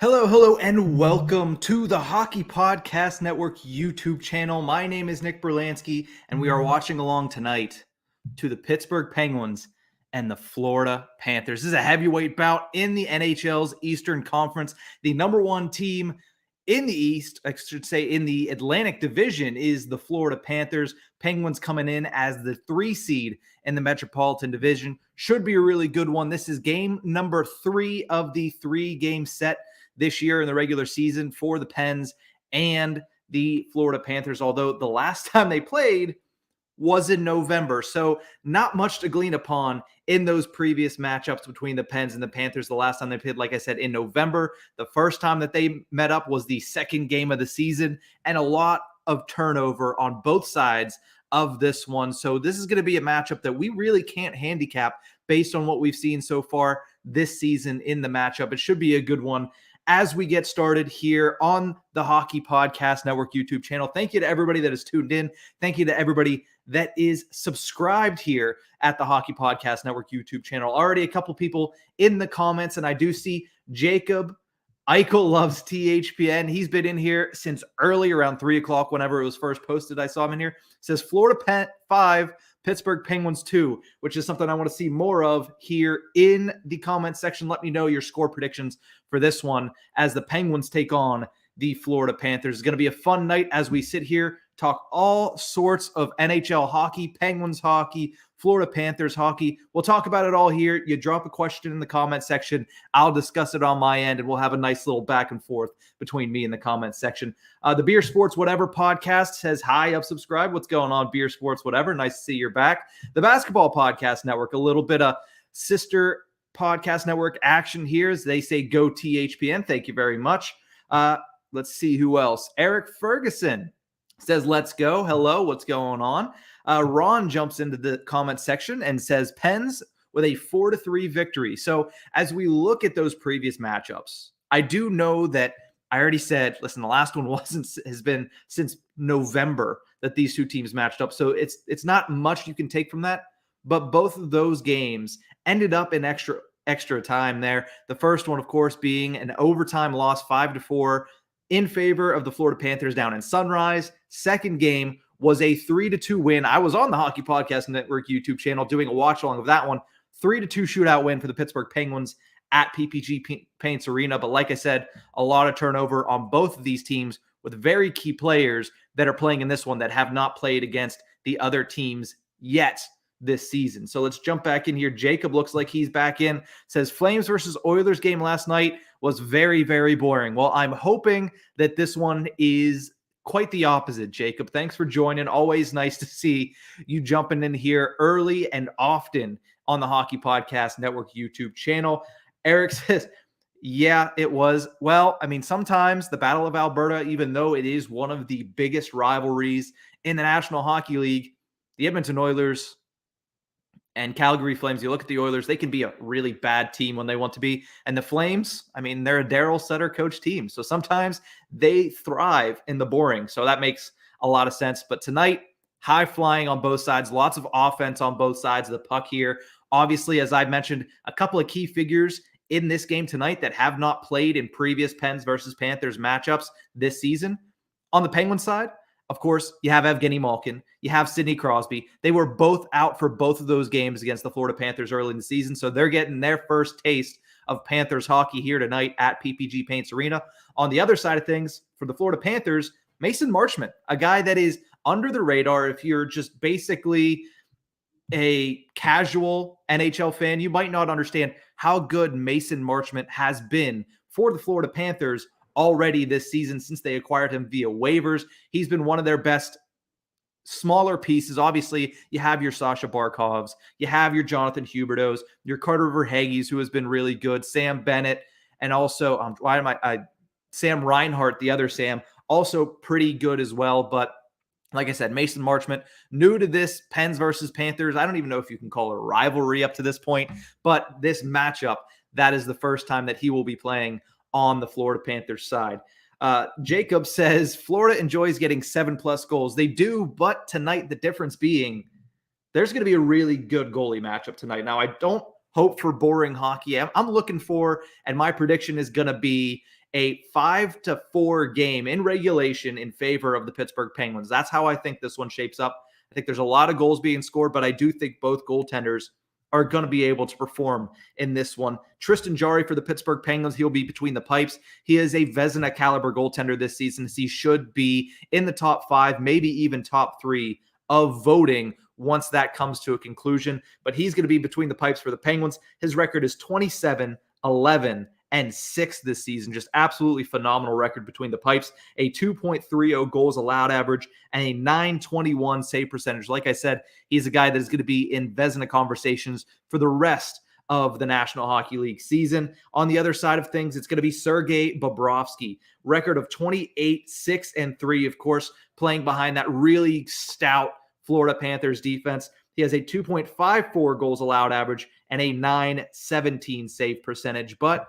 Hello, and welcome to the Hockey Podcast Network YouTube channel. My name is Nick Berlansky, and we are watching along tonight to the Pittsburgh Penguins and the Florida Panthers. This is a heavyweight bout in the NHL's Eastern Conference. The number one team in the East, I should say in the Atlantic Division, is the Florida Panthers. Penguins coming in as the 3 seed in the Metropolitan Division. Should be a really good one. This is game number 3 of the 3-game set this year in the regular season for the Pens and the Florida Panthers, although the last time they played was in November. So not much to glean upon in those previous matchups between the Pens and the Panthers. The last time they played, like I said, in November. The first time that they met up was the second game of the season, and a lot of turnover on both sides of this one. So this is going to be a matchup that we really can't handicap based on what we've seen so far this season in the matchup. It should be a good one as we get started here on the Hockey Podcast Network YouTube channel. Thank you to everybody that is tuned in. Thank you to everybody that is subscribed here at the Hockey Podcast Network YouTube channel. Already a couple people in the comments, and I do see Jacob Eichel loves THPN. He's been in here since early, around 3 o'clock, whenever it was first posted. I saw him in here. It says Florida 5, Pittsburgh Penguins 2, which is something I want to see more of here in the comment section. Let me know your score predictions for this one as the Penguins take on the Florida Panthers. It's going to be a fun night as we sit here, talk all sorts of NHL hockey, Penguins hockey, Florida Panthers hockey. We'll talk about it all here. You drop a question in the comment section. I'll discuss it on my end, and we'll have a nice little back and forth between me and the comment section. The Beer Sports Whatever podcast says, hi, up, subscribe. What's going on, Beer Sports Whatever? Nice to see you're back. The Basketball Podcast Network, a little bit of sister podcast network action here as they say go THPN. Thank you very much. Let's see who else. Eric Ferguson says, let's go. Hello, what's going on? Ron jumps into the comment section and says, Pens with a 4-3 victory. So as we look at those previous matchups, I do know that I already said, listen, the last one has been since November that these two teams matched up. So it's not much you can take from that, but both of those games ended up in extra time there. The first one, of course, being an overtime loss, 5-4 in favor of the Florida Panthers down in Sunrise. Second game was a 3-2 win. I was on the Hockey Podcast Network YouTube channel doing a watch-along of that one. 3-2 shootout win for the Pittsburgh Penguins at PPG Paints Arena. But like I said, a lot of turnover on both of these teams with very key players that are playing in this one that have not played against the other teams yet this season. So let's jump back in here. Jacob looks like he's back in. Says Flames versus Oilers game last night was very, very boring. Well, I'm hoping that this one is quite the opposite, Jacob. Thanks for joining. Always nice to see you jumping in here early and often on the Hockey Podcast Network YouTube channel. Eric says, yeah, it was. Well, I mean, sometimes the Battle of Alberta, even though it is one of the biggest rivalries in the National Hockey League, the Edmonton Oilers and Calgary Flames, you look at the Oilers, they can be a really bad team when they want to be. And the Flames, I mean, they're a Darryl Sutter coach team. So sometimes they thrive in the boring. So that makes a lot of sense. But tonight, high flying on both sides, lots of offense on both sides of the puck here. Obviously, as I mentioned, a couple of key figures in this game tonight that have not played in previous Pens versus Panthers matchups this season. On the Penguin side, of course, you have Evgeny Malkin. You have Sidney Crosby. They were both out for both of those games against the Florida Panthers early in the season, so they're getting their first taste of Panthers hockey here tonight at PPG Paints Arena. On the other side of things, for the Florida Panthers, Mason Marshman, a guy that is under the radar. If you're just basically a casual NHL fan, you might not understand how good Mason Marchment has been for the Florida Panthers already this season since they acquired him via waivers. He's been one of their best smaller pieces. Obviously, you have your Sasha Barkovs, you have your Jonathan Hubertos, your Carter Verhaeghes, who has been really good, Sam Bennett, and also Sam Reinhart, the other Sam, also pretty good as well. But like I said, Mason Marchment, new to this Pens versus Panthers. I don't even know if you can call it a rivalry up to this point, but this matchup, that is the first time that he will be playing on the Florida Panthers side. Jacob says, Florida enjoys getting 7+ goals. They do, but tonight the difference being there's going to be a really good goalie matchup tonight. Now, I don't hope for boring hockey. I'm looking for, and my prediction is going to be a 5-4 game in regulation in favor of the Pittsburgh Penguins. That's how I think this one shapes up. I think there's a lot of goals being scored, but I do think both goaltenders are going to be able to perform in this one. Tristan Jarry for the Pittsburgh Penguins, he'll be between the pipes. He is a Vezina caliber goaltender this season. He should be in the top 5, maybe even top 3 of voting once that comes to a conclusion. But he's going to be between the pipes for the Penguins. His record is 27-11 and 6 this season. Just absolutely phenomenal record between the pipes. A 2.30 goals allowed average and a 921 save percentage. Like I said, he's a guy that is going to be in Vezina conversations for the rest of the National Hockey League season. On the other side of things, it's going to be Sergei Bobrovsky. Record of 28-6-3, of course, playing behind that really stout Florida Panthers defense. He has a 2.54 goals allowed average and a 917 save percentage. But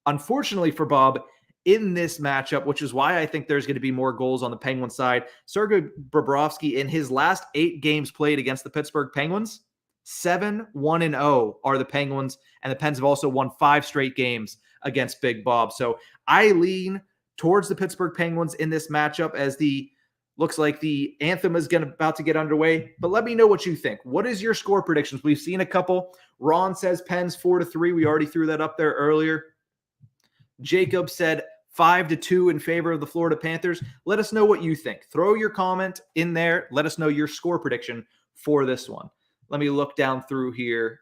unfortunately for Bob, in this matchup, which is why I think there's going to be more goals on the Penguin side, Sergei Bobrovsky, in his last 8 games played against the Pittsburgh Penguins, 7-1-0 are the Penguins, and the Pens have also won 5 straight games against Big Bob. So I lean towards the Pittsburgh Penguins in this matchup, as looks like the anthem is about to get underway. But let me know what you think. What is your score predictions? We've seen a couple. Ron says Pens 4-3. We already threw that up there earlier. Jacob said 5-2 in favor of the Florida Panthers. Let us know what you think. Throw your comment in there. Let us know your score prediction for this one. Let me look down through here.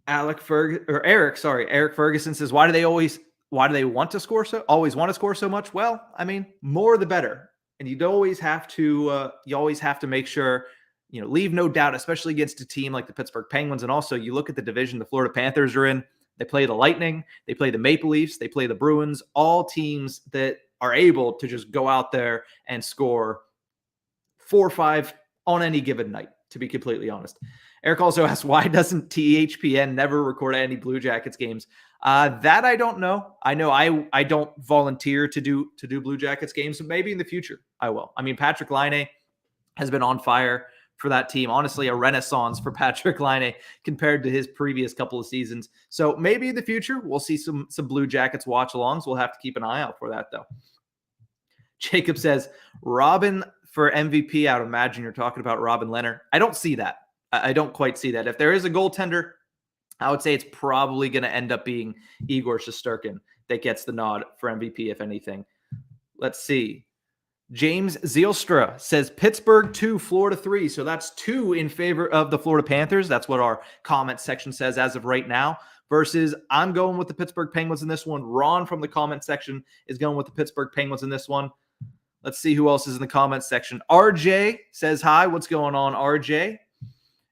Eric Ferguson says, why do they always want to score so much? Well, I mean, more the better. And you always have to make sure, leave no doubt, especially against a team like the Pittsburgh Penguins. And also you look at the division the Florida Panthers are in. They play the Lightning, they play the Maple Leafs, they play the Bruins, all teams that are able to just go out there and score 4 or 5 on any given night, to be completely honest. Eric also asks, why doesn't THPN never record any Blue Jackets games? That I don't know. I know I don't volunteer to do Blue Jackets games, but maybe in the future I will. I mean, Patrick Laine has been on fire for that team. Honestly, a renaissance for Patrick Laine compared to his previous couple of seasons. So maybe in the future we'll see some Blue Jackets watch-alongs. We'll have to keep an eye out for that, though. Jacob says, Robin for MVP. I would imagine you're talking about Robin Leonard. I don't see that. I don't quite see that. If there is a goaltender, I would say it's probably going to end up being Igor Shesterkin that gets the nod for MVP, if anything. Let's see. James Zielstra says Pittsburgh 2, Florida 3. So that's 2 in favor of the Florida Panthers. That's what our comment section says as of right now. Versus I'm going with the Pittsburgh Penguins in this one. Ron from the comment section is going with the Pittsburgh Penguins in this one. Let's see who else is in the comment section. RJ says hi. What's going on, RJ?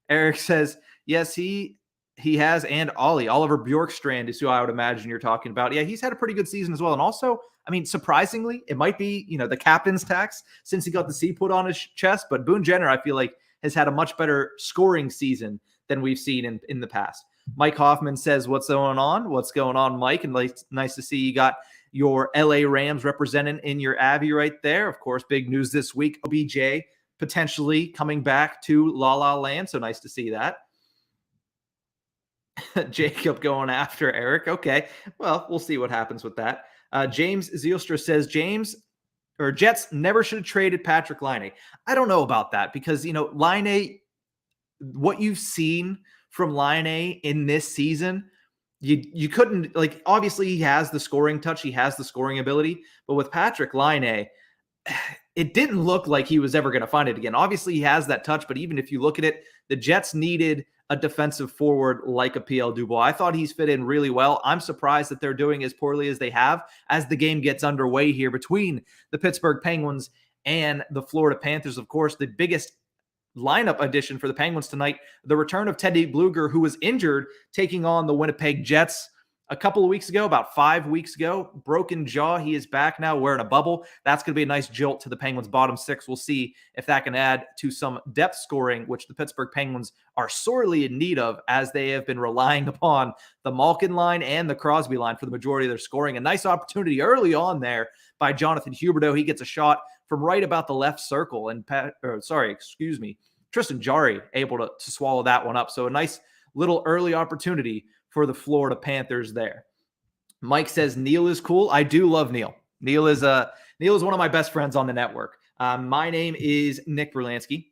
Eric says, yes, he has, and Oliver Bjorkstrand is who I would imagine you're talking about. Yeah, he's had a pretty good season as well. And also, I mean, surprisingly, it might be, the captain's tax since he got the C put on his chest. But Boone Jenner, I feel like, has had a much better scoring season than we've seen in the past. Mike Hoffman says, what's going on? What's going on, Mike? And nice to see you got your LA Rams represented in your Abby right there. Of course, big news this week. OBJ potentially coming back to La La Land. So nice to see that. Jacob going after Eric. Okay. Well, we'll see what happens with that. James Zielstra says Jets never should have traded Patrick Laine. I don't know about that because, Laine, what you've seen from Laine in this season, you couldn't, obviously he has the scoring touch. He has the scoring ability, but with Patrick Laine, it didn't look like he was ever going to find it again. Obviously he has that touch, but even if you look at it, the Jets needed a defensive forward like a PL Dubois. I thought he's fit in really well. I'm surprised that they're doing as poorly as they have as the game gets underway here between the Pittsburgh Penguins and the Florida Panthers. Of course, the biggest lineup addition for the Penguins tonight, the return of Teddy Bluger, who was injured taking on the Winnipeg Jets a couple of weeks ago, about 5 weeks ago. Broken jaw. He is back now wearing a bubble. That's going to be a nice jolt to the Penguins' bottom 6. We'll see if that can add to some depth scoring, which the Pittsburgh Penguins are sorely in need of, as they have been relying upon the Malkin line and the Crosby line for the majority of their scoring. A nice opportunity early on there by Jonathan Huberdeau. He gets a shot from right about the left circle. And Tristan Jarry able to swallow that one up. So a nice little early opportunity for the Florida Panthers there. Mike says Neil is cool. I do love Neil. Neil is one of my best friends on the network. My name is Nick Berlansky.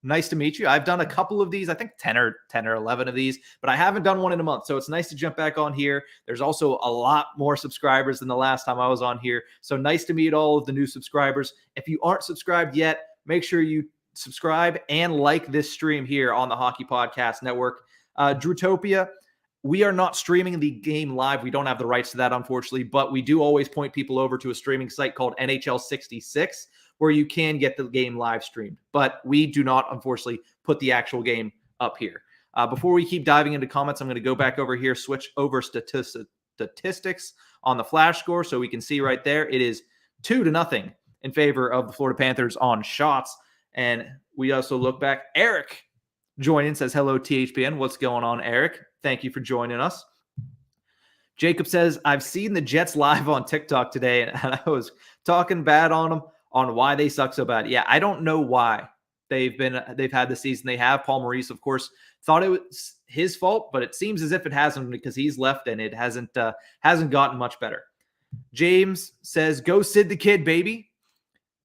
Nice to meet you. I've done a couple of these, I think 10 or 11 of these, but I haven't done one in a month. So it's nice to jump back on here. There's also a lot more subscribers than the last time I was on here. So nice to meet all of the new subscribers. If you aren't subscribed yet, make sure you subscribe and like this stream here on the Hockey Podcast Network. Drewtopia, we are not streaming the game live. We don't have the rights to that, unfortunately, but we do always point people over to a streaming site called NHL 66, where you can get the game live streamed. But we do not, unfortunately, put the actual game up here. Before we keep diving into comments, I'm going to go back over here, switch over statistics on the flash score so we can see right there. It is 2-0 in favor of the Florida Panthers on shots. And we also look back. Eric joining, says, hello, THPN. What's going on, Eric? Thank you for joining us. Jacob says, I've seen the Jets live on TikTok today, and I was talking bad on them on why they suck so bad. Yeah, I don't know why they've had the season they have. Paul Maurice, of course, thought it was his fault, but it seems as if it hasn't, because he's left and it hasn't gotten much better. James says, go Sid the Kid, baby.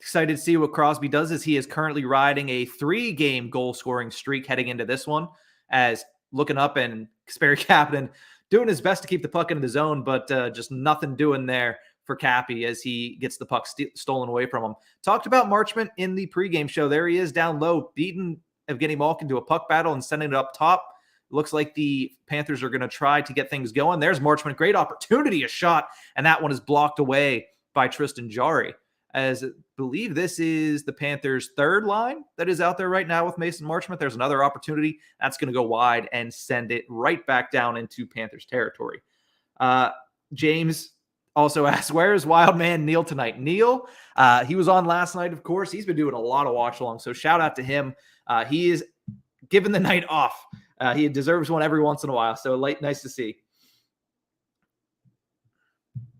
Excited to see what Crosby does, as he is currently riding a 3-game goal-scoring streak heading into this one, as looking up and Sperry Kapanen doing his best to keep the puck into the zone, but just nothing doing there for Cappy as he gets the puck stolen away from him. Talked about Marshman in the pregame show. There he is down low, beating Evgeny Malkin to a puck battle and sending it up top. Looks like the Panthers are going to try to get things going. There's Marshman. Great opportunity, a shot, and that one is blocked away by Tristan Jarry. As I believe this is the Panthers' third line that is out there right now with Mason Marchment. There's another opportunity that's going to go wide and send it right back down into Panthers territory. James also asks, where is Wild Man Neil tonight? Neil, he was on last night, of course. He's been doing a lot of watch-along, so shout out to him. He is given the night off. He deserves one every once in a while, so nice to see.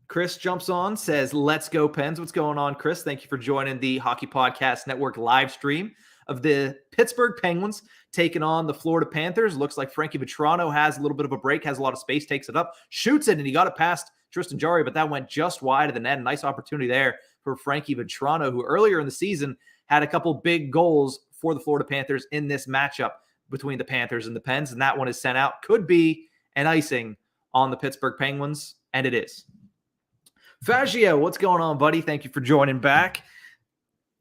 Chris jumps on, says, let's go Pens. What's going on, Chris? Thank you for joining the Hockey Podcast Network live stream of the Pittsburgh Penguins taking on the Florida Panthers. Looks like Frankie Vetrano has a little bit of a break, has a lot of space, takes it up, shoots it, and he got it past Tristan Jarry, but that went just wide of the net. Nice opportunity there for Frankie Vetrano, who earlier in the season had a couple big goals for the Florida Panthers in this matchup between the Panthers and the Pens, and that one is sent out. Could be an icing on the Pittsburgh Penguins, and it is. Fagio, what's going on, buddy? Thank you for joining back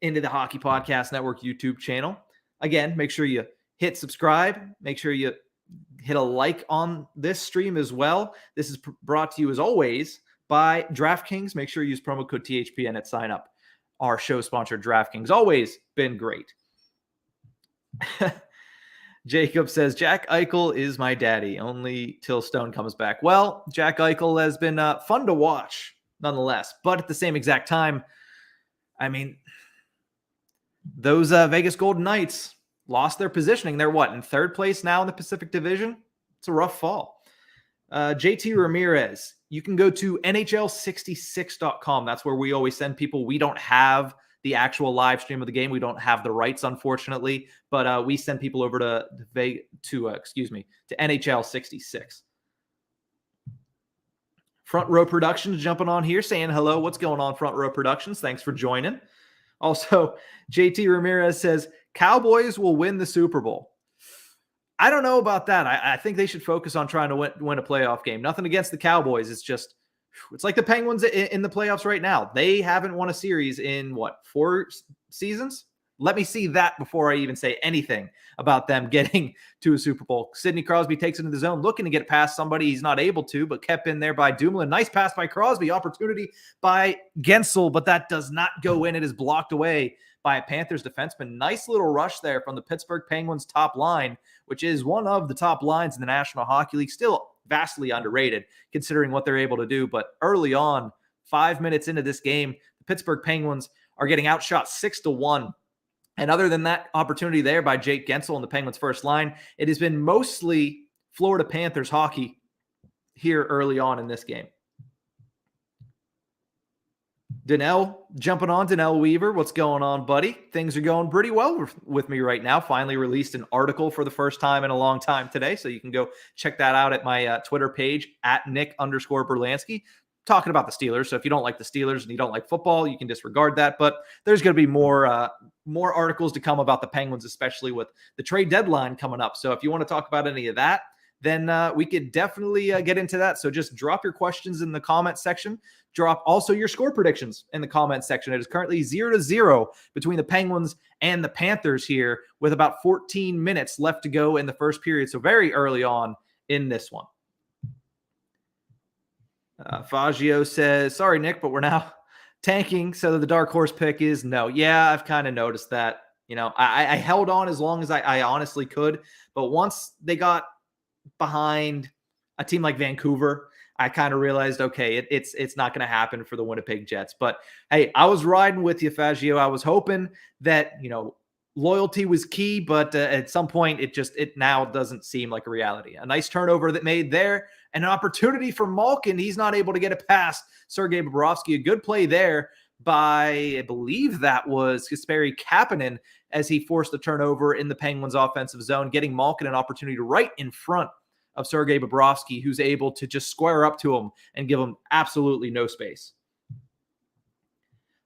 into the Hockey Podcast Network YouTube channel. Again, make sure you hit subscribe. Make sure you hit a like on this stream as well. This is brought to you, as always, by DraftKings. Make sure you use promo code THPN at sign up. Our show sponsor, DraftKings, always been great. Jacob says, Jack Eichel is my daddy, only till Stone comes back. Well, Jack Eichel has been fun to watch, nonetheless. But at the same exact time, I mean, those Vegas Golden Knights lost their positioning. They're in third place now in the Pacific Division? It's a rough fall. JT Ramirez, you can go to NHL66.com. That's where we always send people. We don't have the actual live stream of the game. We don't have the rights, unfortunately, but we send people over to NHL 66. Front Row Productions jumping on here, saying hello. What's going on, Front Row Productions? Thanks for joining. Also, JT Ramirez says, Cowboys will win the Super Bowl. I don't know about that. I think they should focus on trying to win a playoff game. Nothing against the Cowboys. It's just, it's like the Penguins in the playoffs right now. They haven't won a series in, 4 seasons? Let me see that before I even say anything about them getting to a Super Bowl. Sidney Crosby takes it into the zone, looking to get it past somebody. He's not able to, but kept in there by Dumoulin. Nice pass by Crosby. Opportunity by Gensel, but that does not go in. It is blocked away by a Panthers defenseman. Nice little rush there from the Pittsburgh Penguins top line, which is one of the top lines in the National Hockey League. Still vastly underrated considering what they're able to do. But early on, 5 minutes into this game, the Pittsburgh Penguins are getting outshot 6-1. And other than that opportunity there by Jake Gensel in the Penguins' first line, it has been mostly Florida Panthers hockey here early on in this game. Danelle jumping on. Danelle Weaver, what's going on, buddy? Things are going pretty well with me right now. Finally released an article for the first time in a long time today, so you can go check that out at my Twitter page at Nick_Berlansky, talking about the Steelers. So if you don't like the Steelers and you don't like football, you can disregard that. But there's going to be more articles to come about the Penguins, especially with the trade deadline coming up. So if you want to talk about any of that, then we could definitely get into that. So just drop your questions in the comment section. Drop also your score predictions in the comment section. It is currently 0-0 between the Penguins and the Panthers here with about 14 minutes left to go in the first period. So very early on in this one. Faggio says, sorry, Nick, but we're now tanking. So the dark horse pick is no. Yeah, I've kind of noticed that. You know, I held on as long as I honestly could. But once they got behind a team like Vancouver, I kind of realized, okay, it's not going to happen for the Winnipeg Jets. But hey, I was riding with you, Faggio. I was hoping that, you know, loyalty was key, but at some point it now doesn't seem like a reality. A nice turnover that made there, and an opportunity for Malkin. He's not able to get it past Sergei Bobrovsky. A good play there by, I believe that was Kasperi Kapanen, as he forced the turnover in the Penguins offensive zone, getting Malkin an opportunity right in front of Sergei Bobrovsky, who's able to just square up to him and give him absolutely no space.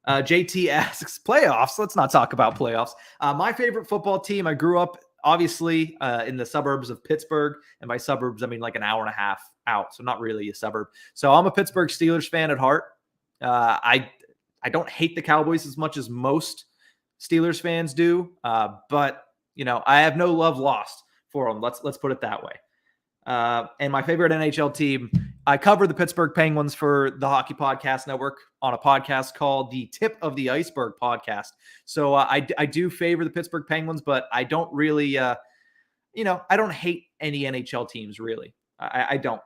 JT asks, playoffs? Let's not talk about playoffs. My favorite football team, I grew up, obviously, in the suburbs of Pittsburgh. And by suburbs, I mean like an hour and a half out, so not really a suburb. So I'm a Pittsburgh Steelers fan at heart. I don't hate the Cowboys as much as most Steelers fans do, but, you know, I have no love lost for them. Let's put it that way. And my favorite NHL team, I cover the Pittsburgh Penguins for the Hockey Podcast Network on a podcast called the Tip of the Ice-Burgh podcast. So I do favor the Pittsburgh Penguins, but I don't really, I don't hate any NHL teams, really. I don't.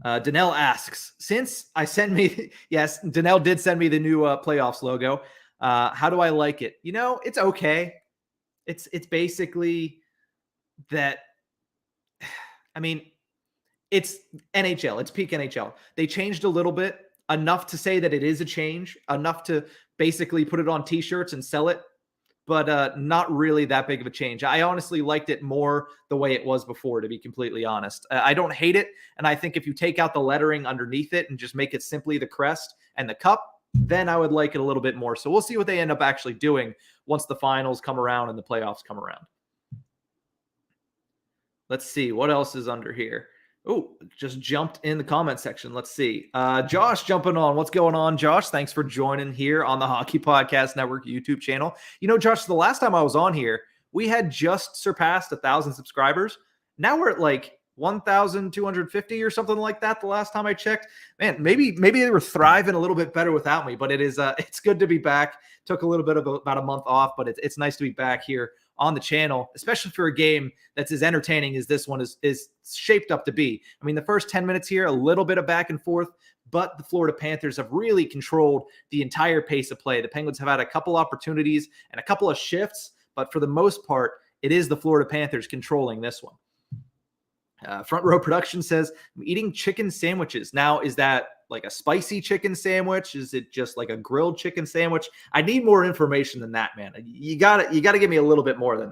Danelle asks, since I sent me, yes, Danelle did send me the new playoffs logo. How do I like it? You know, it's okay. It's basically that. I mean, it's NHL. It's peak NHL. They changed a little bit, enough to say that it is a change, enough to basically put it on T-shirts and sell it, but not really that big of a change. I honestly liked it more the way it was before, to be completely honest. I don't hate it, and I think if you take out the lettering underneath it and just make it simply the crest and the cup, then I would like it a little bit more. So we'll see what they end up actually doing once the finals come around and the playoffs come around. Let's see what else is under here. Oh, just jumped in the comment section. Let's see. Josh jumping on. What's going on, Josh? Thanks for joining here on the Hockey Podcast Network YouTube channel. You know, Josh, the last time I was on here, we had just surpassed 1,000 subscribers. Now we're at like 1,250 or something like that the last time I checked. Man, maybe they were thriving a little bit better without me, but it's good to be back. Took a little bit of about a month off, but it's nice to be back here on the channel, especially for a game that's as entertaining as this one is shaped up to be. I mean, the first 10 minutes here, a little bit of back and forth, but the Florida Panthers have really controlled the entire pace of play. The Penguins have had a couple opportunities and a couple of shifts, but for the most part, it is the Florida Panthers controlling this one. Front Row Production says, I'm eating chicken sandwiches. Now, is that like a spicy chicken sandwich? Is it just like a grilled chicken sandwich? I need more information than that, man. You gotta give me a little bit more than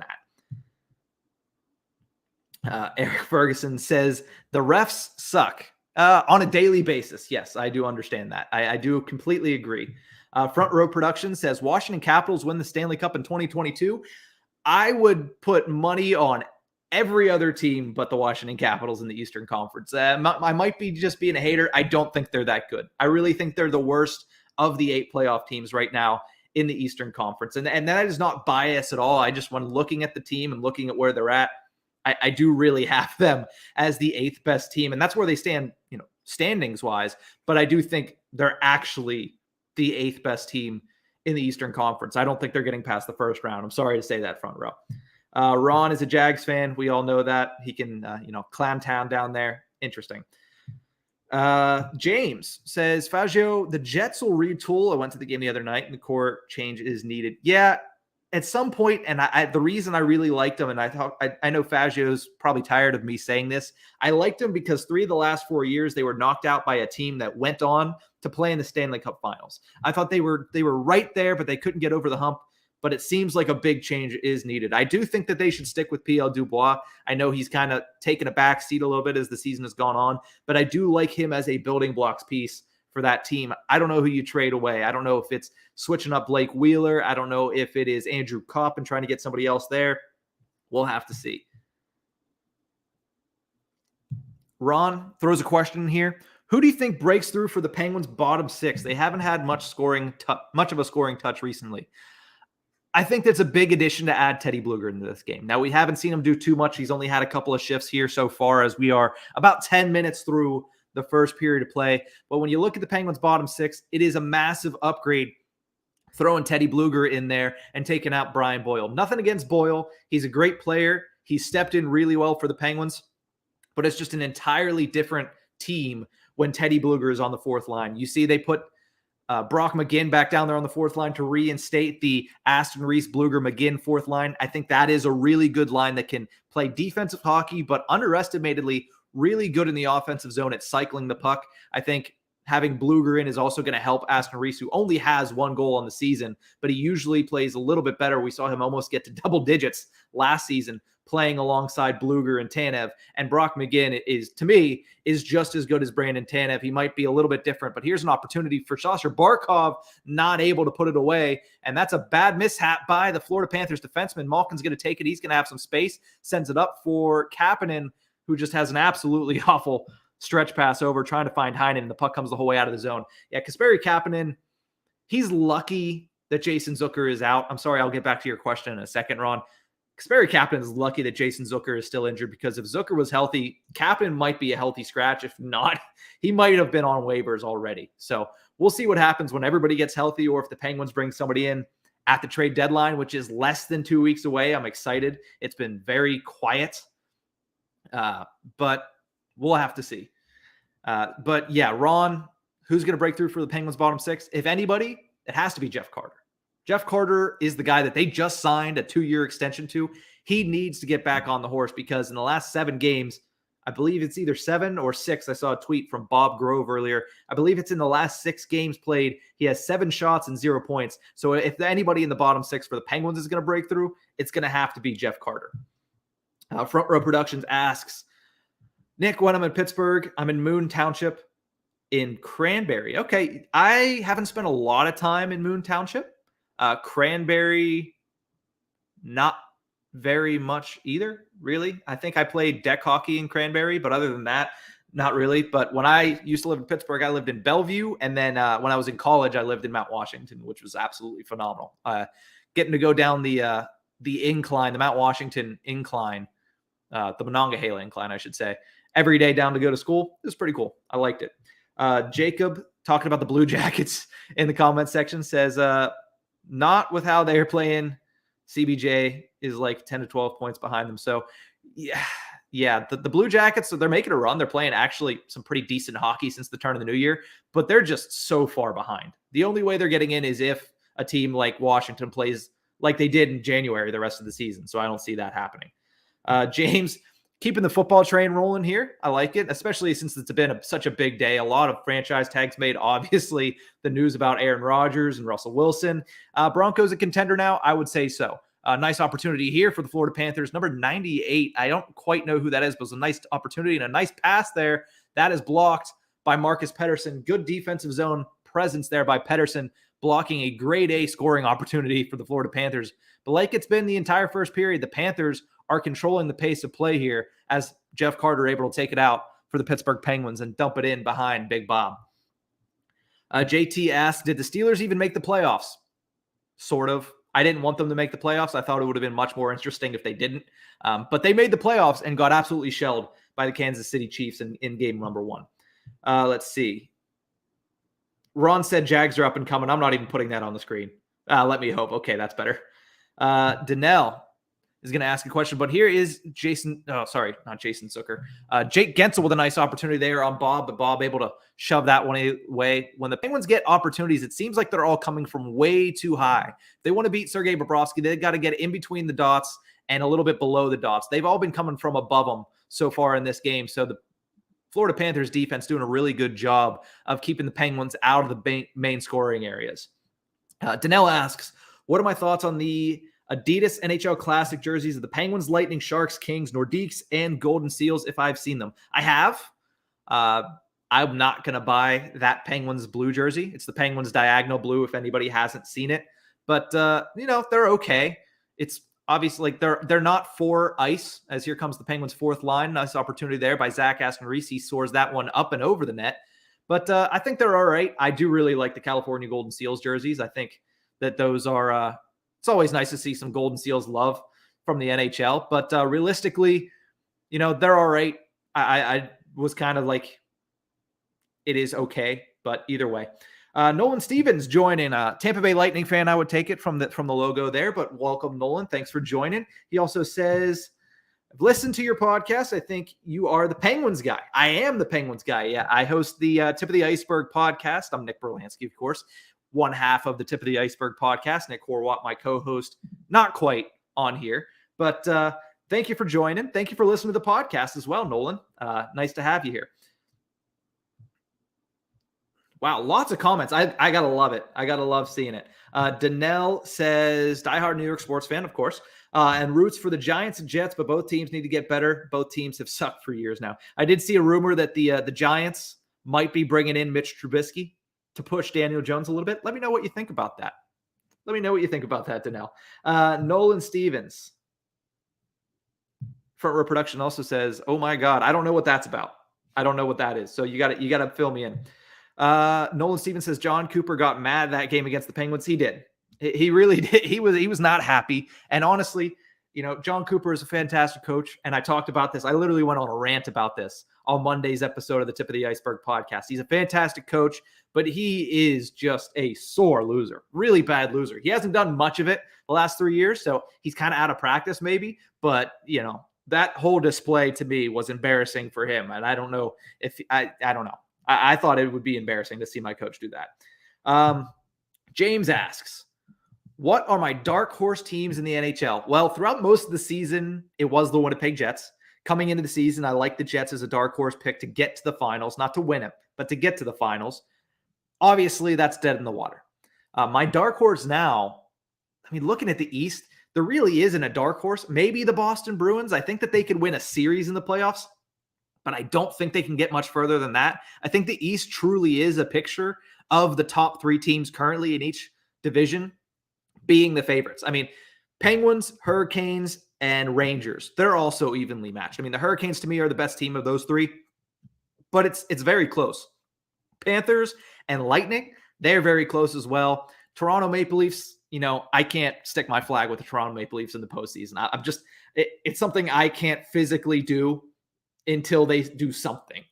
that. Eric Ferguson says, the refs suck on a daily basis. Yes, I do understand that. I do completely agree. Front Row Production says, Washington Capitals win the Stanley Cup in 2022. I would put money on every other team but the Washington Capitals in the Eastern Conference. I might be just being a hater. I don't think they're that good. I really think they're the worst of the 8 playoff teams right now in the Eastern Conference. And that is not bias at all. I just, when looking at the team and looking at where they're at, I do really have them as the 8th best team. And that's where they stand, you know, standings wise. But I do think they're actually the 8th best team in the Eastern Conference. I don't think they're getting past the first round. I'm sorry to say that, Front Row. Ron is a Jags fan. We all know that. He can, clown town down there. Interesting. James says, Faggio, the Jets will retool. I went to the game the other night and the core change is needed. Yeah, at some point, and the reason I really liked him, and I know Faggio's probably tired of me saying this, I liked him because 3 of the last 4 years they were knocked out by a team that went on to play in the Stanley Cup Finals. I thought they were right there, but they couldn't get over the hump. But it seems like a big change is needed. I do think that they should stick with PL Dubois. I know he's kind of taken a back seat a little bit as the season has gone on, but I do like him as a building blocks piece for that team. I don't know who you trade away. I don't know if it's switching up Blake Wheeler. I don't know if it is Andrew Kopp and trying to get somebody else there. We'll have to see. Ron throws a question in here. Who do you think breaks through for the Penguins' bottom 6? They haven't had much of a scoring touch recently. I think that's a big addition to add Teddy Blueger into this game. Now, we haven't seen him do too much. He's only had a couple of shifts here so far, as we are about 10 minutes through the first period of play. But when you look at the Penguins' bottom 6, it is a massive upgrade throwing Teddy Blueger in there and taking out Brian Boyle. Nothing against Boyle. He's a great player. He stepped in really well for the Penguins, but it's just an entirely different team when Teddy Blueger is on the fourth line. You see they put Brock McGinn back down there on the fourth line to reinstate the Aston Reese, Blueger, McGinn fourth line. I think that is a really good line that can play defensive hockey, but underestimatedly really good in the offensive zone at cycling the puck. I think having Blueger in is also going to help Aston Reese, who only has 1 goal on the season, but he usually plays a little bit better. We saw him almost get to double digits last season playing alongside Blueger and Tanev. And Brock McGinn is, to me, is just as good as Brandon Tanev. He might be a little bit different, but here's an opportunity for Sasha Barkov, not able to put it away. And that's a bad mishap by the Florida Panthers defenseman. Malkin's going to take it. He's going to have some space, sends it up for Kapanen, who just has an absolutely awful stretch pass over, trying to find Heinen, and the puck comes the whole way out of the zone. Yeah, Kasperi Kapanen, he's lucky that Jason Zucker is out. I'm sorry, I'll get back to your question in a second, Ron. Kasperi Kapanen is lucky that Jason Zucker is still injured, because if Zucker was healthy, Kapanen might be a healthy scratch. If not, he might have been on waivers already. So we'll see what happens when everybody gets healthy, or if the Penguins bring somebody in at the trade deadline, which is less than 2 weeks away. I'm excited. It's been very quiet, but we'll have to see. But yeah, Ron, who's going to break through for the Penguins' bottom 6? If anybody, it has to be Jeff Carter. Jeff Carter is the guy that they just signed a 2-year extension to. He needs to get back on the horse, because in the last 7 games, I believe it's either 7 or 6. I saw a tweet from Bob Grove earlier. I believe it's in the last 6 games played. He has 7 shots and 0 points. So if anybody in the bottom 6 for the Penguins is going to break through, it's going to have to be Jeff Carter. Front Row Productions asks, Nick, when I'm in Pittsburgh, I'm in Moon Township in Cranberry. Okay, I haven't spent a lot of time in Moon Township. Cranberry, not very much either, really. I think I played deck hockey in Cranberry, but other than that, not really. But when I used to live in Pittsburgh, I lived in Bellevue. And then when I was in college, I lived in Mount Washington, which was absolutely phenomenal. Getting to go down the incline, the Mount Washington incline, the Monongahela incline, I should say, every day down to go to school. It was pretty cool. I liked it. Jacob, talking about the Blue Jackets in the comment section, says, not with how they're playing. CBJ is like 10 to 12 points behind them. So, yeah, the Blue Jackets, so they're making a run. They're playing actually some pretty decent hockey since the turn of the new year, but they're just so far behind. The only way they're getting in is if a team like Washington plays like they did in January the rest of the season. So I don't see that happening. James, keeping the football train rolling here. I like it, especially since it's been such a big day. A lot of franchise tags made. Obviously, the news about Aaron Rodgers and Russell Wilson. Broncos a contender now? I would say so. Nice opportunity here for the Florida Panthers. Number 98. I don't quite know who that is, but it was a nice opportunity and a nice pass there. That is blocked by Marcus Pettersson. Good defensive zone presence there by Pettersson, blocking a grade A scoring opportunity for the Florida Panthers. But like it's been the entire first period, the Panthers are controlling the pace of play here, as Jeff Carter able to take it out for the Pittsburgh Penguins and dump it in behind Big Bob. JT asked, did the Steelers even make the playoffs? Sort of. I didn't want them to make the playoffs. I thought it would have been much more interesting if they didn't. But they made the playoffs and got absolutely shelled by the Kansas City Chiefs in game number 1. Let's see. Ron said Jags are up and coming. I'm not even putting that on the screen. Let me hope. Okay, that's better. Danelle, is going to ask a question, but here is Jason. Oh, sorry, not Jason Zucker. Jake Gensel with a nice opportunity there on Bob, but Bob able to shove that one away. When the Penguins get opportunities, it seems like they're all coming from way too high. If they want to beat Sergei Bobrovsky, they've got to get in between the dots and a little bit below the dots. They've all been coming from above them so far in this game. So the Florida Panthers defense doing a really good job of keeping the Penguins out of the main scoring areas. Danelle asks, what are my thoughts on the Adidas NHL Classic jerseys of the Penguins, Lightning, Sharks, Kings, Nordiques, and Golden Seals if I've seen them? I have. I'm not going to buy that Penguins blue jersey. It's the Penguins diagonal blue if anybody hasn't seen it. But, they're okay. It's obviously like they're not for ice, as here comes the Penguins' fourth line. Nice opportunity there by Zach Aston-Reese. He soars that one up and over the net. But I think they're all right. I do really like the California Golden Seals jerseys. I think that those are it's always nice to see some Golden Seals love from the NHL. But realistically, they're all right. I was kind of like, it is okay. But either way. Nolan Stevens joining, Tampa Bay Lightning fan. I would take it from the logo there, but welcome, Nolan. Thanks for joining. He also says, I've listened to your podcast. I think you are the Penguins guy. I am the Penguins guy. Yeah, I host the Tip of the Ice-Burgh podcast. I'm Nick Berlansky, of course. One half of the Tip of the Ice-Burgh podcast. Nick Horwat, my co-host, not quite on here, but thank you for joining. Thank you for listening to the podcast as well, Nolan. Nice to have you here. Wow, lots of comments. I got to love it. I got to love seeing it. Danelle says, diehard New York sports fan, of course, and roots for the Giants and Jets, but both teams need to get better. Both teams have sucked for years now. I did see a rumor that the Giants might be bringing in Mitch Trubisky to push Daniel Jones a little bit. Let me know what you think about that. Danelle. Nolan Stevens. Front Row Production also says, oh my God, I don't know what that's about. I don't know what that is. So you got to fill me in. Nolan Stevens says John Cooper got mad that game against the Penguins. He did. He really did. He was not happy. And honestly, John Cooper is a fantastic coach. And I talked about this. I literally went on a rant about this on Monday's episode of the Tip of the Ice-Burgh podcast. He's a fantastic coach, but he is just a sore loser, really bad loser. He hasn't done much of it the last 3 years. So he's kind of out of practice maybe, but that whole display to me was embarrassing for him. And I don't know if I don't know. I thought it would be embarrassing to see my coach do that. James asks, what are my dark horse teams in the NHL? Well, throughout most of the season, it was the Winnipeg Jets. Coming into the season, I like the Jets as a dark horse pick to get to the finals, not to win it, but to get to the finals. Obviously, that's dead in the water. My dark horse now, looking at the East, there really isn't a dark horse. Maybe the Boston Bruins. I think that they could win a series in the playoffs, but I don't think they can get much further than that. I think the East truly is a picture of the top three teams currently in each division being the favorites. Penguins, Hurricanes, and Rangers, they're also evenly matched. The Hurricanes to me are the best team of those three, but it's very close. Panthers and Lightning, they're very close as well. Toronto Maple Leafs, I can't stick my flag with the Toronto Maple Leafs in the postseason. It's something I can't physically do until they do something.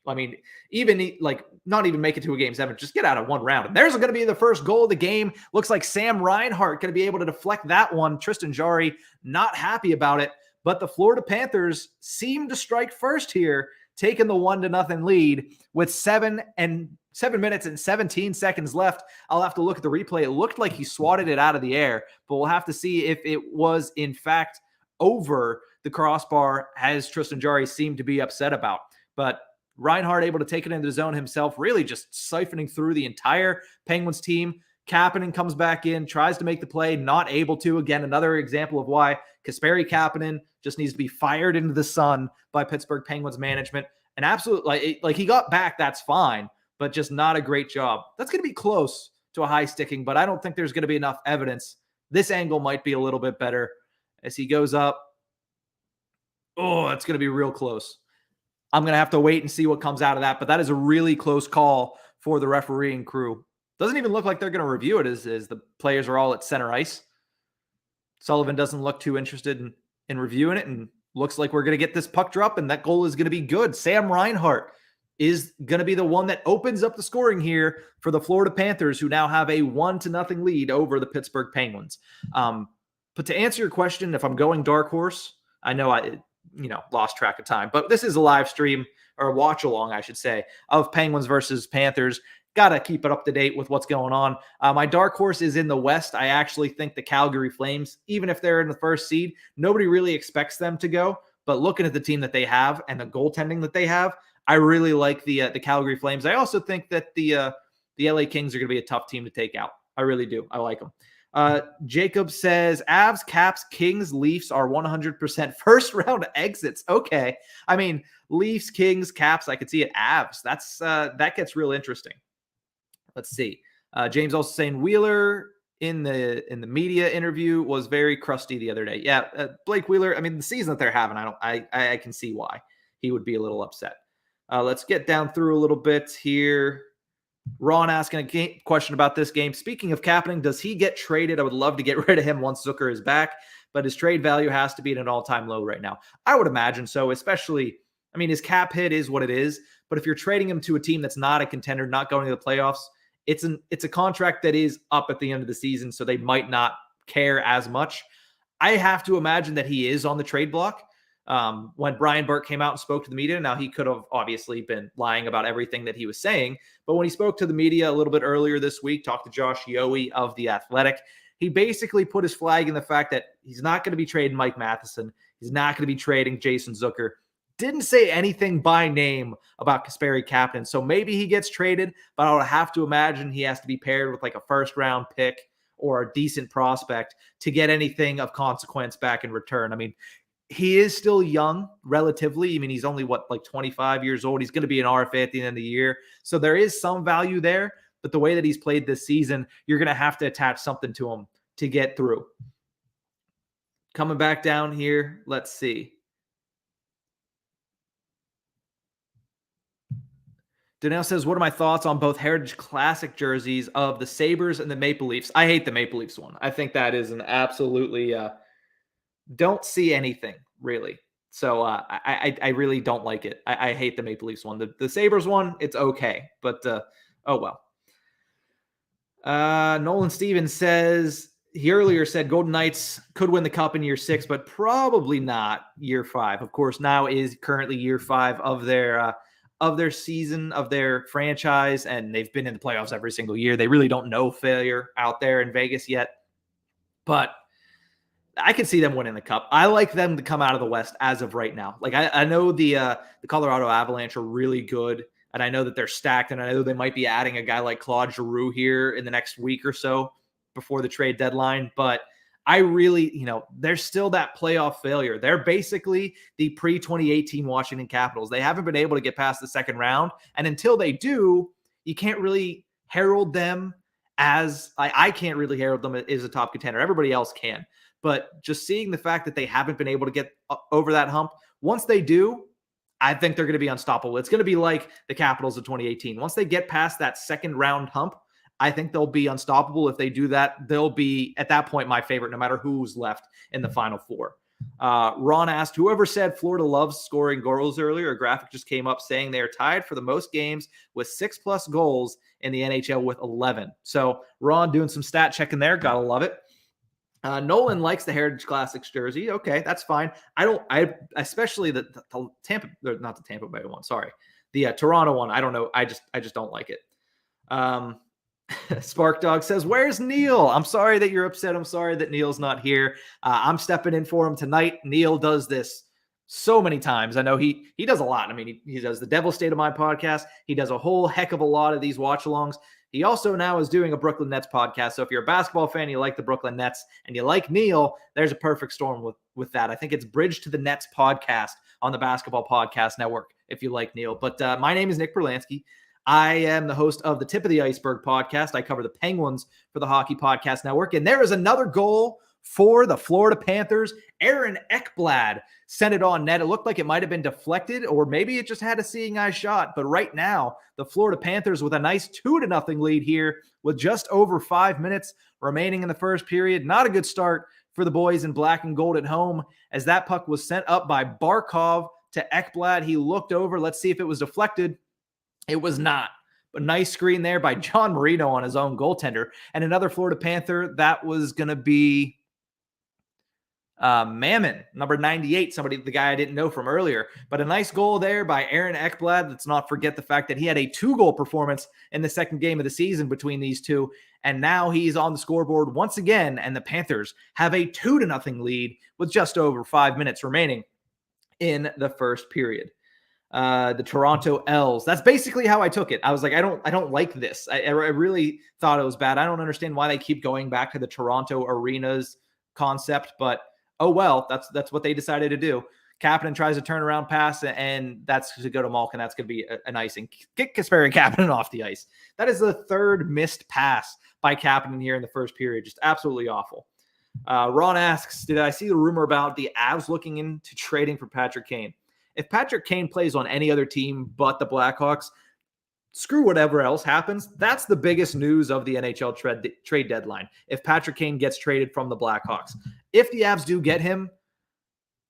Even not even make it to a game 7, just get out of one round. And there's going to be the first goal of the game. Looks like Sam Reinhart going to be able to deflect that one. Tristan Jarry not happy about it, but the Florida Panthers seem to strike first here, taking the 1-0 lead with 7 minutes and 17 seconds left. I'll have to look at the replay. It looked like he swatted it out of the air, but we'll have to see if it was in fact over the crossbar, as Tristan Jarry seemed to be upset about. But Reinhart able to take it into the zone himself, really just siphoning through the entire Penguins team. Kapanen comes back in, tries to make the play, not able to. Again, another example of why Kasperi Kapanen just needs to be fired into the sun by Pittsburgh Penguins management. And absolutely, like he got back, that's fine, but just not a great job. That's going to be close to a high sticking, but I don't think there's going to be enough evidence. This angle might be a little bit better as he goes up. Oh, it's going to be real close. I'm going to have to wait and see what comes out of that, but that is a really close call for the refereeing crew. Doesn't even look like they're going to review it as the players are all at center ice. Sullivan doesn't look too interested in reviewing it, and looks like we're going to get this puck drop, and that goal is going to be good. Sam Reinhart is going to be the one that opens up the scoring here for the Florida Panthers, who now have a 1-0 lead over the Pittsburgh Penguins. But to answer your question, if I'm going dark horse, I know I lost track of time, but this is a live stream or a watch along, I should say, of Penguins versus Panthers. Got to keep it up to date with what's going on. My dark horse is in the West. I actually think the Calgary Flames, even if they're in the first seed, nobody really expects them to go. But looking at the team that they have and the goaltending that they have, I really like the Calgary Flames. I also think that the LA Kings are going to be a tough team to take out. I really do. I like them. Jacob says, Avs, Caps, Kings, Leafs are 100% first round exits. Okay. I mean, Leafs, Kings, Caps, I could see it. Avs, that gets real interesting. Let's see. James also saying Wheeler in the media interview was very crusty the other day. Yeah, Blake Wheeler, I mean, the season that they're having, I can see why he would be a little upset. Let's get down through a little bit here. Ron asking a question about this game. Speaking of Kapanen, does he get traded? I would love to get rid of him once Zucker is back, but his trade value has to be at an all-time low right now. I would imagine so, especially, I mean, his cap hit is what it is, but if you're trading him to a team that's not a contender, not going to the playoffs, it's a contract that is up at the end of the season, so they might not care as much. I have to imagine that he is on the trade block. When Brian Burke came out and spoke to the media, now he could have obviously been lying about everything that he was saying, but when he spoke to the media a little bit earlier this week, talked to Josh Yohe of The Athletic, he basically put his flag in the fact that he's not going to be trading Mike Matheson. He's not going to be trading Jason Zucker. Didn't say anything by name about Kasperi Kapanen, so maybe he gets traded, but I would have to imagine he has to be paired with like a first-round pick or a decent prospect to get anything of consequence back in return. I mean, he is still young, relatively. I mean, he's only, 25 years old. He's going to be an RFA at the end of the year. So there is some value there. But the way that he's played this season, you're going to have to attach something to him to get through. Coming back down here, let's see. Danielle says, what are my thoughts on both Heritage Classic jerseys of the Sabres and the Maple Leafs? I hate the Maple Leafs one. I think that is an absolutely don't see anything, really. So I really don't like it. I hate the Maple Leafs one. The Sabres one, it's okay. But, oh well. Nolan Stevens says, he earlier said Golden Knights could win the cup in year 6, but probably not year 5. Of course, now is currently year 5 of their season, of their franchise, and they've been in the playoffs every single year. They really don't know failure out there in Vegas yet. But I can see them winning the cup. I like them to come out of the West as of right now. Like I know the Colorado Avalanche are really good, and I know that they're stacked, and I know they might be adding a guy like Claude Giroux here in the next week or so before the trade deadline. But I really, there's still that playoff failure. They're basically the pre-2018 Washington Capitals. They haven't been able to get past the second round, and until they do, you can't really herald them as I can't really herald them as a top contender. Everybody else can. But just seeing the fact that they haven't been able to get over that hump, once they do, I think they're going to be unstoppable. It's going to be like the Capitals of 2018. Once they get past that second round hump, I think they'll be unstoppable. If they do that, they'll be, at that point, my favorite, no matter who's left in the Final Four. Ron asked, whoever said Florida loves scoring goals earlier, a graphic just came up saying they are tied for the most games with 6+ goals in the NHL with 11. So Ron doing some stat checking there. Gotta love it. Nolan likes the Heritage Classics jersey. Okay, that's fine. I especially the Tampa, not the Tampa Bay one. Sorry, the Toronto one. I don't know. I just don't like it. Spark Dog says, "Where's Neil? I'm sorry that you're upset. I'm sorry that Neil's not here. I'm stepping in for him tonight. Neil does this so many times. I know he does a lot. I mean, he does the Devil State of Mind podcast. He does a whole heck of a lot of these watch-alongs. He also now is doing a Brooklyn Nets podcast. So if you're a basketball fan, you like the Brooklyn Nets, and you like Neil, there's a perfect storm with that. I think it's Bridge to the Nets podcast on the Basketball Podcast Network, if you like Neil. But my name is Nick Berlansky. I am the host of the Tip of the Ice-Burgh podcast. I cover the Penguins for the Hockey Podcast Network. And there is another goal for the Florida Panthers. Aaron Ekblad sent it on net. It looked like it might have been deflected, or maybe it just had a seeing eye shot. But right now, the Florida Panthers with a nice 2-0 lead here with just over 5 minutes remaining in the first period. Not a good start for the boys in black and gold at home, as that puck was sent up by Barkov to Ekblad. He looked over. Let's see if it was deflected. It was not. A nice screen there by John Marino on his own goaltender. And another Florida Panther, that was going to be Mammon, number 98, the guy I didn't know from earlier. But a nice goal there by Aaron Ekblad. Let's not forget the fact that he had a 2-goal performance in the second game of the season between these two. And now he's on the scoreboard once again, and the Panthers have a 2-0 lead with just over 5 minutes remaining in the first period. The Toronto L's. That's basically how I took it. I was like, I don't like this. I really thought it was bad. I don't understand why they keep going back to the Toronto Arenas concept, but oh well, that's what they decided to do. Kapanen tries a turnaround pass, and that's to go to Malkin. That's going to be an icing. Get Kasperi Kapanen off the ice. That is the third missed pass by Kapanen here in the first period. Just absolutely awful. Ron asks, did I see the rumor about the Avs looking into trading for Patrick Kane? If Patrick Kane plays on any other team but the Blackhawks, screw whatever else happens. That's the biggest news of the NHL trade deadline. If Patrick Kane gets traded from the Blackhawks, if the Avs do get him,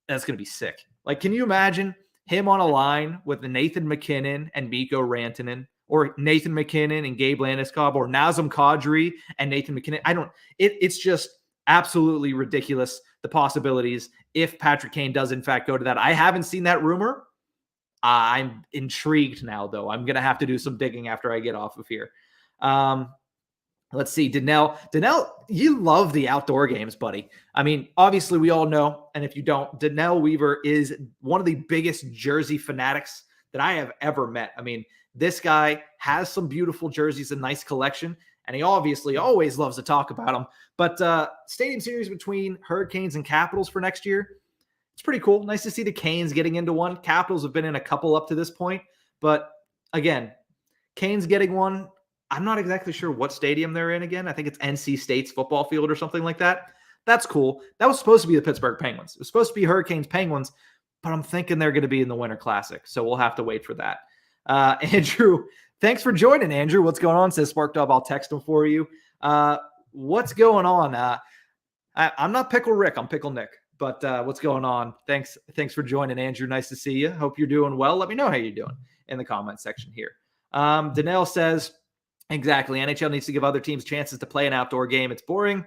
that's going to be sick. Like, can you imagine him on a line with Nathan MacKinnon and Mikko Rantanen, or Nathan MacKinnon and Gabe Landeskog, or Nazem Kadri and Nathan MacKinnon? It's just absolutely ridiculous, the possibilities if Patrick Kane does in fact go to that. I haven't seen that rumor. I'm intrigued now, though. I'm going to have to do some digging after I get off of here. Let's see. Danelle, you love the outdoor games, buddy. I mean, obviously we all know, and if you don't, Danelle Weaver is one of the biggest jersey fanatics that I have ever met. I mean, this guy has some beautiful jerseys, a nice collection, and he obviously always loves to talk about them. But Stadium Series between Hurricanes and Capitals for next year, it's pretty cool. Nice to see the Canes getting into one. Capitals have been in a couple up to this point. But again, Canes getting one. I'm not exactly sure what stadium they're in again. I think it's NC State's football field or something like that. That's cool. That was supposed to be the Pittsburgh Penguins. It was supposed to be Hurricanes Penguins, but I'm thinking they're going to be in the Winter Classic. So we'll have to wait for that. Andrew, thanks for joining, Andrew. What's going on? Says Spark Dub. I'll text him for you. What's going on? I'm not Pickle Rick. I'm Pickle Nick. But what's going on? Thanks for joining, Andrew. Nice to see you. Hope you're doing well. Let me know how you're doing in the comment section here. Danelle says, exactly, NHL needs to give other teams chances to play an outdoor game. It's boring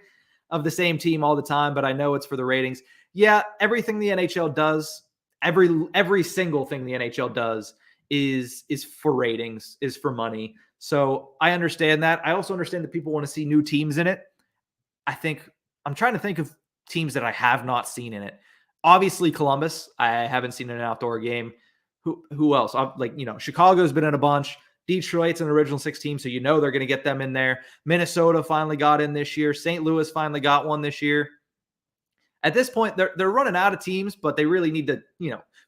of the same team all the time, but I know it's for the ratings. Yeah, everything the NHL does, every single thing the NHL does is for ratings, is for money. So I understand that. I also understand that people want to see new teams in it. I'm trying to think of teams that I have not seen in it. Obviously, Columbus, I haven't seen in an outdoor game. Who else? Chicago's been in a bunch. Detroit's an original 6 team, so they're going to get them in there. Minnesota finally got in this year. St. Louis finally got one this year. At this point, they're running out of teams, but they really need to,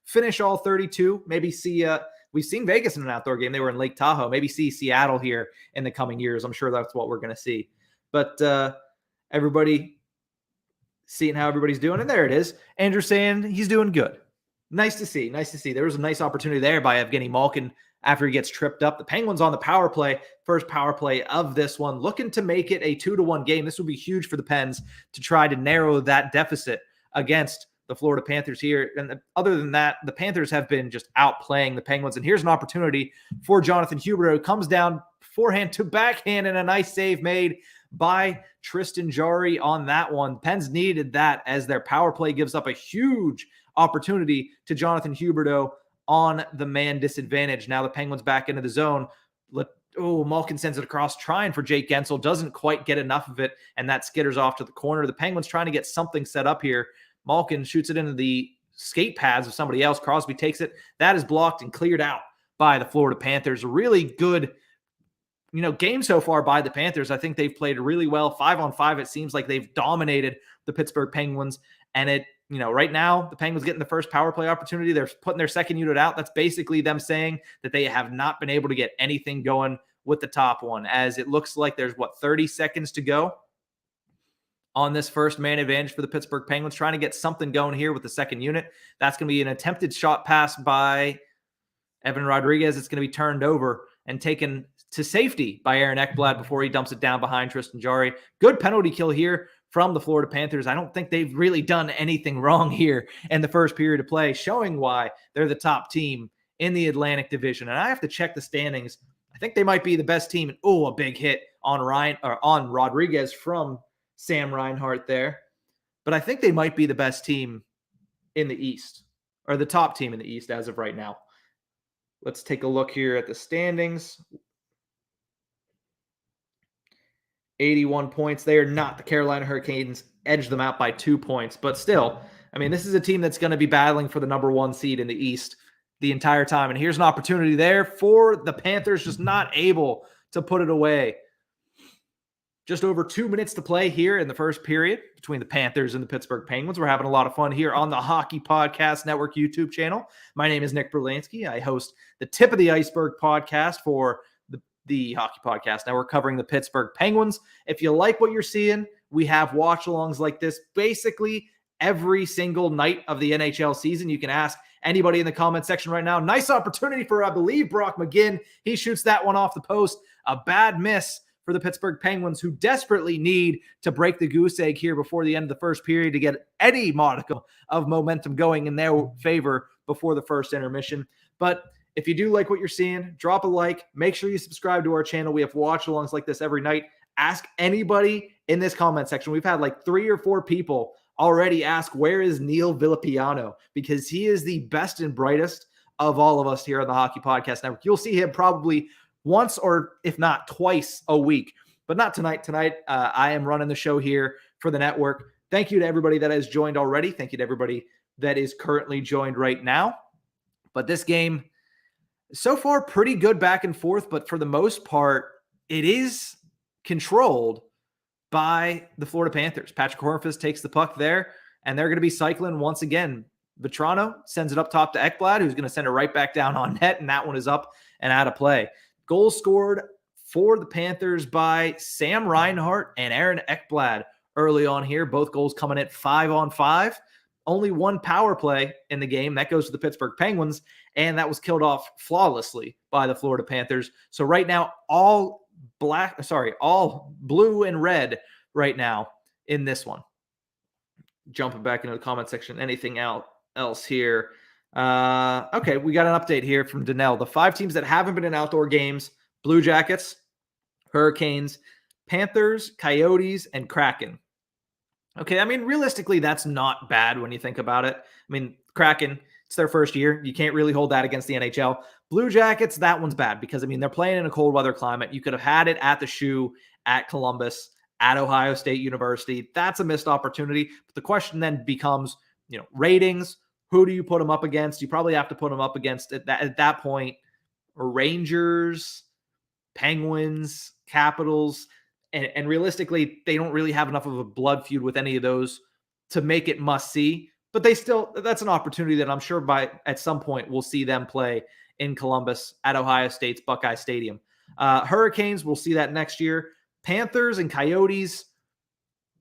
finish all 32. Maybe see. We've seen Vegas in an outdoor game. They were in Lake Tahoe. Maybe see Seattle here in the coming years. I'm sure that's what we're going to see. But everybody seeing how everybody's doing, and there it is. Andrew saying he's doing good. Nice to see. There was a nice opportunity there by Evgeny Malkin after he gets tripped up. The Penguins on the power play, first power play of this one, looking to make it a 2-1 game. This would be huge for the Pens to try to narrow that deficit against the Florida Panthers here. And other than that, the Panthers have been just outplaying the Penguins. And here's an opportunity for Jonathan Huberdeau, who comes down forehand to backhand, and a nice save made by Tristan Jarry on that one. Pens needed that as their power play gives up a huge opportunity to Jonathan Huberdeau on the man disadvantage. Now the Penguins back into the zone. Malkin sends it across, trying for Jake Gensel. Doesn't quite get enough of it, and that skitters off to the corner. The Penguins trying to get something set up here. Malkin shoots it into the skate pads of somebody else. Crosby takes it. That is blocked and cleared out by the Florida Panthers. A really good game so far by the Panthers. I think they've played really well. 5-on-5, it seems like they've dominated the Pittsburgh Penguins. And right now, the Penguins getting the first power play opportunity. They're putting their second unit out. That's basically them saying that they have not been able to get anything going with the top one, as it looks like there's 30 seconds to go on this first man advantage for the Pittsburgh Penguins, trying to get something going here with the second unit. That's going to be an attempted shot pass by Evan Rodriguez. It's going to be turned over and taken to safety by Aaron Ekblad before he dumps it down behind Tristan Jarry. Good penalty kill here from the Florida Panthers. I don't think they've really done anything wrong here in the first period of play, showing why they're the top team in the Atlantic Division. And I have to check the standings. I think they might be the best team. A big hit on Rodriguez from Sam Reinhart there. but I think they might be the best team in the East, or the top team in the East as of right now. Let's take a look here at the standings. 81 points. They are not the Carolina Hurricanes. Edged them out by 2 points. But still, I mean, this is a team that's going to be battling for the number 1 seed in the East the entire time. And here's an opportunity there for the Panthers, just not able to put it away. Just over 2 minutes to play here in the first period between the Panthers and the Pittsburgh Penguins. We're having a lot of fun here on the Hockey Podcast Network YouTube channel. My name is Nick Berlansky. I host the Tip of the Ice-Burgh podcast for the Hockey Podcast Network, covering the Pittsburgh Penguins. If you like what you're seeing, we have watch-alongs like this basically every single night of the NHL season. You can ask anybody in the comment section right now. Nice opportunity for, I believe, Brock McGinn. He shoots that one off the post. A bad miss for the Pittsburgh Penguins, who desperately need to break the goose egg here before the end of the first period to get any modicum of momentum going in their favor before the first intermission. But if you do like what you're seeing, drop a like. Make sure you subscribe to our channel. We have watch-alongs like this every night. Ask anybody in this comment section. We've had like 3 or 4 people already ask, where is Neil Villapiano? Because he is the best and brightest of all of us here on the Hockey Podcast Network. You'll see him probably once or if not twice a week, but not tonight. Tonight, I am running the show here for the network. Thank you to everybody that has joined already. Thank you to everybody that is currently joined right now. But this game, so far, pretty good back and forth, but for the most part, it is controlled by the Florida Panthers. Patrick Hornqvist takes the puck there, and they're going to be cycling once again. Vetrano sends it up top to Ekblad, who's going to send it right back down on net, and that one is up and out of play. Goals scored for the Panthers by Sam Reinhart and Aaron Ekblad early on here. Both goals coming at 5-on-5. Only one power play in the game. That goes to the Pittsburgh Penguins, and that was killed off flawlessly by the Florida Panthers. So right now, all blue and red right now in this one. Jumping back into the comment section. Anything else here? Okay, we got an update here from Danelle. The 5 teams that haven't been in outdoor games: Blue Jackets, Hurricanes, Panthers, Coyotes, and Kraken. Okay, I mean, realistically, that's not bad when you think about it. I mean, Kraken, it's their first year. You can't really hold that against the NHL. Blue Jackets, that one's bad because, I mean, they're playing in a cold weather climate. You could have had it at the Shoe, at Columbus, at Ohio State University. That's a missed opportunity. But the question then becomes, ratings. Who do you put them up against? You probably have to put them up against, at that point, Rangers, Penguins, Capitals. And realistically, they don't really have enough of a blood feud with any of those to make it must-see. But that's an opportunity that I'm sure at some point we'll see them play in Columbus at Ohio State's Buckeye Stadium. Hurricanes, we'll see that next year. Panthers and Coyotes,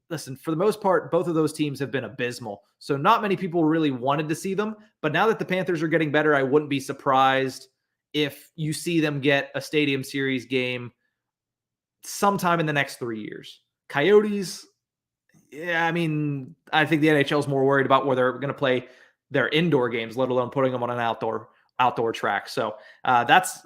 listen, for the most part, both of those teams have been abysmal. So not many people really wanted to see them. But now that the Panthers are getting better, I wouldn't be surprised if you see them get a Stadium Series game sometime in the next 3 years. Coyotes, yeah, I mean, I think the NHL is more worried about where they're going to play their indoor games, let alone putting them on an outdoor track. So that's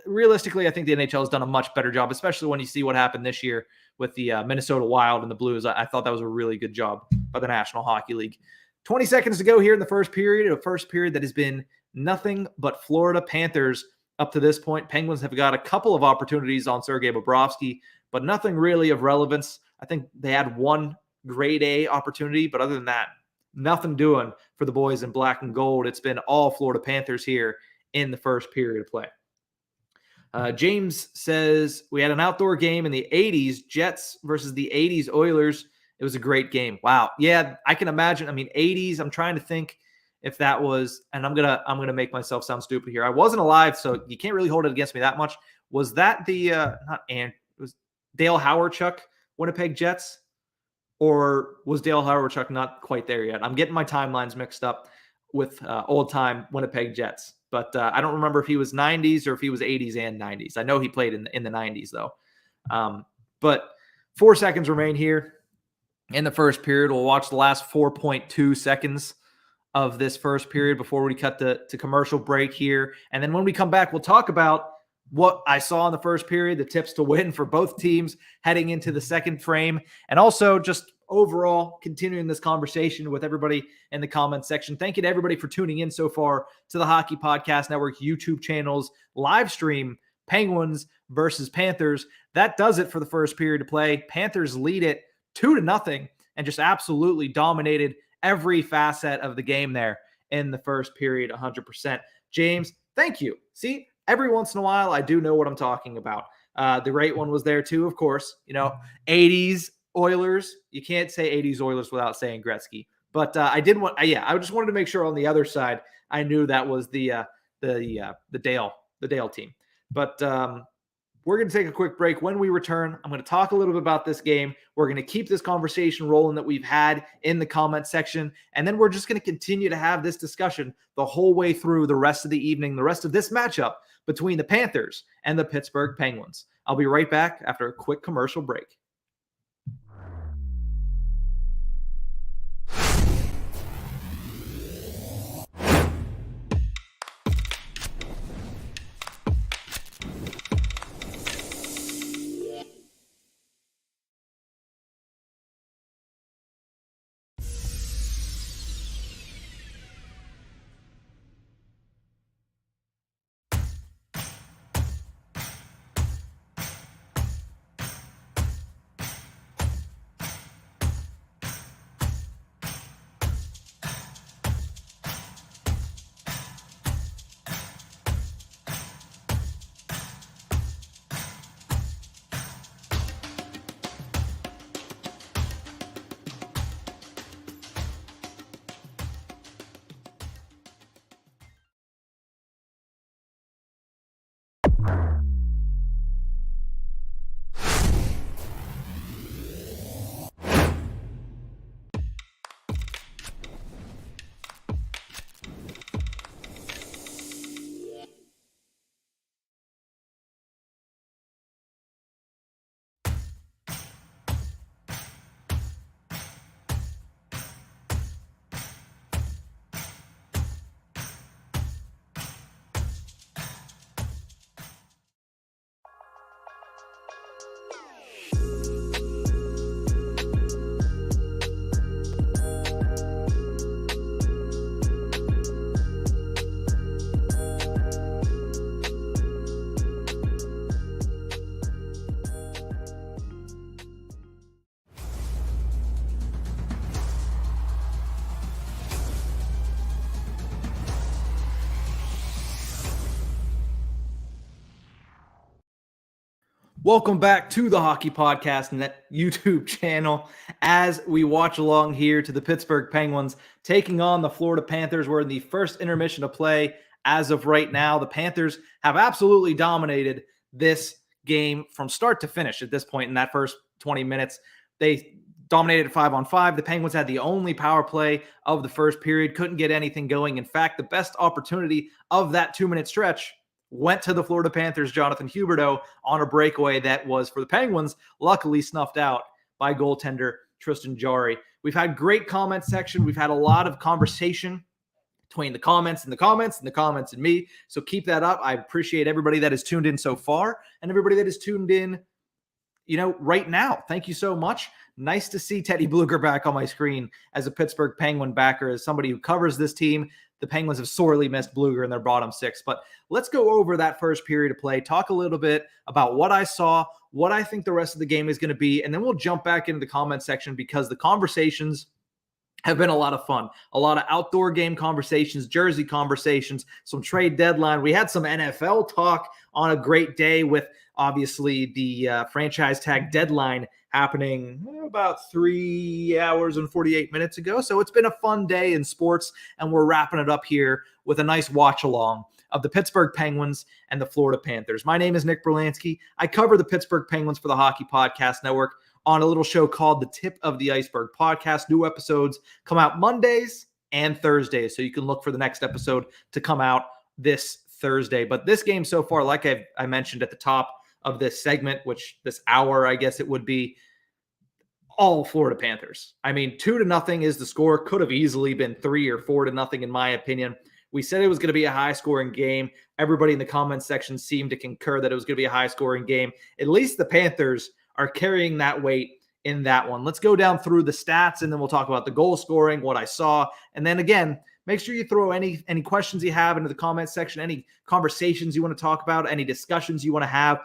realistically, I think the NHL has done a much better job, especially when you see what happened this year with the Minnesota Wild and the Blues. I thought that was a really good job by the National Hockey League. 20 seconds to go here in the first period, a first period that has been nothing but Florida Panthers up to this point. Penguins have got a couple of opportunities on Sergei Bobrovsky, but nothing really of relevance. I think they had one grade A opportunity, but other than that, nothing doing for the boys in black and gold. It's been all Florida Panthers here in the first period of play. James says, we had an outdoor game in the 80s, Jets versus the 80s Oilers. It was a great game. Wow. Yeah, I can imagine. I mean, 80s, I'm trying to think if that was, and I'm gonna make myself sound stupid here. I wasn't alive, so you can't really hold it against me that much. Was that the it was Dale Hawerchuk Winnipeg Jets? Or was Dale Hawerchuk not quite there yet? I'm getting my timelines mixed up with old-time Winnipeg Jets. But I don't remember if he was 90s or if he was 80s and 90s. I know he played in the 90s, though. But 4 seconds remain here in the first period. We'll watch the last 4.2 seconds of this first period before we cut to commercial break here. And then when we come back, we'll talk about what I saw in the first period, the tips to win for both teams heading into the second frame, and also just overall, continuing this conversation with everybody in the comments section. Thank you to everybody for tuning in so far to the Hockey Podcast Network YouTube channel's live stream, Penguins versus Panthers. That does it for the first period of play. Panthers lead it 2-0 and just absolutely dominated every facet of the game there in the first period 100%. James, thank you. See, every once in a while, I do know what I'm talking about. The right one was there too, of course. 80s Oilers. You can't say 80s Oilers without saying Gretzky. But I just wanted to make sure on the other side, I knew that was the Dale team. But we're going to take a quick break. When we return, I'm going to talk a little bit about this game. We're going to keep this conversation rolling that we've had in the comment section. And then we're just going to continue to have this discussion the whole way through the rest of the evening, the rest of this matchup between the Panthers and the Pittsburgh Penguins. I'll be right back after a quick commercial break. Welcome back to the Hockey Podcast Net YouTube channel as we watch along here to the Pittsburgh Penguins taking on the Florida Panthers. We're in the first intermission of play as of right now. The Panthers have absolutely dominated this game from start to finish at this point in that first 20 minutes. They dominated 5-on-5. The Penguins had the only power play of the first period, couldn't get anything going. In fact, the best opportunity of that 2-minute stretch went to the Florida Panthers' Jonathan Huberdeau on a breakaway that was, for the Penguins, luckily snuffed out by goaltender Tristan Jarry. We've had great comment section. We've had a lot of conversation between the comments and the comments and the comments and me. So keep that up. I appreciate everybody that has tuned in so far and everybody that is tuned in, right now. Thank you so much. Nice to see Teddy Bluger back on my screen as a Pittsburgh Penguin backer, as somebody who covers this team. The Penguins have sorely missed Bluger in their bottom six. But let's go over that first period of play, talk a little bit about what I saw, what I think the rest of the game is going to be, and then we'll jump back into the comment section because the conversations have been a lot of fun. A lot of outdoor game conversations, jersey conversations, some trade deadline. We had some NFL talk on a great day with, obviously, the franchise tag deadline happening about 3 hours and 48 minutes ago. So it's been a fun day in sports, and we're wrapping it up here with a nice watch-along of the Pittsburgh Penguins and the Florida Panthers. My name is Nick Berlansky. I cover the Pittsburgh Penguins for the Hockey Podcast Network on a little show called The Tip of the Ice-Burgh Podcast. New episodes come out Mondays and Thursdays, so you can look for the next episode to come out this Thursday. But this game so far, like I mentioned at the top of this segment, which this hour, I guess it would be, all Florida Panthers. I mean, 2-0 is the score. Could have easily been 3 or 4-0 in my opinion. We said it was going to be a high-scoring game. Everybody in the comments section seemed to concur that it was going to be a high-scoring game. At least the Panthers are carrying that weight in that one. Let's go down through the stats, and then we'll talk about the goal scoring, what I saw. And then again, make sure you throw any questions you have into the comments section, any conversations you want to talk about, any discussions you want to have.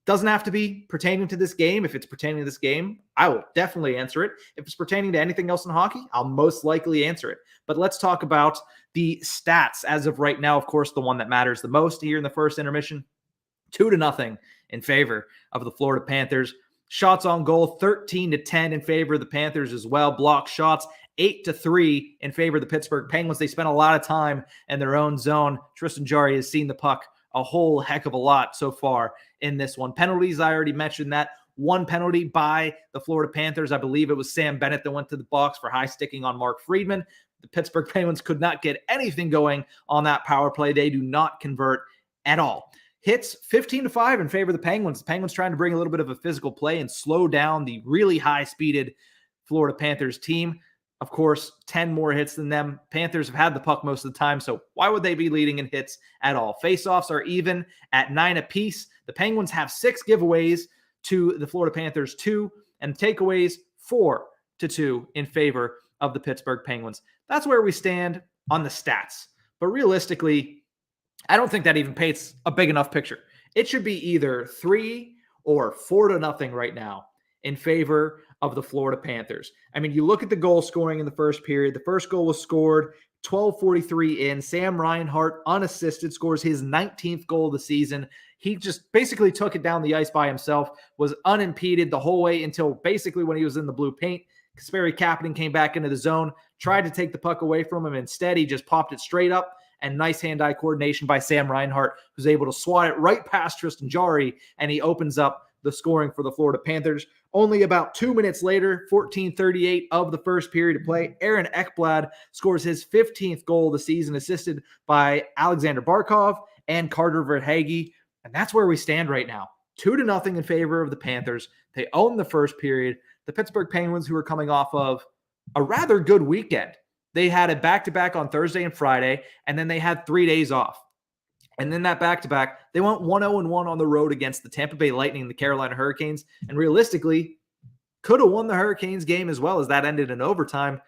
Doesn't have to be pertaining to this game. If it's pertaining to this game, I will definitely answer it. If it's pertaining to anything else in hockey, I'll most likely answer it. But let's talk about the stats as of right now. Of course, the one that matters the most here in the first intermission, 2-0 in favor of the Florida Panthers. Shots on goal, 13-10 in favor of the Panthers as well. Blocked shots, 8-3 in favor of the Pittsburgh Penguins. They spent a lot of time in their own zone. Tristan Jarry has seen the puck a whole heck of a lot so far in this one. Penalties, I already mentioned that. One penalty by the Florida Panthers. I believe it was Sam Bennett that went to the box for high sticking on Mark Friedman. The Pittsburgh Penguins could not get anything going on that power play. They do not convert at all. Hits 15-5 in favor of the Penguins. The Penguins trying to bring a little bit of a physical play and slow down the really high-speeded Florida Panthers team. Of course, 10 more hits than them. Panthers have had the puck most of the time, so why would they be leading in hits at all? Faceoffs are even at 9 apiece. The Penguins have 6 giveaways to the Florida Panthers 2, and takeaways 4-2 in favor of the Pittsburgh Penguins. That's where we stand on the stats. But realistically, I don't think that even paints a big enough picture. It should be either 3 or 4-0 right now in favor of the Florida Panthers. I mean, you look at the goal scoring in the first period. The first goal was scored 12:43 in. Sam Reinhart, unassisted, scores his 19th goal of the season. He just basically took it down the ice by himself, was unimpeded the whole way until basically when he was in the blue paint. Kasperi Kapanen came back into the zone, tried to take the puck away from him. Instead, he just popped it straight up, and nice hand-eye coordination by Sam Reinhart, who's able to swat it right past Tristan Jarry, and he opens up the scoring for the Florida Panthers. Only about 2 minutes later, 14:38 of the first period of play, Aaron Ekblad scores his 15th goal of the season, assisted by Alexander Barkov and Carter Verhaeghe. And that's where we stand right now. 2-0 in favor of the Panthers. They own the first period. The Pittsburgh Penguins, who are coming off of a rather good weekend. They had a back-to-back on Thursday and Friday, and then they had 3 days off. And then that back-to-back, they went 1-0-1 on the road against the Tampa Bay Lightning and the Carolina Hurricanes, and realistically could have won the Hurricanes game as well, as that ended in overtime.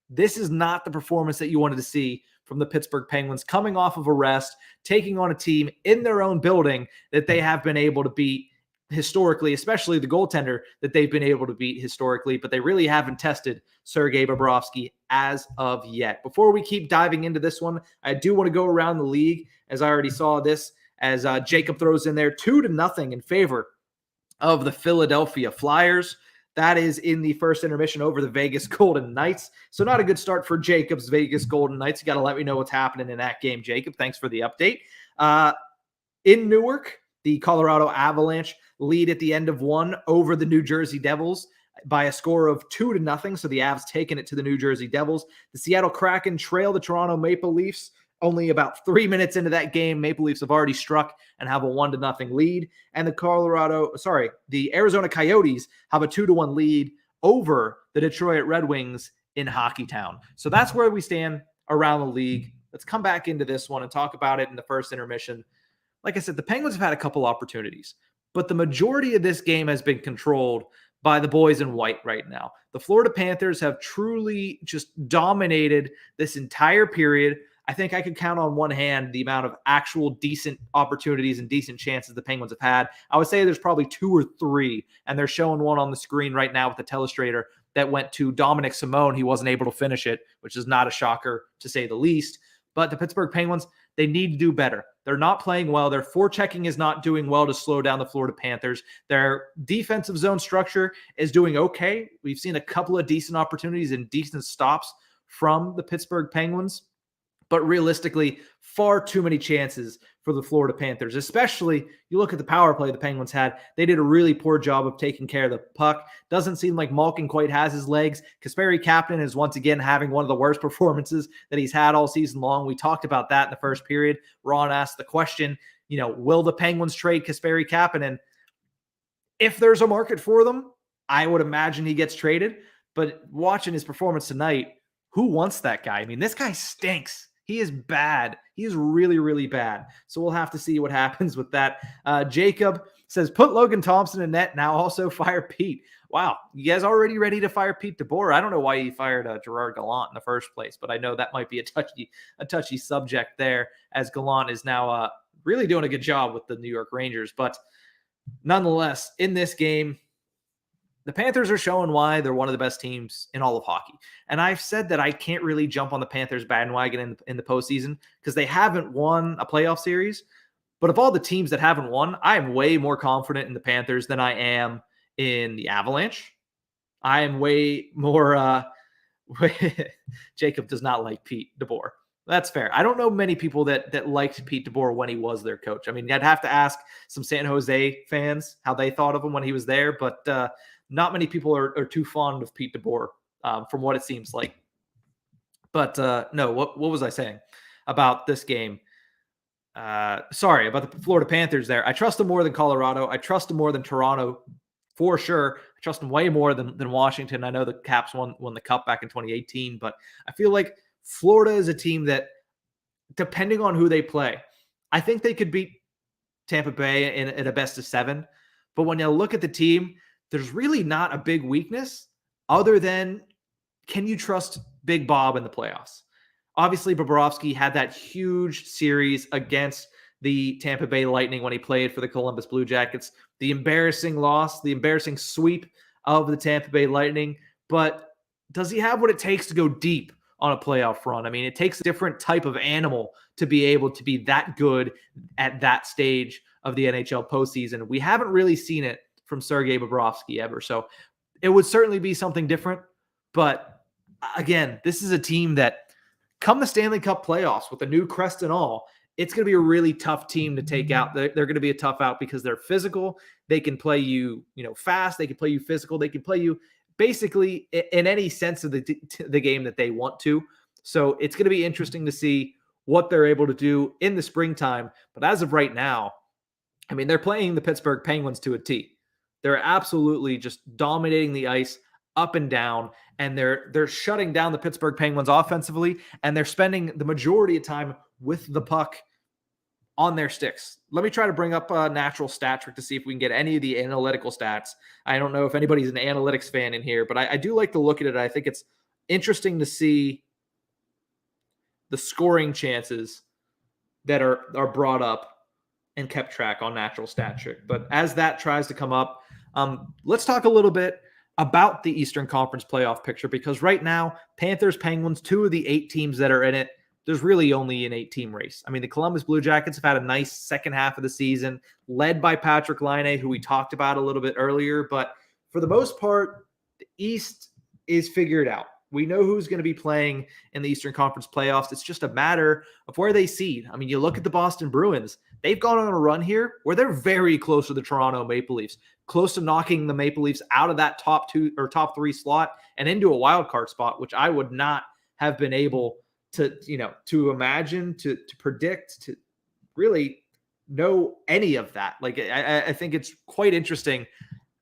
This is not the performance that you wanted to see from the Pittsburgh Penguins, coming off of a rest, taking on a team in their own building that they have been able to beat historically, especially the goaltender that they've been able to beat historically, but they really haven't tested Sergei Bobrovsky as of yet. Before we keep diving into this one, I do want to go around the league, as I already saw this, as Jacob throws in there 2-0 in favor of the Philadelphia Flyers. That is in the first intermission over the Vegas Golden Knights. So not a good start for Jacob's Vegas Golden Knights. You got to let me know what's happening in that game, Jacob. Thanks for the update. In Newark, the Colorado Avalanche lead at the end of one over the New Jersey Devils by a score of 2-0. So the Avs taking it to the New Jersey Devils. The Seattle Kraken trail the Toronto Maple Leafs. Only about 3 minutes into that game, Maple Leafs have already struck and have a 1-0 lead. And the Arizona Coyotes have a 2-1 lead over the Detroit Red Wings in Hockeytown. So that's where we stand around the league. Let's come back into this one and talk about it in the first intermission. Like I said, the Penguins have had a couple opportunities, but the majority of this game has been controlled by the boys in white right now. The Florida Panthers have truly just dominated this entire period. I think I could count on one hand the amount of actual decent opportunities and decent chances the Penguins have had. I would say there's probably 2 or 3, and they're showing one on the screen right now with the telestrator that went to Dominic Simone. He wasn't able to finish it, which is not a shocker to say the least. But the Pittsburgh Penguins, they need to do better. They're not playing well. Their forechecking is not doing well to slow down the Florida Panthers. Their defensive zone structure is doing okay. We've seen a couple of decent opportunities and decent stops from the Pittsburgh Penguins, but realistically, far too many chances for the Florida Panthers, especially you look at the power play the Penguins had. They did a really poor job of taking care of the puck. Doesn't seem like Malkin quite has his legs. Kasperi Kapanen is once again having one of the worst performances that he's had all season long. We talked about that in the first period. Ron asked the question, will the Penguins trade Kasperi Kapanen? If there's a market for them, I would imagine he gets traded. But watching his performance tonight, who wants that guy? I mean, this guy stinks. He is bad. He is really, really bad. So we'll have to see what happens with that. Jacob says, put Logan Thompson in net. Now also fire Pete. Wow. You guys already ready to fire Pete DeBoer? I don't know why you fired Gerard Gallant in the first place, but I know that might be a touchy subject there, as Gallant is now really doing a good job with the New York Rangers. But nonetheless, in this game, the Panthers are showing why they're one of the best teams in all of hockey. And I've said that I can't really jump on the Panthers bandwagon in the postseason because they haven't won a playoff series. But of all the teams that haven't won, I am way more confident in the Panthers than I am in the Avalanche. I am way more Jacob does not like Pete DeBoer. That's fair. I don't know many people that liked Pete DeBoer when he was their coach. I mean, I'd have to ask some San Jose fans how they thought of him when he was there, but not many people are too fond of Pete DeBoer, from what it seems like. But no, what was I saying about this game? Sorry, about the Florida Panthers there. I trust them more than Colorado. I trust them more than Toronto, for sure. I trust them way more than Washington. I know the Caps won the Cup back in 2018, but I feel like Florida is a team that, depending on who they play, I think they could beat Tampa Bay in a best of 7. But when you look at the team, there's really not a big weakness other than, can you trust Big Bob in the playoffs? Obviously, Bobrovsky had that huge series against the Tampa Bay Lightning when he played for the Columbus Blue Jackets. The embarrassing loss, the embarrassing sweep of the Tampa Bay Lightning. But does he have what it takes to go deep on a playoff run? I mean, it takes a different type of animal to be able to be that good at that stage of the NHL postseason. We haven't really seen it from Sergei Bobrovsky ever. So it would certainly be something different. But again, this is a team that, come the Stanley Cup playoffs with a new crest and all, it's going to be a really tough team to take out. They're going to be a tough out because they're physical. They can play you, fast. They can play you physical. They can play you basically in any sense of the game that they want to. So it's going to be interesting to see what they're able to do in the springtime. But as of right now, I mean, they're playing the Pittsburgh Penguins to a T. They're absolutely just dominating the ice up and down, and they're shutting down the Pittsburgh Penguins offensively, and they're spending the majority of time with the puck on their sticks. Let me try to bring up a natural stat trick to see if we can get any of the analytical stats. I don't know if anybody's an analytics fan in here, but I do like to look at it. I think it's interesting to see the scoring chances that are brought up and kept track on natural stat trick. But as that tries to come up, let's talk a little bit about the Eastern Conference playoff picture, because right now, Panthers, Penguins, 2 of the 8 teams that are in it, there's really only an 8-team race. I mean, the Columbus Blue Jackets have had a nice second half of the season, led by Patrick Laine, who we talked about a little bit earlier. But for the most part, the East is figured out. We know who's going to be playing in the Eastern Conference playoffs. It's just a matter of where they seed. I mean, you look at the Boston Bruins. They've gone on a run here where they're very close to the Toronto Maple Leafs, close to knocking the Maple Leafs out of that top 2 or top 3 slot and into a wild card spot, which I would not have been able to imagine, to predict, to really know any of that. Like, I think it's quite interesting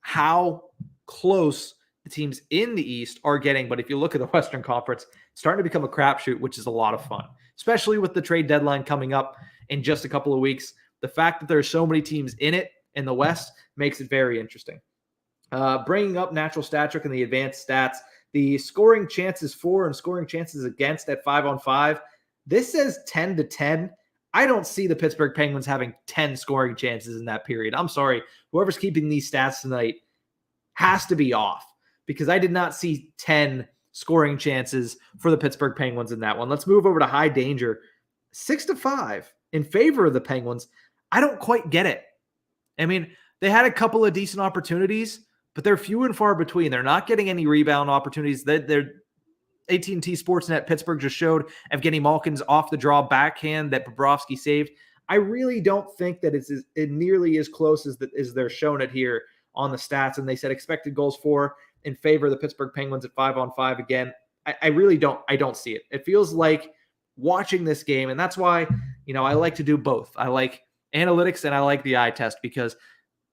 how close the teams in the East are getting. But if you look at the Western Conference, it's starting to become a crapshoot, which is a lot of fun, especially with the trade deadline coming up in just a couple of weeks. The fact that there are so many teams in it in the West makes it very interesting. Bringing up natural stat trick and the advanced stats, the scoring chances for and scoring chances against at 5-on-5, this says 10-10. I don't see the Pittsburgh Penguins having 10 scoring chances in that period. I'm sorry. Whoever's keeping these stats tonight has to be off, because I did not see 10 scoring chances for the Pittsburgh Penguins in that one. Let's move over to high danger. 6-5 in favor of the Penguins. I don't quite get it. I mean, they had a couple of decent opportunities, but they're few and far between. They're not getting any rebound opportunities. They're AT&T Sportsnet Pittsburgh just showed Evgeny Malkin's off the draw backhand that Bobrovsky saved. I really don't think that it's nearly as close as they're showing it here on the stats. And they said expected goals for in favor of the Pittsburgh Penguins at 5-on-5 again. I really don't see it. It feels like watching this game, and that's why, I like to do both. I like analytics and I like the eye test, because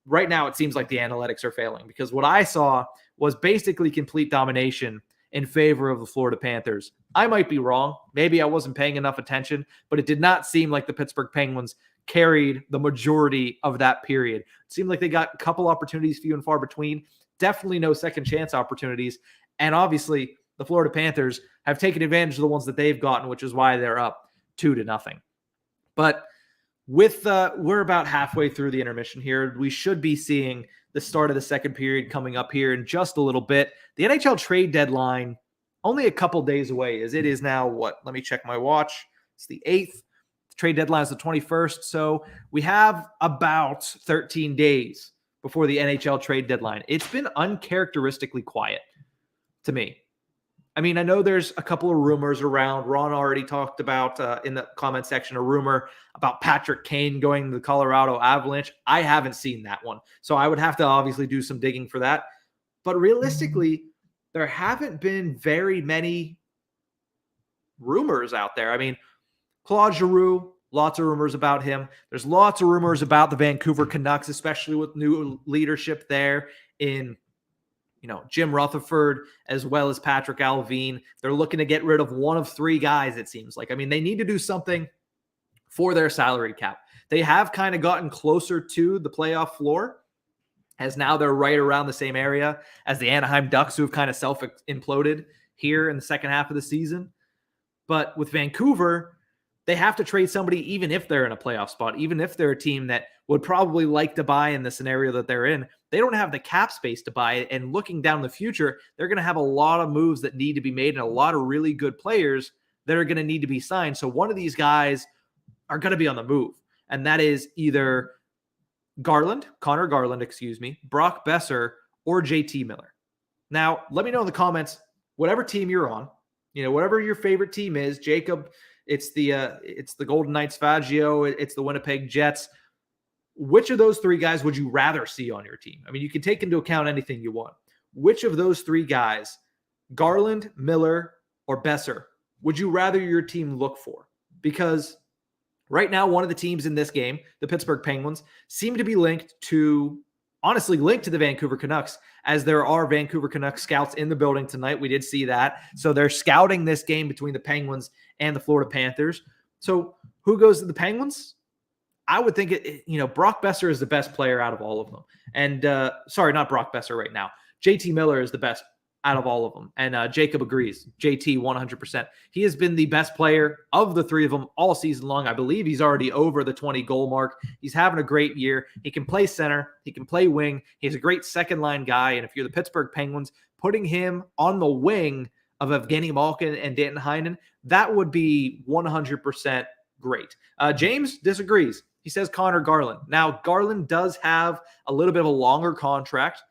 right now it seems like the analytics are failing, because what I saw was basically complete domination in favor of the Florida Panthers. I might be wrong. Maybe I wasn't paying enough attention, but it did not seem like the Pittsburgh Penguins carried the majority of that period. It seemed like they got a couple opportunities, few and far between. Definitely no second chance opportunities. And obviously, the Florida Panthers have taken advantage of the ones that they've gotten, which is why they're up 2-0. But with we're about halfway through the intermission here. We should be seeing the start of the second period coming up here in just a little bit. The NHL trade deadline only a couple days away, as it is now what? Let me check my watch. It's the 8th. The trade deadline is the 21st. So we have about 13 days before the NHL trade deadline. It's been uncharacteristically quiet to me. I mean, I know there's a couple of rumors around. Ron already talked about in the comment section a rumor about Patrick Kane going to the Colorado Avalanche. I haven't seen that one. So I would have to obviously do some digging for that. But realistically, there haven't been very many rumors out there. I mean, Claude Giroux, lots of rumors about him. There's lots of rumors about the Vancouver Canucks, especially with new leadership there in Jim Rutherford, as well as Patrick Allvin. They're looking to get rid of one of three guys, it seems like. I mean, they need to do something for their salary cap. They have kind of gotten closer to the playoff floor, as now they're right around the same area as the Anaheim Ducks, who have kind of self-imploded here in the second half of the season. But with Vancouver, they have to trade somebody even if they're in a playoff spot, even if they're a team that would probably like to buy in the scenario that they're in. They don't have the cap space to buy it. And looking down the future, they're going to have a lot of moves that need to be made and a lot of really good players that are going to need to be signed. So one of these guys are going to be on the move. And that is either Connor Garland, Brock Besser, or JT Miller. Now, let me know in the comments, whatever team you're on, whatever your favorite team is, Jacob, it's the Golden Knights, Faggio, it's the Winnipeg Jets. Which of those three guys would you rather see on your team? I mean, you can take into account anything you want. Which of those three guys, Garland, Miller, or Besser, would you rather your team look for? Because right now, one of the teams in this game, the Pittsburgh Penguins, seem to be linked to the Vancouver Canucks, as there are Vancouver Canucks scouts in the building tonight. We did see that. So they're scouting this game between the Penguins and the Florida Panthers. So who goes to the Penguins? I would think Brock Besser is the best player out of all of them. And sorry, not Brock Besser right now. JT Miller is the best out of all of them. And Jacob agrees. JT 100%. He has been the best player of the three of them all season long. I believe he's already over the 20 goal mark. He's having a great year. He can play center. He can play wing. He's a great second line guy. And if you're the Pittsburgh Penguins, putting him on the wing of Evgeny Malkin and Danton Heinen, that would be 100% great. James disagrees. He says Connor Garland. Now, Garland does have a little bit of a longer contract.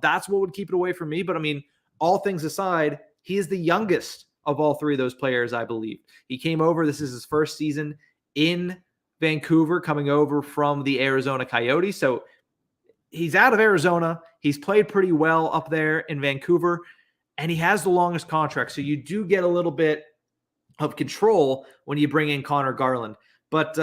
That's what would keep it away from me. But, I mean, all things aside, he is the youngest of all three of those players, I believe. He came over. This is his first season in Vancouver, coming over from the Arizona Coyotes. So he's out of Arizona. He's played pretty well up there in Vancouver, and he has the longest contract. So you do get a little bit of control when you bring in Connor Garland. But,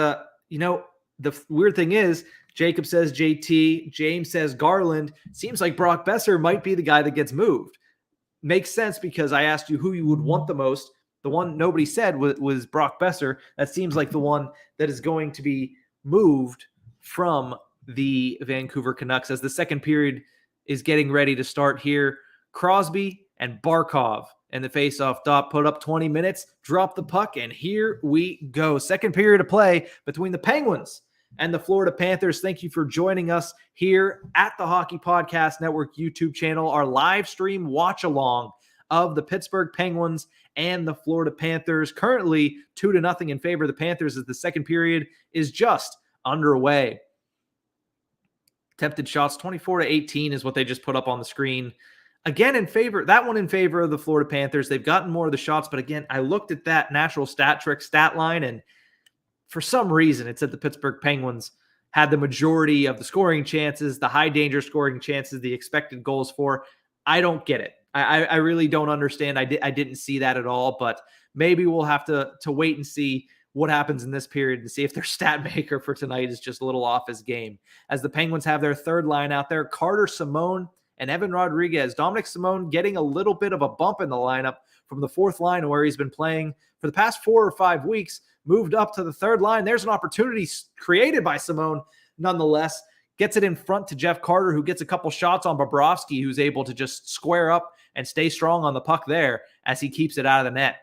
the weird thing is, Jacob says JT, James says Garland. Seems like Brock Besser might be the guy that gets moved. Makes sense, because I asked you who you would want the most. The one nobody said was Brock Besser. That seems like the one that is going to be moved from the Vancouver Canucks as the second period is getting ready to start here. Crosby and Barkov and the faceoff dot put up 20 minutes, drop the puck, and here we go. Second period of play between the Penguins and the Florida Panthers. Thank you for joining us here at the Hockey Podcast Network YouTube channel, our live stream watch-along of the Pittsburgh Penguins and the Florida Panthers. Currently 2-0 in favor of the Panthers as the second period is just underway. Attempted shots, 24-18 is what they just put up on the screen. Again, in favor of the Florida Panthers. They've gotten more of the shots, but again, I looked at that natural stat trick stat line, and for some reason, it said the Pittsburgh Penguins had the majority of the scoring chances, the high danger scoring chances, the expected goals for. I don't get it. I really don't understand. I didn't see that at all, but maybe we'll have to wait and see what happens in this period and see if their stat maker for tonight is just a little off his game. As the Penguins have their third line out there, Carter Simone and Evan Rodriguez. Dominic Simone getting a little bit of a bump in the lineup from the fourth line where he's been playing for the past 4 or 5 weeks, moved up to the third line. There's an opportunity created by Simone nonetheless. Gets it in front to Jeff Carter, who gets a couple shots on Bobrovsky, who's able to just square up and stay strong on the puck there as he keeps it out of the net.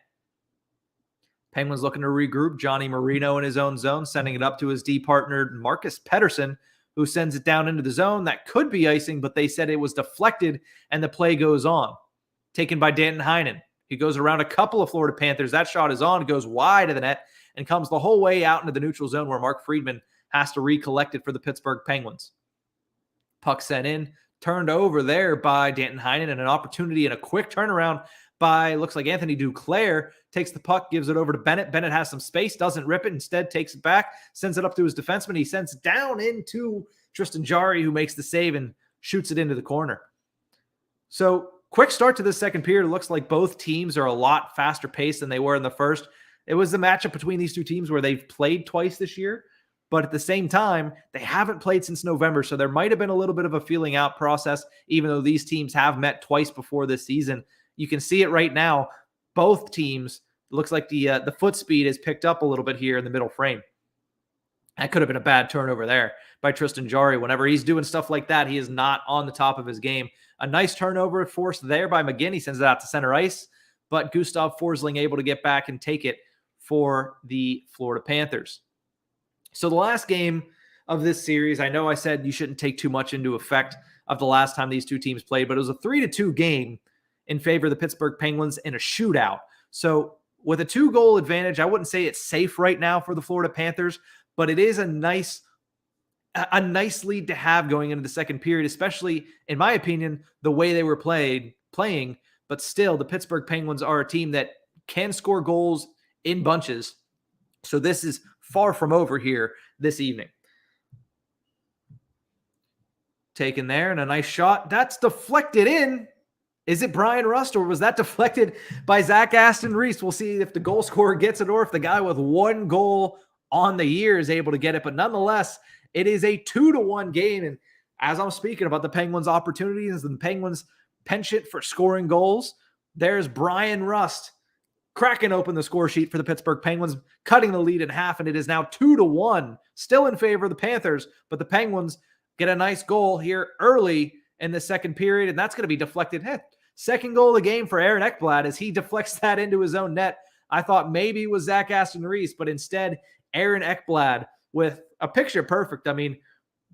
Penguins looking to regroup. Johnny Marino in his own zone, sending it up to his D partner, Marcus Pettersson, who sends it down into the zone. That could be icing, but they said it was deflected, and the play goes on. Taken by Danton Heinen. He goes around a couple of Florida Panthers. That shot is on, goes wide of the net, and comes the whole way out into the neutral zone where Mark Friedman has to recollect it for the Pittsburgh Penguins. Puck sent in, turned over there by Danton Heinen, and an opportunity and a quick turnaround by, looks like Anthony Duclair, takes the puck, gives it over to Bennett. Bennett has some space, doesn't rip it, instead takes it back, sends it up to his defenseman. He sends it down into Tristan Jarry, who makes the save and shoots it into the corner. So, quick start to this second period. It looks like both teams are a lot faster paced than they were in the first. It was the matchup between these two teams where they've played twice this year, but at the same time, they haven't played since November, so there might have been a little bit of a feeling out process, even though these teams have met twice before this season. You can see it right now. Both teams, it looks like the foot speed is picked up a little bit here in the middle frame. That could have been a bad turnover there by Tristan Jarry. Whenever he's doing stuff like that, he is not on the top of his game. A nice turnover forced there by McGinn. He sends it out to center ice, but Gustav Forsling able to get back and take it for the Florida Panthers. So the last game of this series, I know I said you shouldn't take too much into effect of the last time these two teams played, but it was a 3-2 game in favor of the Pittsburgh Penguins in a shootout. So with a 2-goal advantage, I wouldn't say it's safe right now for the Florida Panthers, but it is a nice lead to have going into the second period, especially, in my opinion, the way they were playing. But still, the Pittsburgh Penguins are a team that can score goals in bunches. So this is far from over here this evening. Taken there, and a nice shot. That's deflected in. Is it Brian Rust, or was that deflected by Zach Aston Reese? We'll see if the goal scorer gets it or if the guy with 1 goal on the year is able to get it. But nonetheless, it is a 2-1 game. And as I'm speaking about the Penguins' opportunities and the Penguins' penchant for scoring goals, there's Brian Rust cracking open the score sheet for the Pittsburgh Penguins, cutting the lead in half, and it is now 2-1, still in favor of the Panthers, but the Penguins get a nice goal here early in the second period, and that's going to be deflected. Second goal of the game for Aaron Ekblad as he deflects that into his own net. I thought maybe it was Zach Aston Reese, but instead Aaron Ekblad with a picture perfect. I mean,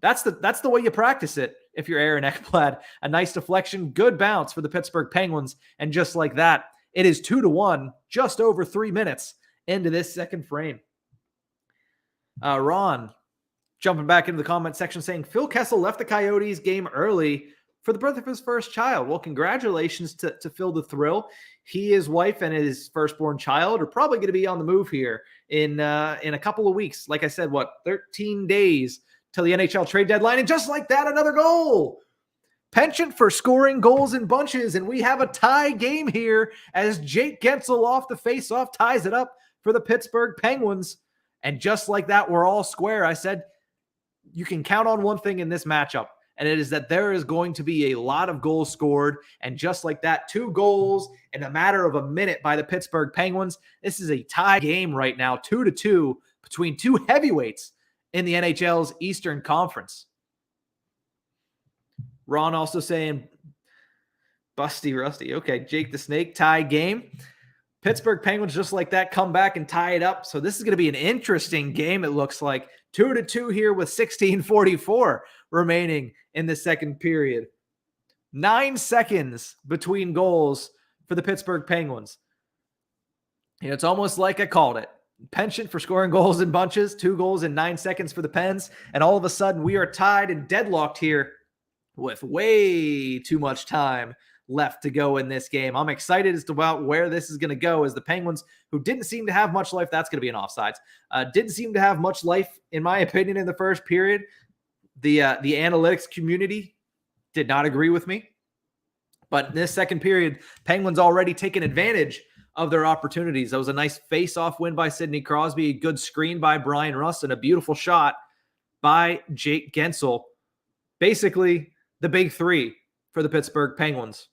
that's the way you practice it if you're Aaron Ekblad. A nice deflection, good bounce for the Pittsburgh Penguins, and just like that, it is 2-1, just over 3 minutes into this second frame. Ron jumping back into the comment section saying, Phil Kessel left the Coyotes game early for the birth of his first child. Well, congratulations to Phil the Thrill. He, his wife, and his firstborn child are probably going to be on the move here in a couple of weeks. Like I said, 13 days till the NHL trade deadline. And just like that, another goal. Penchant for scoring goals in bunches, and we have a tie game here as Jake Gensel off the faceoff ties it up for the Pittsburgh Penguins. And just like that, we're all square. I said you can count on one thing in this matchup, and it is that there is going to be a lot of goals scored. And just like that, 2 goals in a matter of a minute by the Pittsburgh Penguins. This is a tie game right now, 2-2 between 2 heavyweights in the NHL's Eastern Conference. Ron also saying, Busty Rusty. Okay, Jake the Snake, tie game. Pittsburgh Penguins, just like that, come back and tie it up. So this is going to be an interesting game, it looks like. 2-2 here with 16:44 remaining in the second period. 9 seconds between goals for the Pittsburgh Penguins. It's almost like I called it. Penchant for scoring goals in bunches, 2 goals in 9 seconds for the Pens. And all of a sudden, we are tied and deadlocked here with way too much time left to go in this game. I'm excited as to about where this is going to go, as the Penguins, who didn't seem to have much life, that's going to be an offsides, didn't seem to have much life, in my opinion, in the first period. The analytics community did not agree with me. But in this second period, Penguins already taken advantage of their opportunities. That was a nice face-off win by Sidney Crosby, a good screen by Brian Rust, and a beautiful shot by Jake Gensel. Basically, the big three for the Pittsburgh Penguins.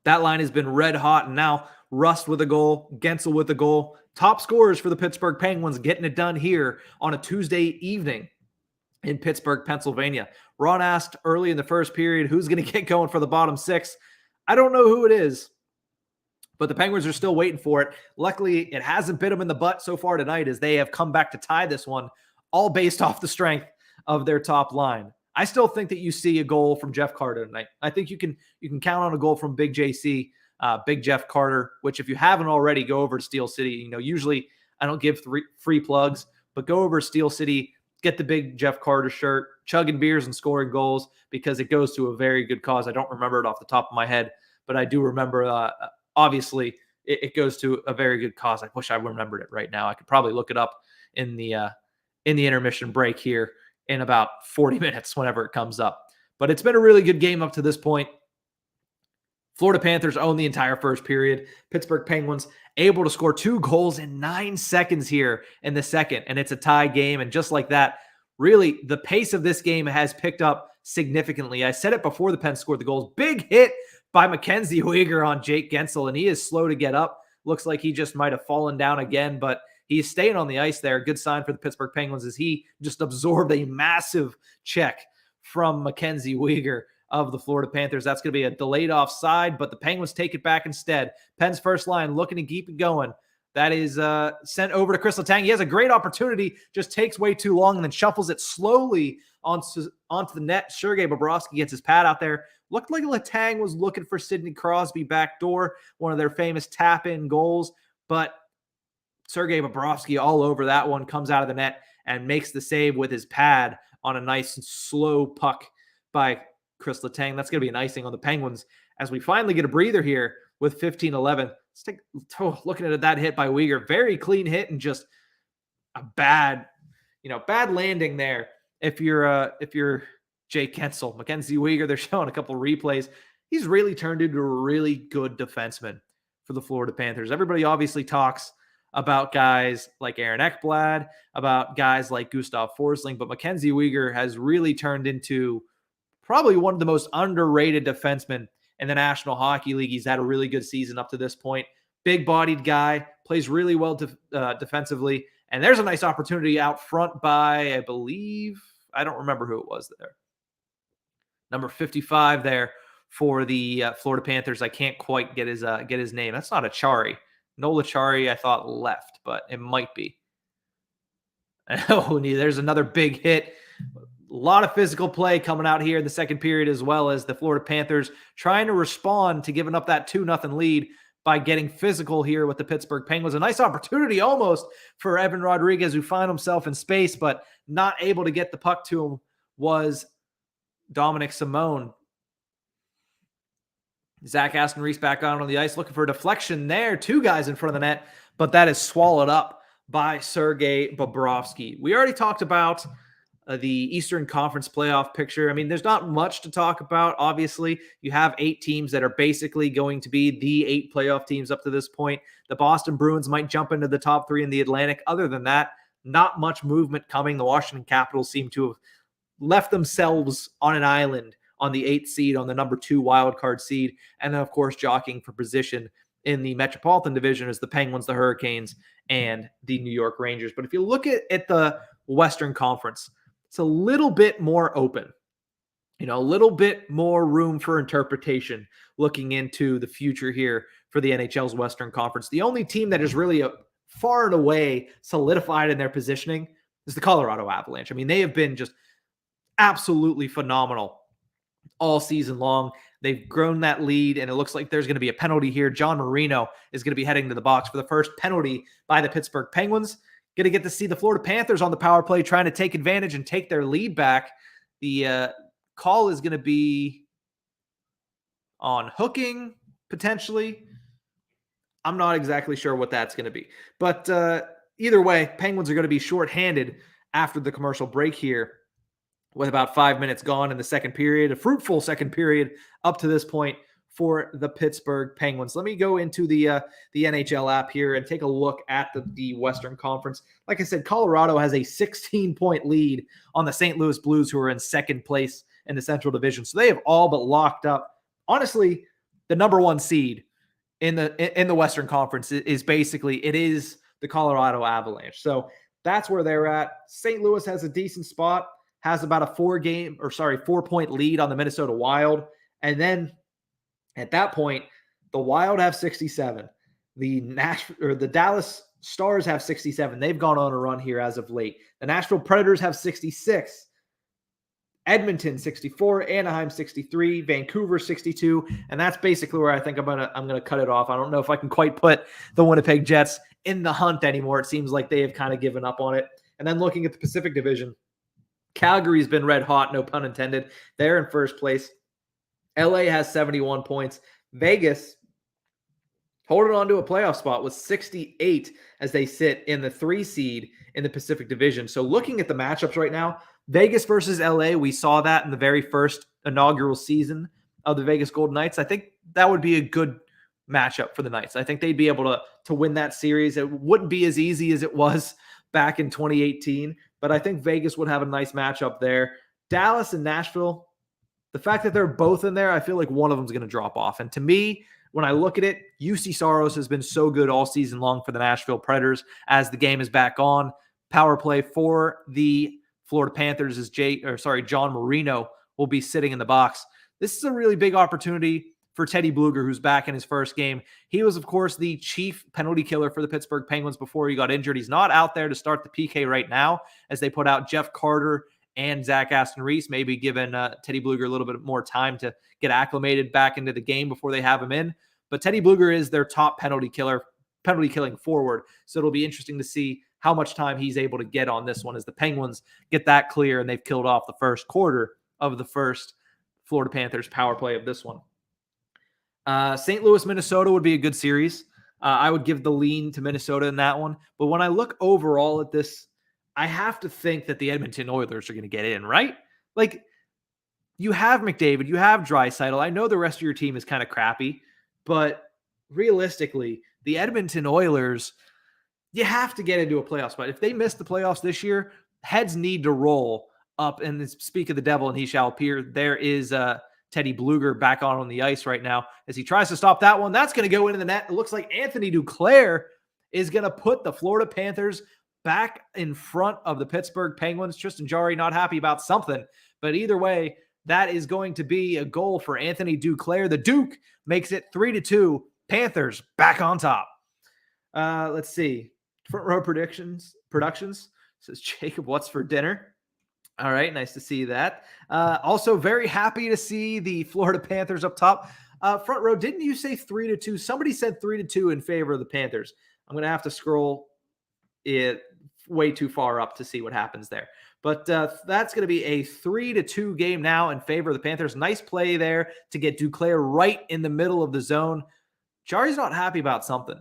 That line has been red hot, and now Rust with a goal, Gensel with a goal. Top scorers for the Pittsburgh Penguins getting it done here on a Tuesday evening in Pittsburgh, Pennsylvania. Ron asked early in the first period, who's going to get going for the bottom six? I don't know who it is, but the Penguins are still waiting for it. Luckily, it hasn't bit them in the butt so far tonight, as they have come back to tie this one, all based off the strength of their top line. I still think that you see a goal from Jeff Carter tonight. I think you can count on a goal from Big JC, Big Jeff Carter, which if you haven't already, go over to Steel City. Usually I don't give free plugs, but go over to Steel City, get the Big Jeff Carter shirt, chugging beers and scoring goals, because it goes to a very good cause. I don't remember it off the top of my head, but I do remember, obviously, it goes to a very good cause. I wish I remembered it right now. I could probably look it up in the intermission break here in about 40 minutes whenever it comes up. But it's been a really good game up to this point. Florida Panthers own the entire first period. Pittsburgh Penguins able to score 2 goals in 9 seconds here in the second, and it's a tie game. And just like that, really, the pace of this game has picked up significantly. I said it before the Pens scored the goals. Big hit by Mackenzie Weegar on Jake Gensel, and he is slow to get up. Looks like he just might have fallen down again, but he's staying on the ice there. Good sign for the Pittsburgh Penguins as he just absorbed a massive check from Mackenzie Weegar of the Florida Panthers. That's going to be a delayed offside, but the Penguins take it back instead. Penn's first line looking to keep it going. That is sent over to Chris Letang. He has a great opportunity, just takes way too long and then shuffles it slowly onto the net. Sergei Bobrovsky gets his pad out there. Looked like Letang was looking for Sidney Crosby backdoor, one of their famous tap-in goals, but Sergei Bobrovsky all over that one, comes out of the net and makes the save with his pad on a nice and slow puck by Chris Letang. That's going to be an icing on the Penguins as we finally get a breather here with 15-11. Let's take looking at that hit by Weegar. Very clean hit and just a bad landing there. If you're Jake Gensel, Mackenzie Weegar, they're showing a couple replays. He's really turned into a really good defenseman for the Florida Panthers. Everybody obviously talks about guys like Aaron Ekblad, about guys like Gustav Forsling, but Mackenzie Weegar has really turned into probably one of the most underrated defensemen in the National Hockey League. He's had a really good season up to this point. Big-bodied guy, plays really well defensively, and there's a nice opportunity out front by, I believe, I don't remember who it was there. Number 55 there for the Florida Panthers. I can't quite get his name. That's not Achari. Nola Chari, I thought, left, but it might be. Oh, there's another big hit. A lot of physical play coming out here in the second period, as well as the Florida Panthers trying to respond to giving up that 2-0 lead by getting physical here with the Pittsburgh Penguins. A nice opportunity almost for Evan Rodriguez, who found himself in space, but not able to get the puck to him was Dominic Simone. Zach Aston-Reese back out on the ice, looking for a deflection there. 2 guys in front of the net, but that is swallowed up by Sergei Bobrovsky. We already talked about the Eastern Conference playoff picture. I mean, there's not much to talk about. Obviously, you have 8 teams that are basically going to be the 8 playoff teams up to this point. The Boston Bruins might jump into the top 3 in the Atlantic. Other than that, not much movement coming. The Washington Capitals seem to have left themselves on an island on the 8th seed, on the number 2 wild card seed. And then, of course, jockeying for position in the Metropolitan Division is the Penguins, the Hurricanes, and the New York Rangers. But if you look at the Western Conference, it's a little bit more open, a little bit more room for interpretation looking into the future here for the NHL's Western Conference. The only team that is really far and away solidified in their positioning is the Colorado Avalanche. I mean, they have been just absolutely phenomenal all season long. They've grown that lead, and it looks like there's going to be a penalty here. John Marino is going to be heading to the box for the first penalty by the Pittsburgh Penguins. Going to get to see the Florida Panthers on the power play trying to take advantage and take their lead back. The call is going to be on hooking, potentially. I'm not exactly sure what that's going to be. But either way, Penguins are going to be shorthanded after the commercial break here, with about 5 minutes gone in the second period. A fruitful second period up to this point for the Pittsburgh Penguins. Let me go into the NHL app here and take a look at the Western Conference. Like I said, Colorado has a 16-point lead on the St. Louis Blues, who are in second place in the Central Division. So they have all but locked up. Honestly, the number one seed in the Western Conference is basically, it is the Colorado Avalanche. So that's where they're at. St. Louis has a decent spot, has about a 4-point lead on the Minnesota Wild. And then at that point, the Wild have 67. The Dallas Stars have 67. They've gone on a run here as of late. The Nashville Predators have 66. Edmonton 64, Anaheim 63, Vancouver 62, and that's basically where I think I'm gonna cut it off. I don't know if I can quite put the Winnipeg Jets in the hunt anymore. It seems like they have kind of given up on it. And then looking at the Pacific Division, Calgary's been red hot, no pun intended. They're in first place. LA has 71 points. Vegas holding on to a playoff spot with 68 as they sit in the 3 seed in the Pacific Division. So looking at the matchups right now, Vegas versus LA, we saw that in the very first inaugural season of the Vegas Golden Knights. I think that would be a good matchup for the Knights. I think they'd be able to win that series. It wouldn't be as easy as it was back in 2018, but I think Vegas would have a nice matchup there. Dallas and Nashville, the fact that they're both in there, I feel like one of them is going to drop off. And to me, when I look at it, UC Saros has been so good all season long for the Nashville Predators as the game is back on. Power play for the Florida Panthers is John Marino will be sitting in the box. This is a really big opportunity for Teddy Bluger, who's back in his first game. He was, of course, the chief penalty killer for the Pittsburgh Penguins before he got injured. He's not out there to start the PK right now as they put out Jeff Carter and Zach Aston Reese, maybe giving Teddy Bluger a little bit more time to get acclimated back into the game before they have him in. But Teddy Bluger is their top penalty killing forward. So it'll be interesting to see how much time he's able to get on this one as the Penguins get that clear and they've killed off the first quarter of the first Florida Panthers power play of this one. St. Louis, Minnesota would be a good series. I would give the lean to Minnesota in that one. But when I look overall at this, I have to think that the Edmonton Oilers are going to get in, right? Like, you have McDavid, you have Draisaitl. I know the rest of your team is kind of crappy, but realistically, the Edmonton Oilers, you have to get into a playoff spot. If they miss the playoffs this year, heads need to roll up. And speak of the devil, and he shall appear. There is Teddy Bluger back on the ice right now as he tries to stop that one. That's going to go into the net. It looks like Anthony Duclair is going to put the Florida Panthers back in front of the Pittsburgh Penguins. Tristan Jarry not happy about something, but either way, that is going to be a goal for Anthony Duclair. The Duke makes it 3-2. Panthers back on top. Let's see. Front row productions says Jacob, what's for dinner? All right, nice to see that. Also, very happy to see the Florida Panthers up top. Front row, didn't you say 3-2? Somebody said 3-2 in favor of the Panthers. I'm going to have to scroll it way too far up to see what happens there. But that's going to be a 3-2 game now in favor of the Panthers. Nice play there to get Duclair right in the middle of the zone. Jarry's not happy about something.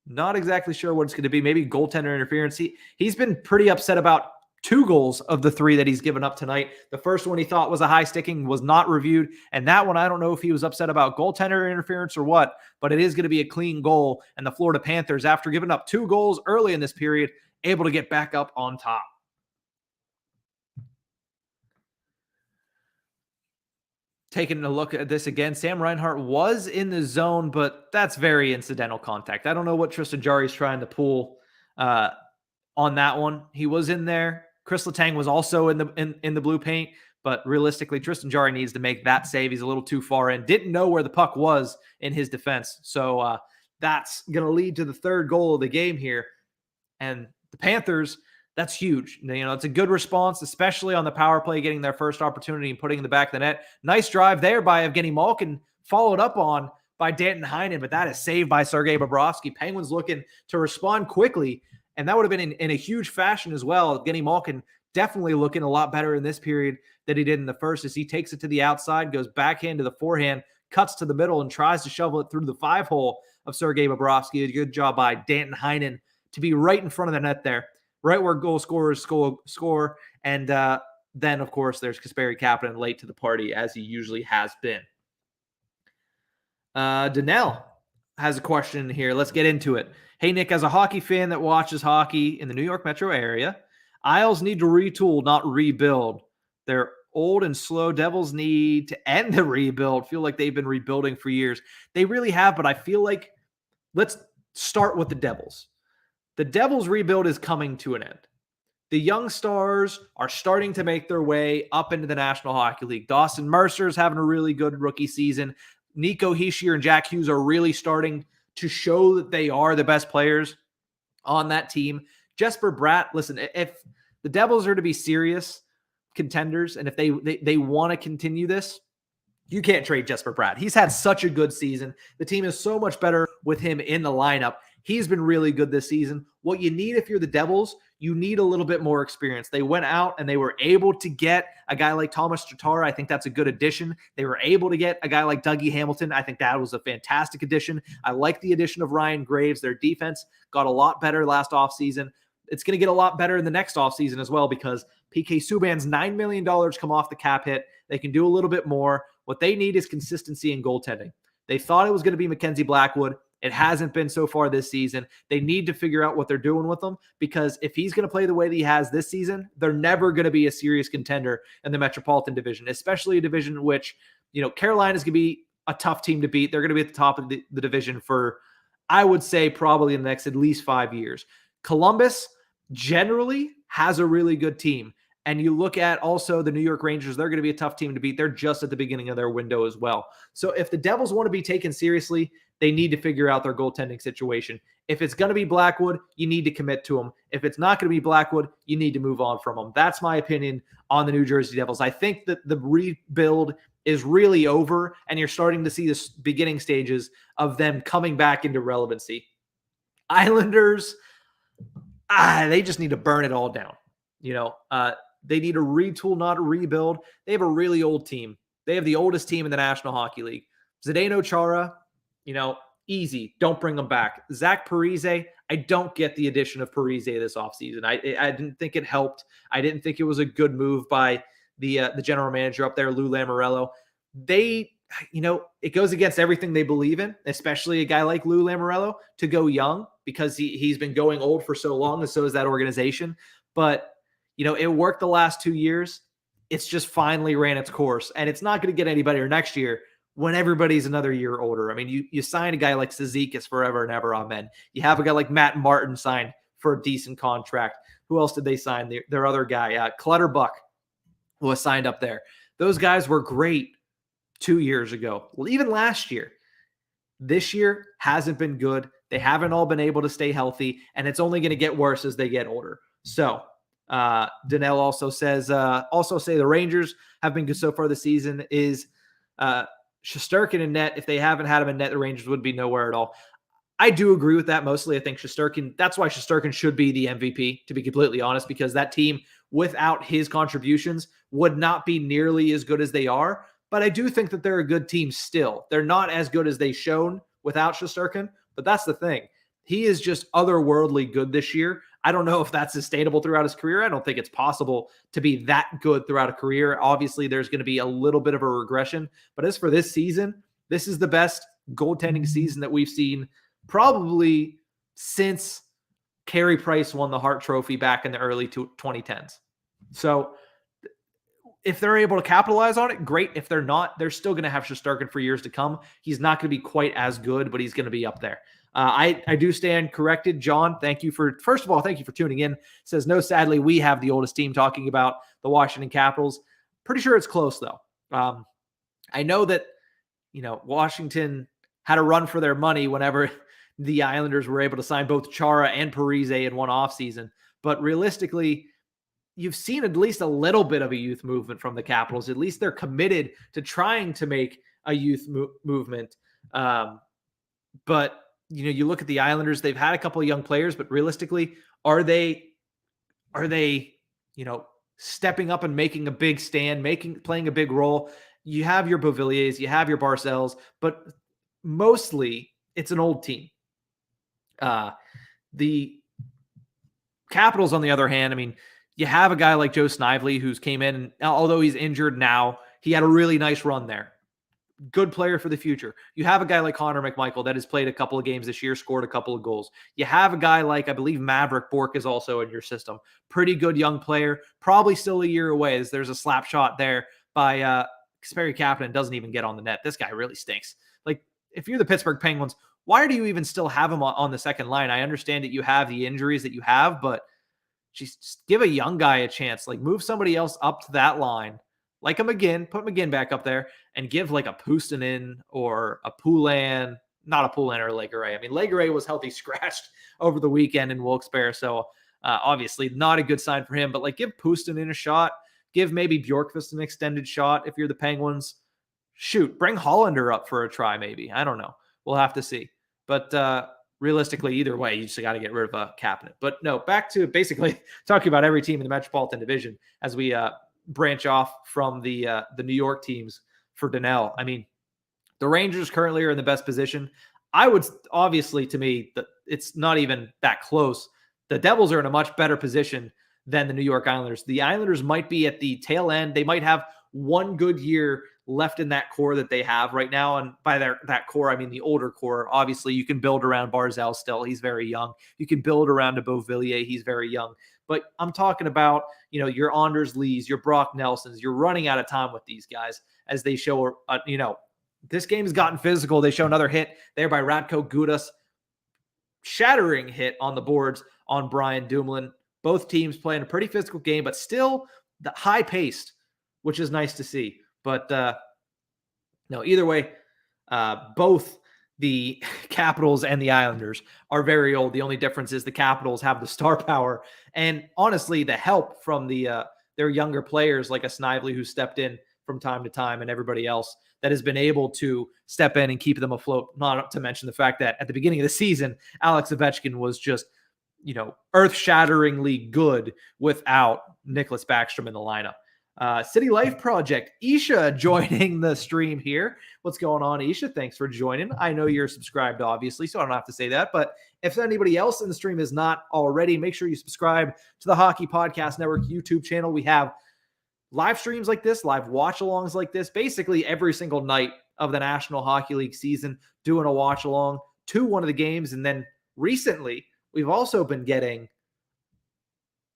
Not exactly sure what it's going to be. Maybe goaltender interference. He's been pretty upset about 2 goals of the 3 that he's given up tonight. The first one he thought was a high sticking, was not reviewed. And that one, I don't know if he was upset about goaltender interference or what, but it is going to be a clean goal. And the Florida Panthers, after giving up 2 goals early in this period, able to get back up on top. Taking a look at this again, Sam Reinhart was in the zone, but that's very incidental contact. I don't know what Tristan Jarry's trying to pull on that one. He was in there. Chris Letang was also in the blue paint, but realistically, Tristan Jarry needs to make that save. He's a little too far in. Didn't know where the puck was in his defense. So that's going to lead to the 3rd goal of the game here. And the Panthers, that's huge. You know, it's a good response, especially on the power play, getting their first opportunity and putting in the back of the net. Nice drive there by Evgeny Malkin, followed up on by Danton Heinen, but that is saved by Sergei Bobrovsky. Penguins looking to respond quickly, and that would have been in a huge fashion as well. Evgeny Malkin definitely looking a lot better in this period than he did in the first as he takes it to the outside, goes backhand to the forehand, cuts to the middle, and tries to shovel it through the 5-hole of Sergei Bobrovsky. A good job by Danton Heinen to be right in front of the net there, right where goal scorers score. And then, of course, there's Kasperi Kapanen late to the party, as he usually has been. Danelle has a question here. Let's get into it. Hey, Nick, as a hockey fan that watches hockey in the New York metro area, Isles need to retool, not rebuild. They're old and slow. Devils need to end the rebuild. Feel like they've been rebuilding for years. They really have, but I feel like let's start with the Devils. The Devils rebuild is coming to an end. The young stars are starting to make their way up into the National Hockey League. Dawson Mercer's having a really good rookie season. Nico Hischier and Jack Hughes are really starting to show that they are the best players on that team. Jesper Bratt, listen, if the Devils are to be serious contenders and if they want to continue this, you can't trade Jesper Bratt. He's had such a good season. The team is so much better with him in the lineup. He's been really good this season. What you need if you're the Devils, you need a little bit more experience. They went out and they were able to get a guy like Thomas Tatar. I think that's a good addition. They were able to get a guy like Dougie Hamilton. I think that was a fantastic addition. I like the addition of Ryan Graves. Their defense got a lot better last offseason. It's going to get a lot better in the next offseason as well because PK Subban's $9 million come off the cap hit. They can do a little bit more. What they need is consistency in goaltending. They thought it was going to be Mackenzie Blackwood. It hasn't been so far this season. They need to figure out what they're doing with him because if he's going to play the way that he has this season, they're never going to be a serious contender in the Metropolitan Division, especially a division which, Carolina is going to be a tough team to beat. They're going to be at the top of the division for, I would say, probably in the next at least 5 years. Columbus generally has a really good team. And you look at also the New York Rangers, they're going to be a tough team to beat. They're just at the beginning of their window as well. So if the Devils want to be taken seriously, they need to figure out their goaltending situation. If it's going to be Blackwood, you need to commit to him. If it's not going to be Blackwood, you need to move on from him. That's my opinion on the New Jersey Devils. I think that the rebuild is really over, and you're starting to see the beginning stages of them coming back into relevancy. Islanders, they just need to burn it all down. They need to retool, not a rebuild. They have a really old team. They have the oldest team in the National Hockey League. Zdeno Chara, easy. Don't bring them back. Zach Parise, I don't get the addition of Parise this offseason. I didn't think it helped. I didn't think it was a good move by the general manager up there, Lou Lamoriello. It goes against everything they believe in, especially a guy like Lou Lamoriello, to go young because he's been going old for so long, and so is that organization. But it worked the last 2 years. It's just finally ran its course, and it's not going to get any better next year when everybody's another year older. I mean, you sign a guy like Cizikas forever and ever, amen. You have a guy like Matt Martin signed for a decent contract. Who else did they sign? Their other guy, Clutterbuck, who was signed up there. Those guys were great 2 years ago. Well, even last year. This year hasn't been good. They haven't all been able to stay healthy, and it's only going to get worse as they get older. So, Danelle also says, the Rangers have been good so far this season. Is Shesterkin in net? If they haven't had him in net, the Rangers would be nowhere at all. I do agree with that mostly. I think that's why Shesterkin should be the MVP, to be completely honest, because that team, without his contributions, would not be nearly as good as they are. But I do think that they're a good team still. They're not as good as they've shown without Shesterkin, but that's the thing. He is just otherworldly good this year. I don't know if that's sustainable throughout his career. I don't think it's possible to be that good throughout a career. Obviously, there's going to be a little bit of a regression. But as for this season, this is the best goaltending season that we've seen probably since Carey Price won the Hart Trophy back in the early 2010s. So if they're able to capitalize on it, great. If they're not, they're still going to have Shesterkin for years to come. He's not going to be quite as good, but he's going to be up there. I do stand corrected. John, first of all, thank you for tuning in. Says, no, sadly, we have the oldest team, talking about the Washington Capitals. Pretty sure it's close, though. I know that, Washington had a run for their money whenever the Islanders were able to sign both Chara and Parise in one offseason. But realistically, you've seen at least a little bit of a youth movement from the Capitals. At least they're committed to trying to make a youth movement. But you look at the Islanders, they've had a couple of young players, but realistically, are they, stepping up and making a big stand, playing a big role? You have your Beauvilliers, you have your Barcels, but mostly it's an old team. The Capitals, on the other hand, you have a guy like Joe Snively who's came in, and although he's injured now, he had a really nice run there. good player for the future. You have a guy like Connor McMichael that has played a couple of games this year, scored a couple of goals. You have a guy like, I believe, Maverick Bork is also in your system. Pretty good young player, probably still a year away, as there's a slap shot there by Sperry Kapanen, doesn't even get on the net. This guy really stinks. Like, if you're the Pittsburgh Penguins, why do you even still have him on the second line? I understand that you have the injuries that you have, but just give a young guy a chance. Like, move somebody else up to that line. Like a McGinn, put McGinn back up there and give like a Puustinen or a Poulin, not a Poulin or a Legare. I mean, Legare was healthy scratched over the weekend in Wilkes-Barre, so obviously not a good sign for him, but like give Puustinen a shot. Give maybe Bjorkqvist an extended shot if you're the Penguins. Shoot, bring Hollander up for a try maybe. I don't know. We'll have to see. But realistically, either way, you just got to get rid of Kapanen. But no, back to basically talking about every team in the Metropolitan Division as we branch off from the New York teams for Donnell. I mean, the Rangers currently are in the best position. I would, obviously, to me, it's not even that close. The Devils are in a much better position than the New York Islanders. The Islanders might be at the tail end. They might have one good year left in that core that they have right now. And by that core, I mean the older core. Obviously, you can build around Barzal still. He's very young. You can build around a Beauvillier. He's very young. But I'm talking about, your Anders Lees, your Brock Nelsons. You're running out of time with these guys as they show, this game has gotten physical. They show another hit there by Radko Gudas. Shattering hit on the boards on Brian Dumoulin. Both teams playing a pretty physical game, but still the high-paced, which is nice to see. But no, either way, both the Capitals and the Islanders are very old. The only difference is the Capitals have the star power and honestly the help from their younger players like a Snively who stepped in from time to time and everybody else that has been able to step in and keep them afloat. Not to mention the fact that at the beginning of the season, Alex Ovechkin was just, earth-shatteringly good without Nicholas Backstrom in the lineup. City Life Project, Isha joining the stream here. What's going on, Isha? Thanks for joining. I know you're subscribed, obviously, so I don't have to say that. But if anybody else in the stream is not already, make sure you subscribe to the Hockey Podcast Network YouTube channel. We have live streams like this, live watch-alongs like this, basically every single night of the National Hockey League season, doing a watch-along to one of the games. And then recently, we've also been getting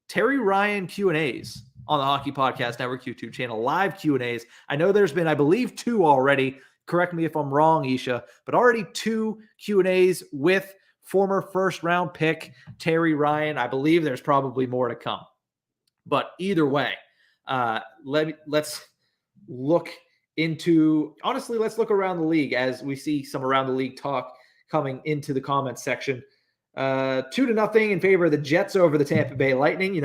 Terry Ryan Q&As on the Hockey Podcast Network YouTube channel, live Q&As. I know there's been, I believe, 2 already. Correct me if I'm wrong, Isha, but already 2 Q&As with former first-round pick Terry Ryan. I believe there's probably more to come. But either way, let's look around the league as we see some around the league talk coming into the comments section. 2-0 in favor of the Jets over the Tampa Bay Lightning.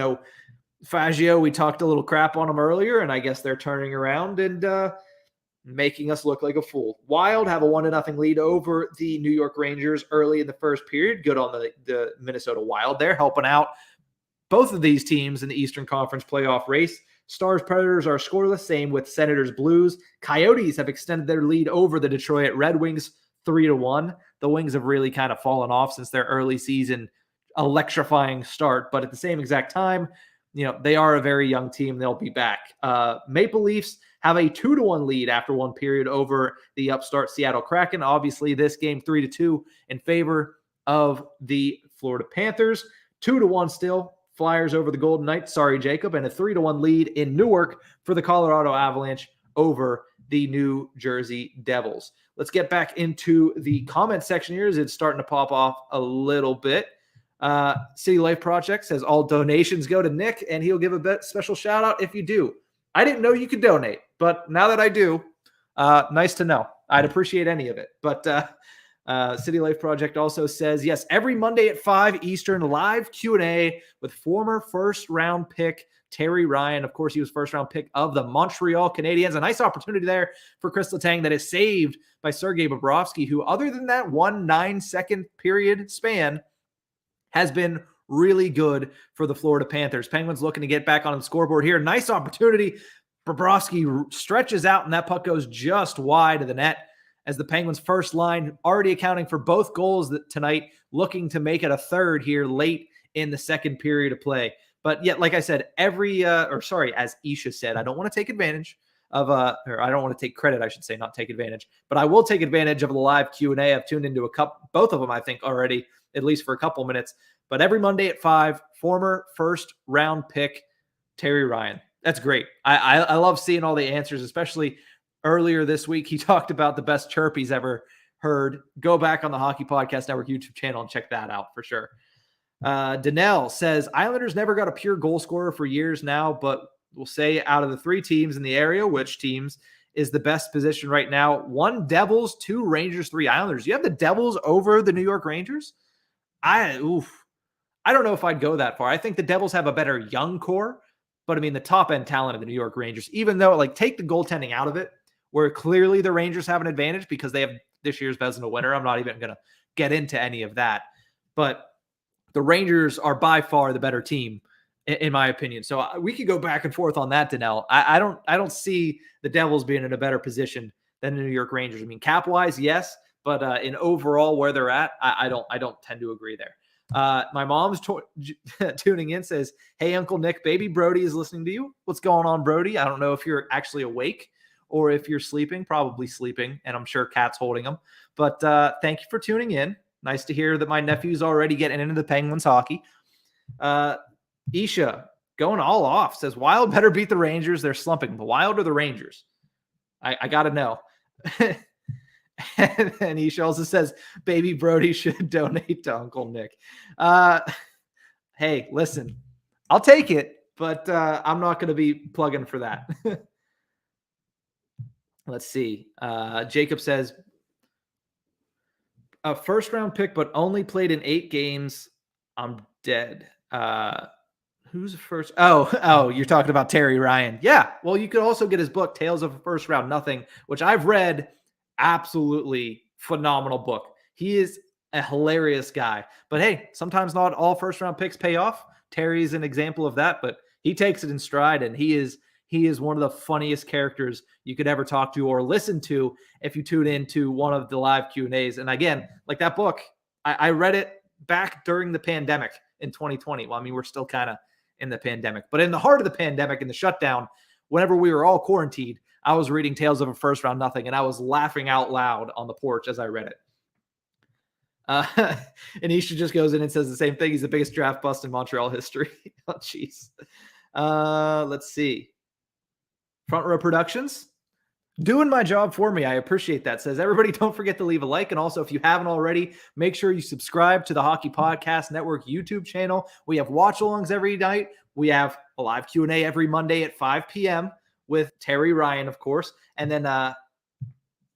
Faggio, we talked a little crap on them earlier, and I guess they're turning around and making us look like a fool. Wild have a 1-0 lead over the New York Rangers early in the first period. Good on the Minnesota Wild there, helping out both of these teams in the Eastern Conference playoff race. Stars Predators are scoreless, same with Senators Blues. Coyotes have extended their lead over the Detroit Red Wings 3-1. The Wings have really kind of fallen off since their early season electrifying start, but at the same exact time, they are a very young team. They'll be back. Maple Leafs have a 2-1 lead after one period over the upstart Seattle Kraken. Obviously, this game 3-2 in favor of the Florida Panthers. 2-1 still. Flyers over the Golden Knights. Sorry, Jacob. And a 3-1 lead in Newark for the Colorado Avalanche over the New Jersey Devils. Let's get back into the comment section here as it's starting to pop off a little bit. City Life Project says all donations go to Nick, and he'll give a special shout out if you do. I didn't know you could donate, but now that I do, nice to know. I'd appreciate any of it. But City Life Project also says, yes, every Monday at 5 Eastern, live Q&A with former first-round pick Terry Ryan. Of course, he was first-round pick of the Montreal Canadiens. A nice opportunity there for Chris Letang that is saved by Sergei Bobrovsky, who, other than that 9-second period span, has been really good for the Florida Panthers. Penguins looking to get back on the scoreboard here. Nice opportunity. Bobrovsky stretches out, and that puck goes just wide of the net as the Penguins' first line already accounting for both goals tonight, looking to make it a third here late in the second period of play. But yet, like I said, as Isha said, I don't want to take advantage of or I don't want to take credit, I should say, not take advantage, but I will take advantage of the live Q&A. I've tuned into both of them, I think, already, at least for a couple minutes. But every Monday at 5, former first round pick Terry Ryan. That's great. I love seeing all the answers, especially earlier this week. He talked about the best chirp he's ever heard. Go back on the Hockey Podcast Network YouTube channel and check that out for sure. Danelle says, Islanders never got a pure goal scorer for years now, but we'll say out of the 3 teams in the area, which teams is the best position right now? 1 Devils, 2 Rangers, 3 Islanders. You have the Devils over the New York Rangers? I don't know if I'd go that far. I think the Devils have a better young core, but I mean, the top end talent of the New York Rangers, even though, like, take the goaltending out of it, where clearly the Rangers have an advantage because they have this year's Vezina winner. I'm not even going to get into any of that, but the Rangers are by far the better team, in my opinion. So we could go back and forth on that, Danelle. I don't see the Devils being in a better position than the New York Rangers. I mean, cap wise, yes, but in overall where they're at, I don't tend to agree there. My mom's tuning in, says, hey, Uncle Nick, baby Brody is listening to you. What's going on, Brody? I don't know if you're actually awake or if you're sleeping, probably sleeping, and I'm sure Kat's holding him. But thank you for tuning in. Nice to hear that my nephew's already getting into the Penguins hockey. Isha, going all off, says, Wild better beat the Rangers. They're slumping. The Wild or the Rangers? I got to know. And Isha also says, baby Brody should donate to Uncle Nick. Hey, listen, I'll take it, but I'm not going to be plugging for that. Let's see. Jacob says, a first round pick, but only played in 8 games. I'm dead. Who's first? Oh, you're talking about Terry Ryan. Yeah. Well, you could also get his book, Tales of a First Round Nothing, which I've read. Absolutely phenomenal book. He is a hilarious guy. But hey, sometimes not all first round picks pay off. Terry's an example of that, but he takes it in stride, and he is one of the funniest characters you could ever talk to or listen to if you tune into one of the live Q&As. And again, like that book, I read it back during the pandemic in 2020. Well, I mean, we're still kind of in the pandemic, but in the heart of the pandemic, in the shutdown, whenever we were all quarantined, I was reading Tales of a First Round Nothing, and I was laughing out loud on the porch as I read it. And Isha just goes in and says the same thing. He's the biggest draft bust in Montreal history. Oh, jeez. Let's see. Front Row Productions, doing my job for me. I appreciate that. Says, everybody, don't forget to leave a like. And also, if you haven't already, make sure you subscribe to the Hockey Podcast Network YouTube channel. We have watch-alongs every night. We have a live Q&A every Monday at 5 p.m. with Terry Ryan, of course. And then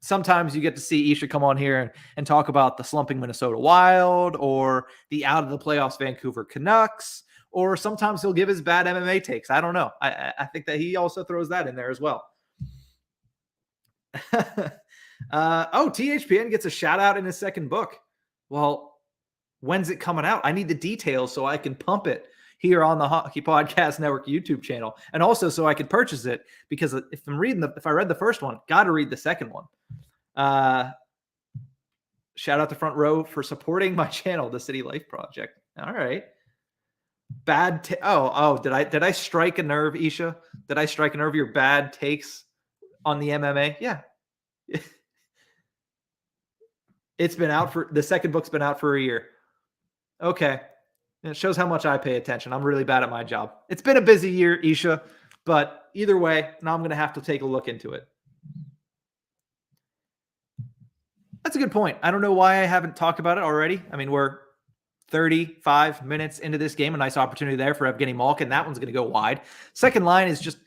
sometimes you get to see Isha come on here and talk about the slumping Minnesota Wild or the out of the playoffs Vancouver Canucks, or sometimes he'll give his bad MMA takes. I don't know. I think that he also throws that in there as well. THPN gets a shout out in his second book. Well, when's it coming out? I need the details so I can pump it here on the Hockey Podcast Network YouTube channel, and also so I could purchase it, because if I read the first one, got to read the second one. Shout out to Front Row for supporting my channel, the City Life Project. All right. Did I strike a nerve, Isha? Did I strike a nerve? Your bad takes on the MMA? Yeah. The second book's been out for a year. Okay. It shows how much I pay attention. I'm really bad at my job. It's been a busy year, Isha, but either way, now I'm going to have to take a look into it. That's a good point. I don't know why I haven't talked about it already. I mean, we're 35 minutes into this game. A nice opportunity there for Evgeny Malkin. That one's going to go wide. Second line is just,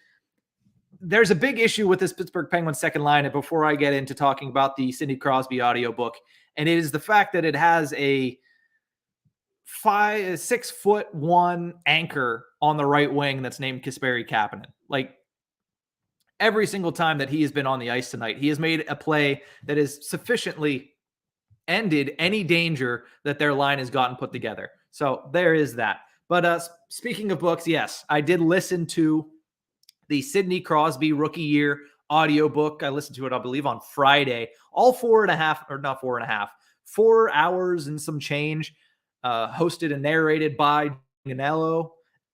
there's a big issue with this Pittsburgh Penguins second line. And before I get into talking about the Sidney Crosby audiobook, and it is the fact that it has a 6'1" anchor on the right wing that's named Kasperi Kapanen. Like, every single time that he has been on the ice tonight, he has made a play that has sufficiently ended any danger that their line has gotten put together. So there is that. But speaking of books, yes, I did listen to the Sidney Crosby rookie year audiobook. I listened to it, I believe, on Friday. All 4 hours and some change, hosted and narrated by Ganello.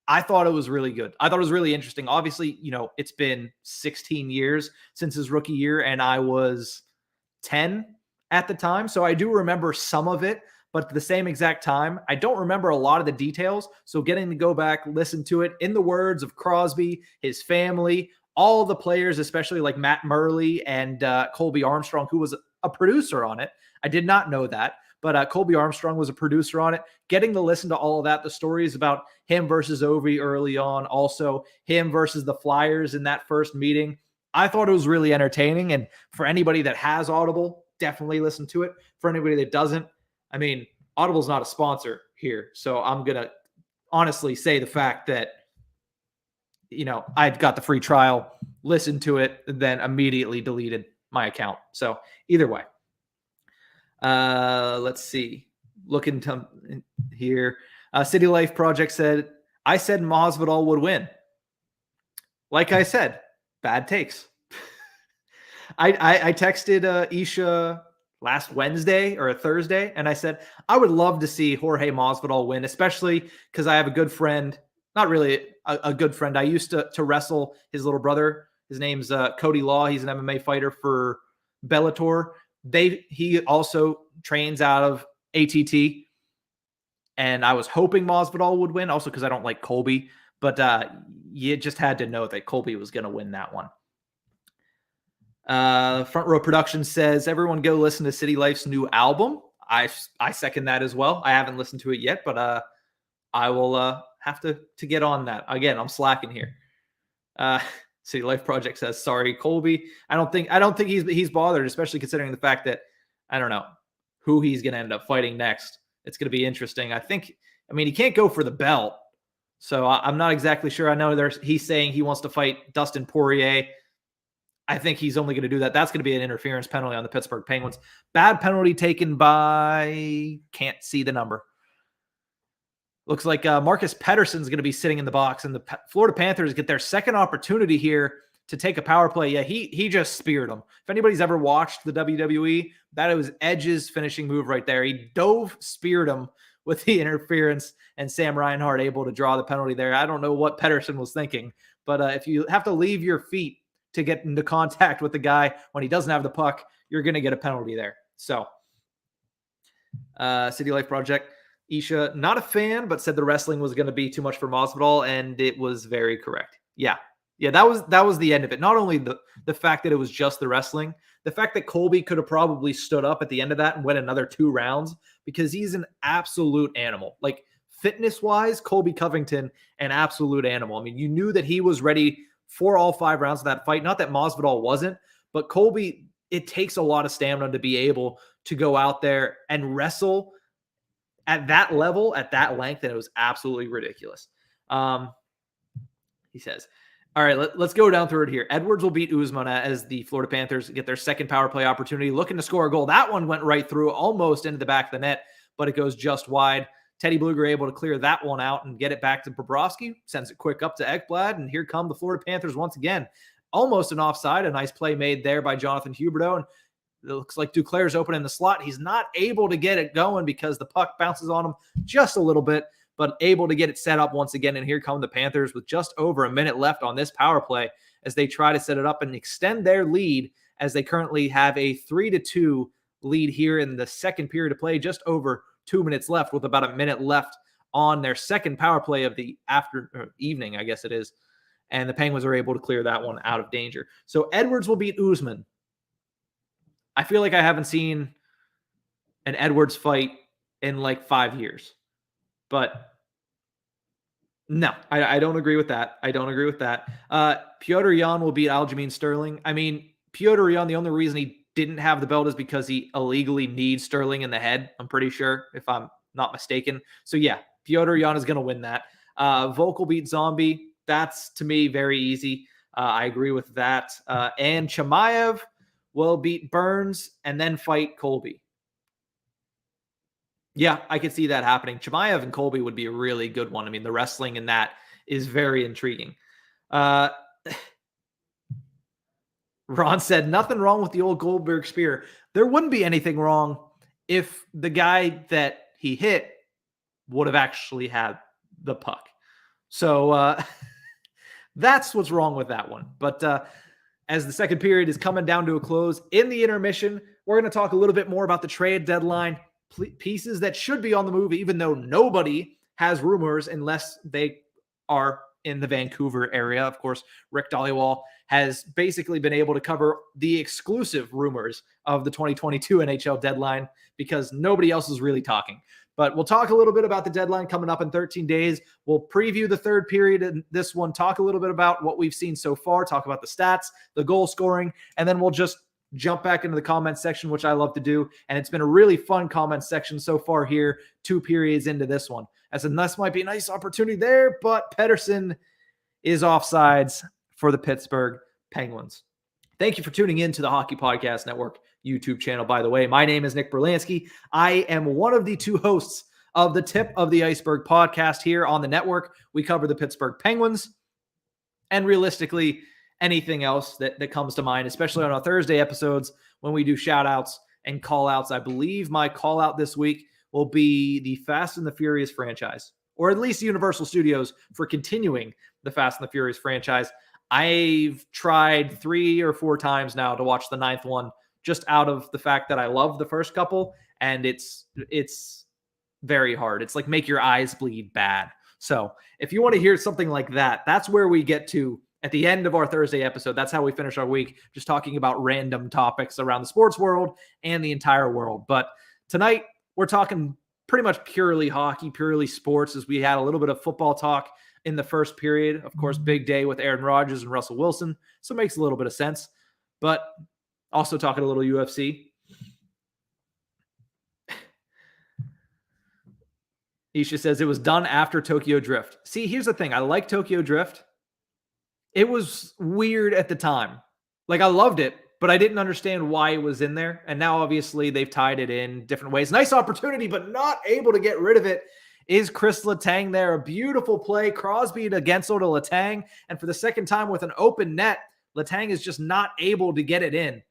I thought it was really good. I thought it was really interesting. Obviously, it's been 16 years since his rookie year, and I was 10 at the time. So I do remember some of it, but at the same exact time, I don't remember a lot of the details. So getting to go back, listen to it in the words of Crosby, his family, all the players, especially like Matt Murley and Colby Armstrong, who was a producer on it. I did not know that, but Colby Armstrong was a producer on it. Getting to listen to all of that, the stories about him versus Ovi early on, also him versus the Flyers in that first meeting. I thought it was really entertaining. And for anybody that has Audible, definitely listen to it. For anybody that doesn't, I mean, Audible's not a sponsor here. So I'm going to honestly say the fact that, I got the free trial, listened to it, and then immediately deleted my account. So either way, let's see. Looking here. City Life Project said, I said Masvidal would win. Like I said, bad takes. I texted Isha last Wednesday or a Thursday, and I said, I would love to see Jorge Masvidal win, especially because I have a good friend, not really a good friend. I used to wrestle his little brother. His name's Cody Law. He's an MMA fighter for Bellator. He also trains out of ATT, and I was hoping Masvidal would win, also because I don't like Colby, but you just had to know that Colby was going to win that one. Front Row Productions says, everyone go listen to City Life's new album. I second that as well. I haven't listened to it yet, but I will have to get on that. Again, I'm slacking here. City Life Project says, sorry, Colby. I don't think he's bothered, especially considering the fact that I don't know who he's going to end up fighting next. It's going to be interesting. He can't go for the belt. So I'm not exactly sure. I know he's saying he wants to fight Dustin Poirier. I think he's only going to do that. That's going to be an interference penalty on the Pittsburgh Penguins. Bad penalty taken by, can't see the number. Looks like Marcus Pettersson's going to be sitting in the box, and the Florida Panthers get their second opportunity here to take a power play. Yeah, he just speared him. If anybody's ever watched the WWE, that was Edge's finishing move right there. He speared him with the interference, and Sam Reinhart able to draw the penalty there. I don't know what Pettersson was thinking, but if you have to leave your feet to get into contact with the guy when he doesn't have the puck, you're going to get a penalty there. So, City Life Project, Isha, not a fan, but said the wrestling was going to be too much for Masvidal, and it was very correct. Yeah, that was the end of it. Not only the fact that it was just the wrestling, the fact that Colby could have probably stood up at the end of that and went another 2 rounds, because he's an absolute animal. Like, fitness-wise, Colby Covington, an absolute animal. I mean, you knew that he was ready for all 5 rounds of that fight. Not that Masvidal wasn't, but Colby, it takes a lot of stamina to be able to go out there and wrestle at that level, at that length, and it was absolutely ridiculous. He says, all right, let's go down through it here. Edwards will beat Usman as the Florida Panthers get their second power play opportunity, looking to score a goal. That one went right through, almost into the back of the net, but it goes just wide. Teddy Bluger able to clear that one out and get it back to Bobrovsky. Sends it quick up to Ekblad, and here come the Florida Panthers once again. Almost an offside. A nice play made there by Jonathan Huberdeau, and it looks like Duclair's open in the slot. He's not able to get it going because the puck bounces on him just a little bit, but able to get it set up once again. And here come the Panthers with just over a minute left on this power play as they try to set it up and extend their lead, as they currently have a 3-2 lead here in the second period of play, just over 2 minutes left with about a minute left on their second power play of the evening, I guess it is. And the Penguins are able to clear that one out of danger. So Edwards will beat Usman. I feel like I haven't seen an Edwards fight in like 5 years. But no, I don't agree with that. I don't agree with that. Piotr Jan will beat Aljamain Sterling. I mean, Piotr Jan, the only reason he didn't have the belt is because he illegally kneed Sterling in the head, I'm pretty sure, if I'm not mistaken. So yeah, Piotr Jan is going to win that. Volk will beat Zombie. That's, to me, very easy. I agree with that. And Chimaev will beat Burns and then fight Colby. Yeah, I could see that happening. Chimaev and Colby would be a really good one. I mean, the wrestling in that is very intriguing. Ron said, nothing wrong with the old Goldberg spear. There wouldn't be anything wrong if the guy that he hit would have actually had the puck. So that's what's wrong with that one. But as the second period is coming down to a close in the intermission, we're going to talk a little bit more about the trade deadline, pieces that should be on the move, even though nobody has rumors unless they are in the Vancouver area. Of course, Rick Dhaliwal has basically been able to cover the exclusive rumors of the 2022 NHL deadline because nobody else is really talking. But we'll talk a little bit about the deadline coming up in 13 days. We'll preview the third period in this one, talk a little bit about what we've seen so far, talk about the stats, the goal scoring, and then we'll just jump back into the comment section, which I love to do. And it's been a really fun comment section so far here, 2 periods into this one. As in, this might be a nice opportunity there, but Pettersson is offsides for the Pittsburgh Penguins. Thank you for tuning in to the Hockey Podcast Network YouTube channel, by the way. My name is Nick Berlansky. I am one of the 2 hosts of the Tip of the Ice-Burgh podcast here on the network. We cover the Pittsburgh Penguins and realistically anything else that comes to mind, especially on our Thursday episodes when we do shout-outs and call-outs. I believe my call-out this week will be the Fast and the Furious franchise, or at least Universal Studios for continuing the Fast and the Furious franchise. I've tried 3 or 4 times now to watch the 9th one, just out of the fact that I love the first couple, and it's very hard. It's like make your eyes bleed bad. So if you want to hear something like that, that's where we get to at the end of our Thursday episode. That's how we finish our week, just talking about random topics around the sports world and the entire world. But tonight, we're talking pretty much purely hockey, purely sports, as we had a little bit of football talk in the first period. Of course, big day with Aaron Rodgers and Russell Wilson, so it makes a little bit of sense. But also talking a little UFC. Isha says it was done after Tokyo Drift. See, here's the thing. I like Tokyo Drift. It was weird at the time. Like, I loved it, but I didn't understand why it was in there. And now, obviously, they've tied it in different ways. Nice opportunity, but not able to get rid of it. Is Chris Letang there? A beautiful play. Crosby to Gensel to Letang. And for the second time with an open net, Letang is just not able to get it in.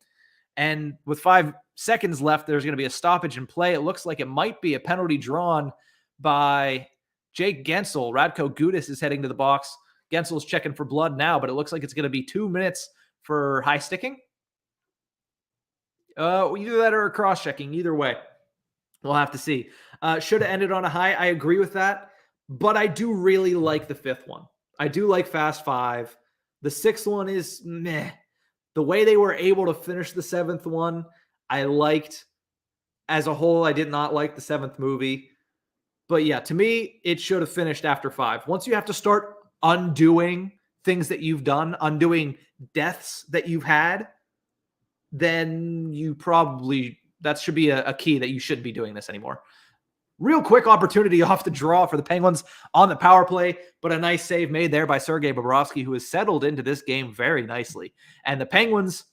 And with 5 seconds left, there's going to be a stoppage in play. It looks like it might be a penalty drawn by Jake Gensel. Radko Gudas is heading to the box. Gensel's checking for blood now, but it looks like it's going to be 2 minutes for high sticking. Either that or cross-checking. Either way, we'll have to see. Should have ended on a high. I agree with that, but I do really like the 5th one. I do like Fast 5. The 6th one is meh. The way they were able to finish the 7th one, I liked. As a whole, I did not like the 7th movie. But yeah, to me, it should have finished after 5. Once you have to start undoing things that you've done, undoing deaths that you've had, then you probably, that should be a key that you shouldn't be doing this anymore. Real quick opportunity off the draw for the Penguins on the power play, but a nice save made there by Sergei Bobrovsky, who has settled into this game very nicely. And the Penguins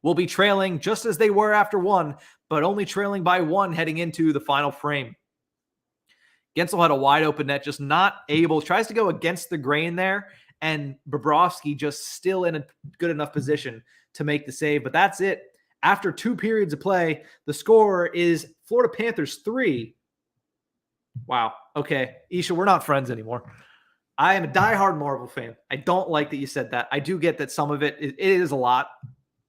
will be trailing just as they were after 1, but only trailing by 1 heading into the final frame. Gensel had a wide open net, just not able, tries to go against the grain there, and Bobrovsky just still in a good enough position to make the save. But that's it. After 2 periods of play, the score is Florida Panthers 3. Wow. Okay. Isha, we're not friends anymore. I am a diehard Marvel fan. I don't like that you said that. I do get that some of it is a lot.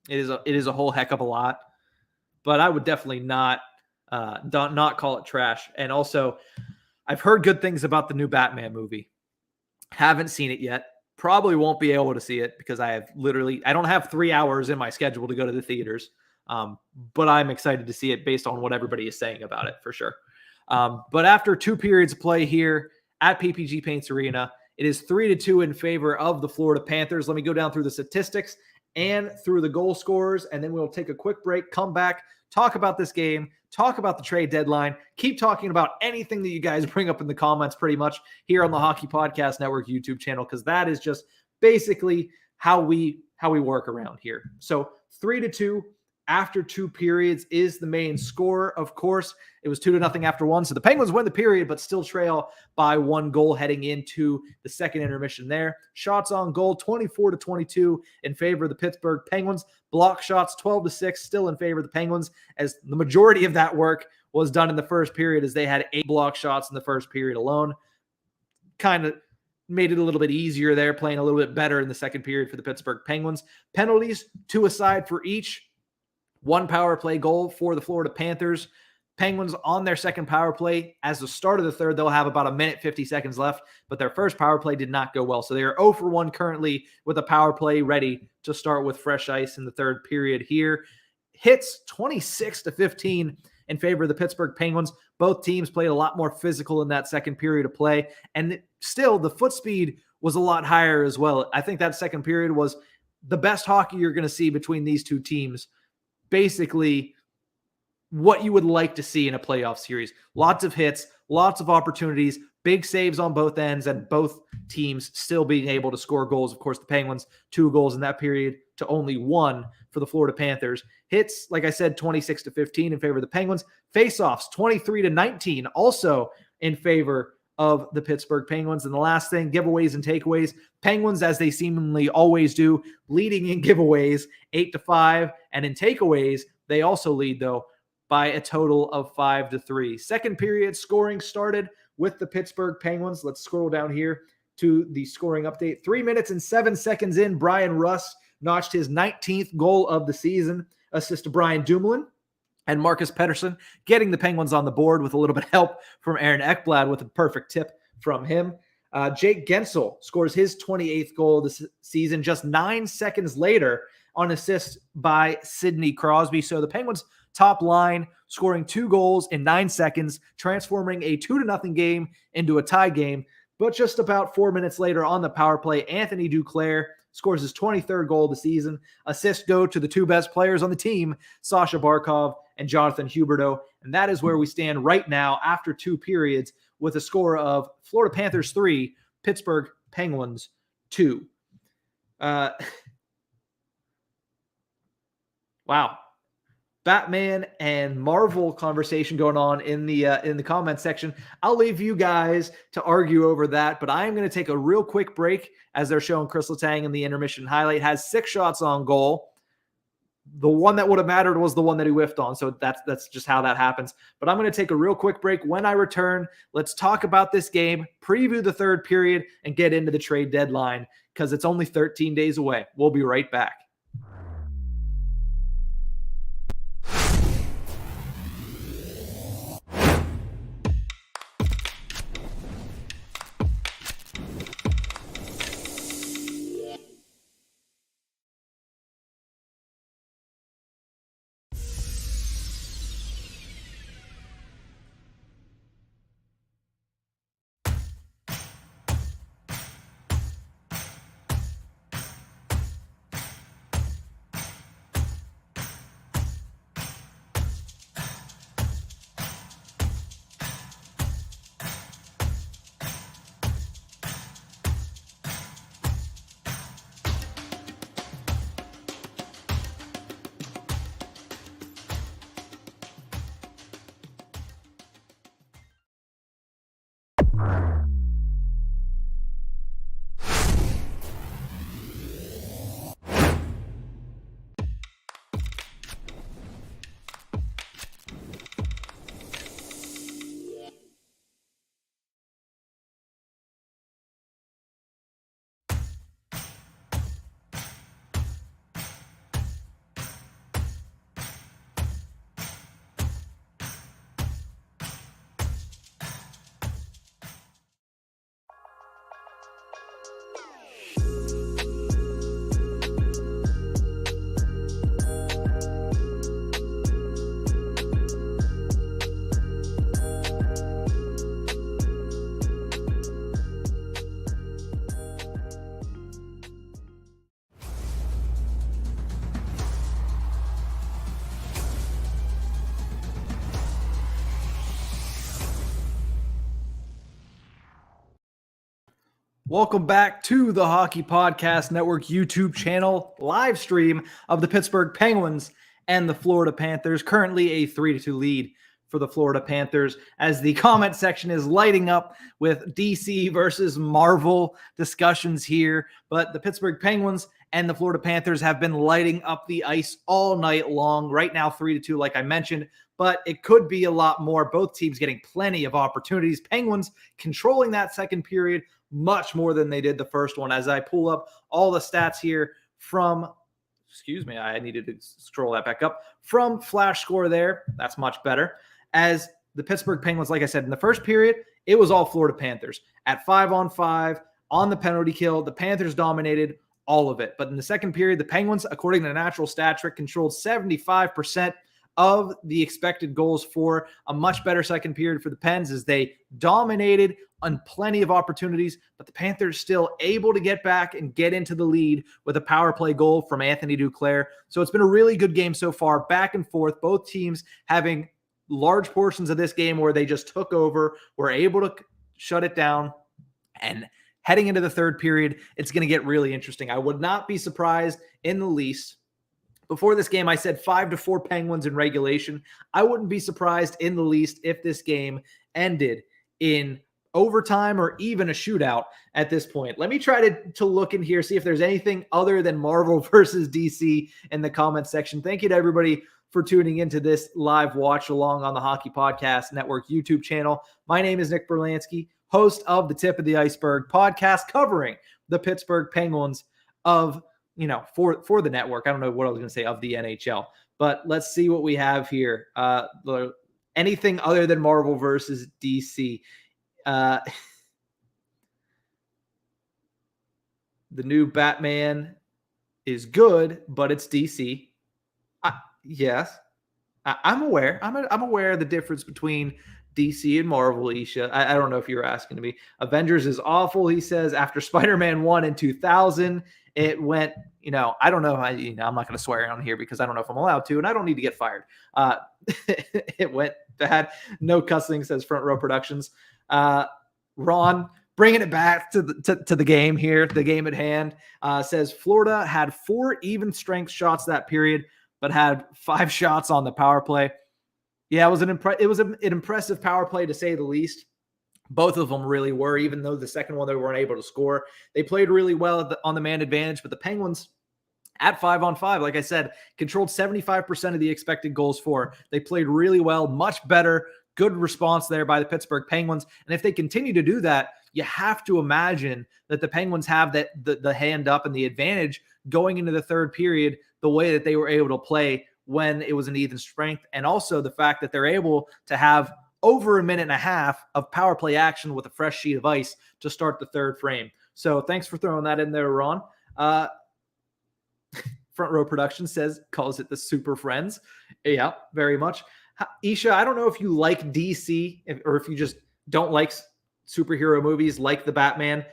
It is a whole heck of a lot. But I would definitely not call it trash. And also, I've heard good things about the new Batman movie. Haven't seen it yet. Probably won't be able to see it because I don't have 3 hours in my schedule to go to the theaters. But I'm excited to see it based on what everybody is saying about it for sure. But after 2 periods of play here at PPG Paints Arena, it is 3-2 in favor of the Florida Panthers. Let me go down through the statistics and through the goal scorers, and then we'll take a quick break, come back, talk about this game, talk about the trade deadline, keep talking about anything that you guys bring up in the comments pretty much here on the Hockey Podcast Network YouTube channel, because that is just basically how we work around here. So 3-2 after 2 periods is the main score. Of course, it was 2-0 after 1. So the Penguins win the period, but still trail by 1 goal heading into the second intermission there. Shots on goal, 24-22 in favor of the Pittsburgh Penguins. Block shots, 12-6, still in favor of the Penguins, as the majority of that work was done in the first period, as they had 8 block shots in the first period alone. Kind of made it a little bit easier there, playing a little bit better in the second period for the Pittsburgh Penguins. Penalties, 2 aside for each. 1 power play goal for the Florida Panthers. Penguins on their second power play. As the start of the third, they'll have about 1 minute, 50 seconds left, but their first power play did not go well. So they are 0 for 1 currently with a power play ready to start with fresh ice in the third period here. Hits 26-15 in favor of the Pittsburgh Penguins. Both teams played a lot more physical in that second period of play, and still the foot speed was a lot higher as well. I think that second period was the best hockey you're going to see between these two teams. Basically, what you would like to see in a playoff series. Lots of hits, lots of opportunities, big saves on both ends, and both teams still being able to score goals. Of course, the Penguins, 2 goals in that period to only 1 for the Florida Panthers. Hits, like I said, 26-15 in favor of the Penguins. Faceoffs, 23-19, also in favor of the Pittsburgh Penguins. And the last thing, giveaways and takeaways. Penguins, as they seemingly always do, leading in giveaways, 8-5. And in takeaways, they also lead, though, by a total of 5-3. Second period scoring started with the Pittsburgh Penguins. Let's scroll down here to the scoring update. 3 minutes and 7 seconds in, Brian Russ notched his 19th goal of the season. Assist to Brian Dumoulin and Marcus Pettersson, getting the Penguins on the board with a little bit of help from Aaron Ekblad with a perfect tip from him. Jake Gensel scores his 28th goal of the season just 9 seconds later on assist by Sidney Crosby. So the Penguins top line scoring 2 goals in 9 seconds, transforming a 2-0 game into a tie game. But just about 4 minutes later on the power play, Anthony Duclair scores his 23rd goal of the season. Assists go to the 2 best players on the team, Sasha Barkov and Jonathan Huberdeau. And that is where we stand right now after 2 periods with a score of Florida Panthers 3, Pittsburgh Penguins 2. Wow. Batman and Marvel conversation going on in the comment section. I'll leave you guys to argue over that, but I am going to take a real quick break as they're showing Chris Letang in the intermission highlight. Has 6 shots on goal. The one that would have mattered was the one that he whiffed on, so that's just how that happens. But I'm going to take a real quick break. When I return, let's talk about this game, preview the third period, and get into the trade deadline because it's only 13 days away. We'll be right back. Welcome back to the Hockey Podcast Network YouTube channel live stream of the Pittsburgh Penguins and the Florida Panthers. Currently a 3-2 lead for the Florida Panthers as the comment section is lighting up with DC versus Marvel discussions here. But the Pittsburgh Penguins and the Florida Panthers have been lighting up the ice all night long. Right now 3-2 like I mentioned, but it could be a lot more. Both teams getting plenty of opportunities. Penguins controlling that second period much more than they did the first one. As I pull up all the stats here from, excuse me, I needed to scroll that back up, from Flash Score there. That's much better. As the Pittsburgh Penguins, like I said, in the first period, it was all Florida Panthers. At 5-on-5, on the penalty kill, the Panthers dominated all of it. But in the second period, the Penguins, according to the Natural Stat Trick, controlled 75% of the expected goals for a much better second period for the Pens, as they dominated on plenty of opportunities, but the Panthers still able to get back and get into the lead with a power play goal from Anthony Duclair. So it's been a really good game so far, back and forth, both teams having large portions of this game where they just took over, were able to shut it down, and heading into the third period, it's going to get really interesting. I would not be surprised in the least. Before this game, I said 5-4 Penguins in regulation. I wouldn't be surprised in the least if this game ended in overtime or even a shootout at this point. Let me try to look in here, see if there's anything other than Marvel versus DC in the comment section. Thank you to everybody for tuning into this live watch along on the Hockey Podcast Network YouTube channel. My name is Nick Berlansky, host of the Tip of the Ice-Burgh podcast, covering the Pittsburgh Penguins of, for the network. I don't know what I was going to say, of the NHL, but let's see what we have here. Anything other than Marvel versus DC. The new Batman is good, but it's DC. Yes, I'm aware. I'm aware of the difference between DC and Marvel, Isha. I don't know if you were asking me. Avengers is awful, he says. After Spider-Man 1 in 2000, it went, I don't know. I'm not going to swear on here because I don't know if I'm allowed to, and I don't need to get fired. It went bad. No cussing, says Front Row Productions. Ron, bringing it back to the game here, the game at hand, says Florida had 4 even strength shots that period, but had 5 shots on the power play. Yeah, it was an impressive power play, to say the least. Both of them really were, even though the second one they weren't able to score. They played really well on the man advantage, but the Penguins at 5-on-5, like I said, controlled 75% of the expected goals for. They played really well, much better. Good response there by the Pittsburgh Penguins. And if they continue to do that, you have to imagine that the Penguins have the hand up and the advantage going into the third period, the way that they were able to play when it was an even strength. And also the fact that they're able to have over a minute and a half of power play action with a fresh sheet of ice to start the third frame. So thanks for throwing that in there, Ron. Front Row Production calls it the Super Friends. Yeah, very much. Isha, I don't know if you like DC or if you just don't like superhero movies like the Batman.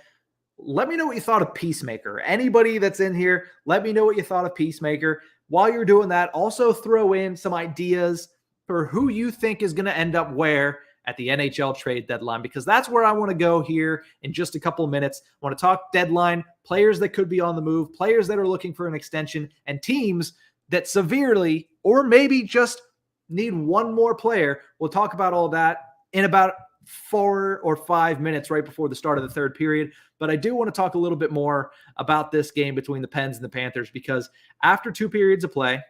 Let me know what you thought of Peacemaker. Anybody that's in here, let me know what you thought of Peacemaker. While you're doing that, also throw in some ideas for who you think is going to end up where at the NHL trade deadline, because that's where I want to go here in just a couple of minutes. I want to talk deadline, players that could be on the move, players that are looking for an extension, and teams that severely or maybe just need one more player. We'll talk about all that in about 4 or 5 minutes right before the start of the third period. But I do want to talk a little bit more about this game between the Pens and the Panthers, because after 2 periods of play,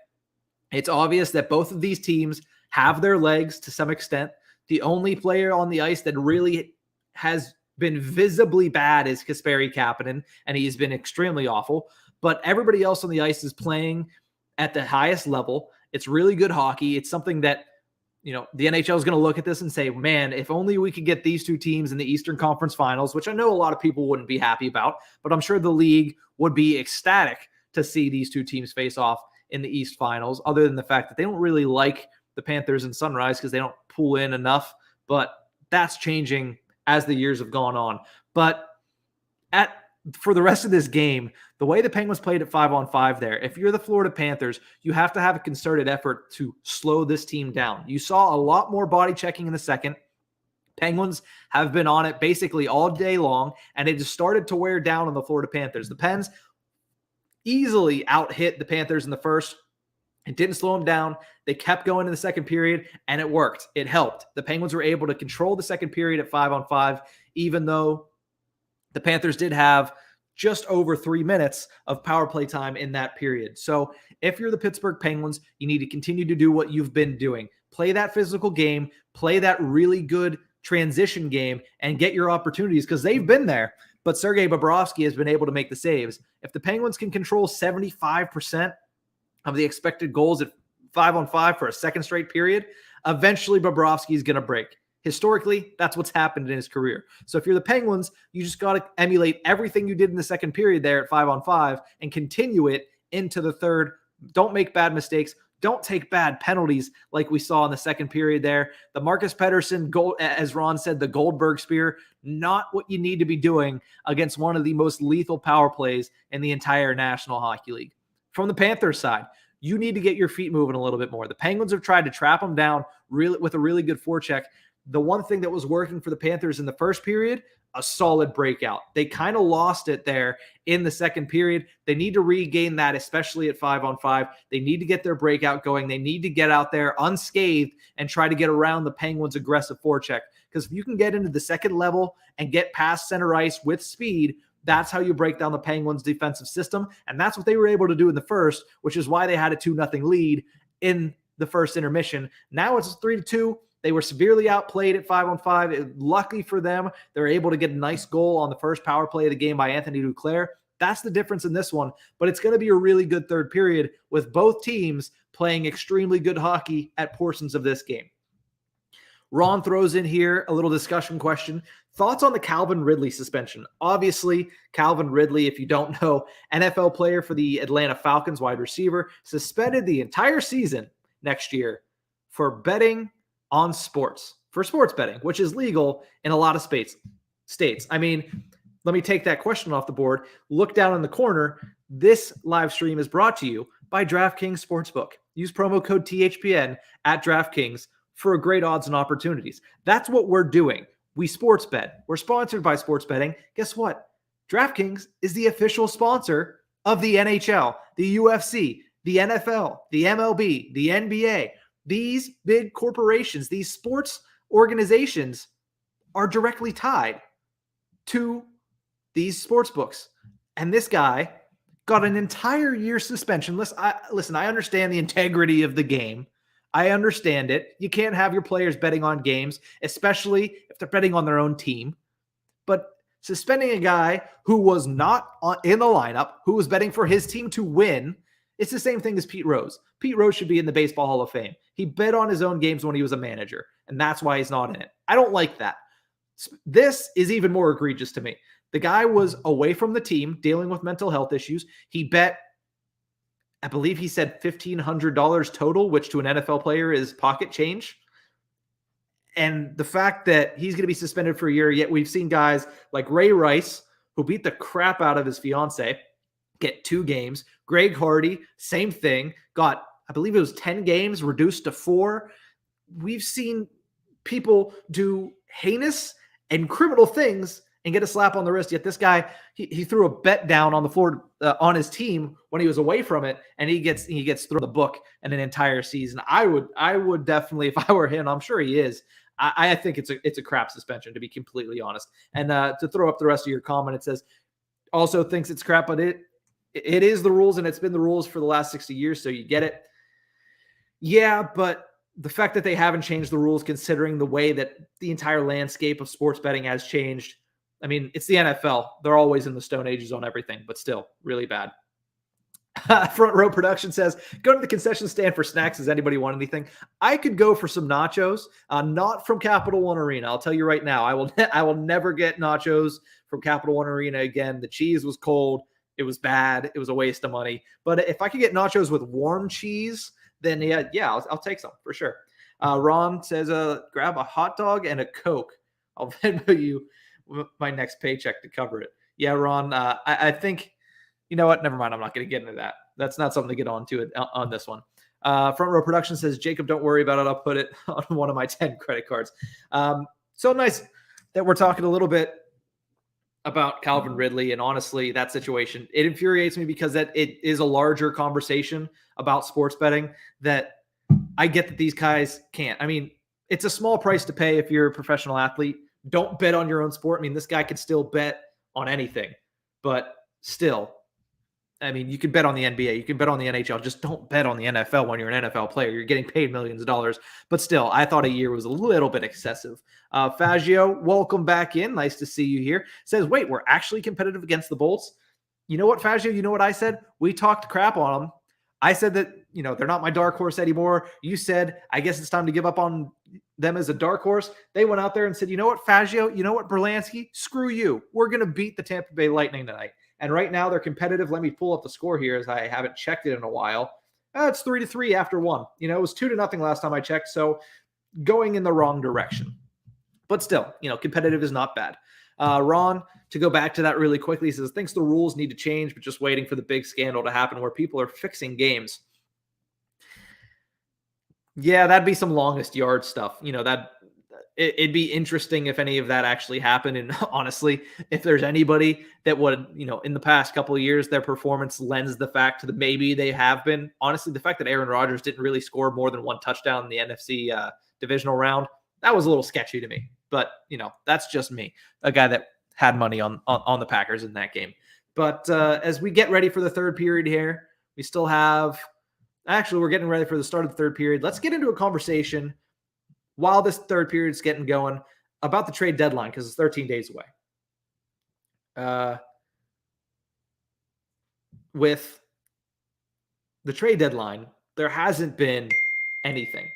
it's obvious that both of these teams have their legs to some extent. The only player on the ice that really has been visibly bad is Kasperi Kapanen, and he's been extremely awful. But everybody else on the ice is playing at the highest level. It's really good hockey. It's something that, the NHL is going to look at this and say, man, if only we could get these two teams in the Eastern Conference Finals, which I know a lot of people wouldn't be happy about, but I'm sure the league would be ecstatic to see these two teams face off in the East Finals, other than the fact that they don't really like the Panthers and Sunrise because they don't pull in enough. But that's changing as the years have gone on. But for the rest of this game, the way the Penguins played at 5-on-5 there, if you're the Florida Panthers, you have to have a concerted effort to slow this team down. You saw a lot more body checking in the second. Penguins have been on it basically all day long, and it just started to wear down on the Florida Panthers. The Pens easily out-hit the Panthers in the first. It didn't slow them down. They kept going in the second period, and it worked. It helped. The Penguins were able to control the second period at 5-on-5, even though the Panthers did have just over 3 minutes of power play time in that period. So if you're the Pittsburgh Penguins, you need to continue to do what you've been doing. Play that physical game, play that really good transition game, and get your opportunities, because they've been there. but Sergei Bobrovsky has been able to make the saves. If the Penguins can control 75% of the expected goals at 5-on-5 for a second straight period, eventually Bobrovsky is going to break. Historically, that's what's happened in his career. So if you're the Penguins, you just got to emulate everything you did in the second period there at 5-on-5 and continue it into the third. Don't make bad mistakes. Don't take bad penalties like we saw in the second period there. The Marcus Pettersson goal, as Ron said, the Goldberg spear, not what you need to be doing against one of the most lethal power plays in the entire National Hockey League. From the Panthers side, you need to get your feet moving a little bit more. The Penguins have tried to trap them down with a really good forecheck. The one thing that was working for the Panthers in the first period, a solid breakout. They kind of lost it there in the second period. They need to regain that, especially at 5-on-5. They need to get their breakout going. They need to get out there unscathed and try to get around the Penguins' aggressive forecheck. Because if you can get into the second level and get past center ice with speed, that's how you break down the Penguins' defensive system. And that's what they were able to do in the first, which is why they had a 2-0 lead in the first intermission. Now it's 3-2. They were severely outplayed at 5-on-5. Lucky for them, they're able to get a nice goal on the first power play of the game by Anthony Duclair. That's the difference in this one. But it's going to be a really good third period with both teams playing extremely good hockey at portions of this game. Ron throws in here a little discussion question. Thoughts on the Calvin Ridley suspension? Obviously, Calvin Ridley, if you don't know, NFL player for the Atlanta Falcons, wide receiver, suspended the entire season next year for betting on sports, for sports betting, which is legal in a lot of states. I mean, let me take that question off the board. Look down in the corner. This live stream is brought to you by DraftKings Sportsbook. Use promo code THPN at DraftKings for great odds and opportunities. That's what we're doing. We sports bet. We're sponsored by sports betting. Guess what? DraftKings is the official sponsor of the NHL, the UFC, the NFL, the MLB, the NBA. These big corporations, these sports organizations are directly tied to these sports books. And this guy got an entire year suspension. Listen, I understand the integrity of the game. I understand it. You can't have your players betting on games, especially if they're betting on their own team. But suspending a guy who was not in the lineup, who was betting for his team to win, it's the same thing as Pete Rose. Pete Rose should be in the Baseball Hall of Fame. He bet on his own games when he was a manager, and that's why he's not in it. I don't like that. This is even more egregious to me. The guy was away from the team, dealing with mental health issues. He bet, I believe he said $1,500 total, which to an NFL player is pocket change. And the fact that he's going to be suspended for a year, yet we've seen guys like Ray Rice, who beat the crap out of his fiance, get 2 games. Greg Hardy, same thing, got, I believe it was 10 games, reduced to 4. We've seen people do heinous and criminal things and get a slap on the wrist. Yet this guy, he threw a bet down on the floor on his team when he was away from it, and he gets thrown the book in an entire season. I would definitely, if I were him, I'm sure he is. I think it's a crap suspension, to be completely honest. And to throw up the rest of your comment, it says also thinks it's crap, but it is the rules, and it's been the rules for the last 60 years, so you get it. Yeah, but the fact that they haven't changed the rules, considering the way that the entire landscape of sports betting has changed, I mean, it's the NFL. They're always in the Stone Ages on everything, but still really bad. Front Row Production says, go to the concession stand for snacks. Does anybody want anything? I could go for some nachos, not from Capital One Arena. I'll tell you right now, I will never get nachos from Capital One Arena again. The cheese was cold. It was bad. It was a waste of money. But if I could get nachos with warm cheese, then yeah, I'll take some for sure. Ron says, grab a hot dog and a Coke. I'll Venmo you my next paycheck to cover it. Yeah, Ron, I think, you know what? Never mind. I'm not going to get into that. That's not something to get on this one. Front Row Production says, Jacob, don't worry about it. I'll put it on one of my 10 credit cards. So nice that we're talking a little bit about Calvin Ridley, and honestly, that situation, it infuriates me because that it is a larger conversation about sports betting that I get that these guys can't. I mean, it's a small price to pay if you're a professional athlete. Don't bet on your own sport. I mean, this guy could still bet on anything, but still, I mean, you can bet on the NBA, you can bet on the NHL, just don't bet on the NFL when you're an NFL player. You're getting paid millions of dollars. But still, I thought a year was a little bit excessive. Fagio, welcome back in. Nice to see you here. Says, wait, we're actually competitive against the Bolts? You know what, Fagio? You know what I said? We talked crap on them. I said that, they're not my dark horse anymore. You said, I guess it's time to give up on them as a dark horse. They went out there and said, you know what, Fagio? You know what, Berlansky? Screw you. We're going to beat the Tampa Bay Lightning tonight. And right now they're competitive. Let me pull up the score here as I haven't checked it in a while. It's 3-3 after one. It was 2-0 last time I checked. So going in the wrong direction. But still, competitive is not bad. Ron, to go back to that really quickly, says, thinks the rules need to change, but just waiting for the big scandal to happen where people are fixing games. Yeah, that'd be some longest yard stuff. It'd be interesting if any of that actually happened. And honestly, if there's anybody that would, in the past couple of years, their performance lends the fact to the maybe they have been. Honestly, the fact that Aaron Rodgers didn't really score more than one touchdown in the NFC divisional round, that was a little sketchy to me. But, that's just me, a guy that had money on the Packers in that game. But as we get ready for the third period here, we still have – actually, we're getting ready for the start of the third period. Let's get into a conversation while this third period is getting going about the trade deadline, because it's 13 days away. With the trade deadline, there hasn't been anything.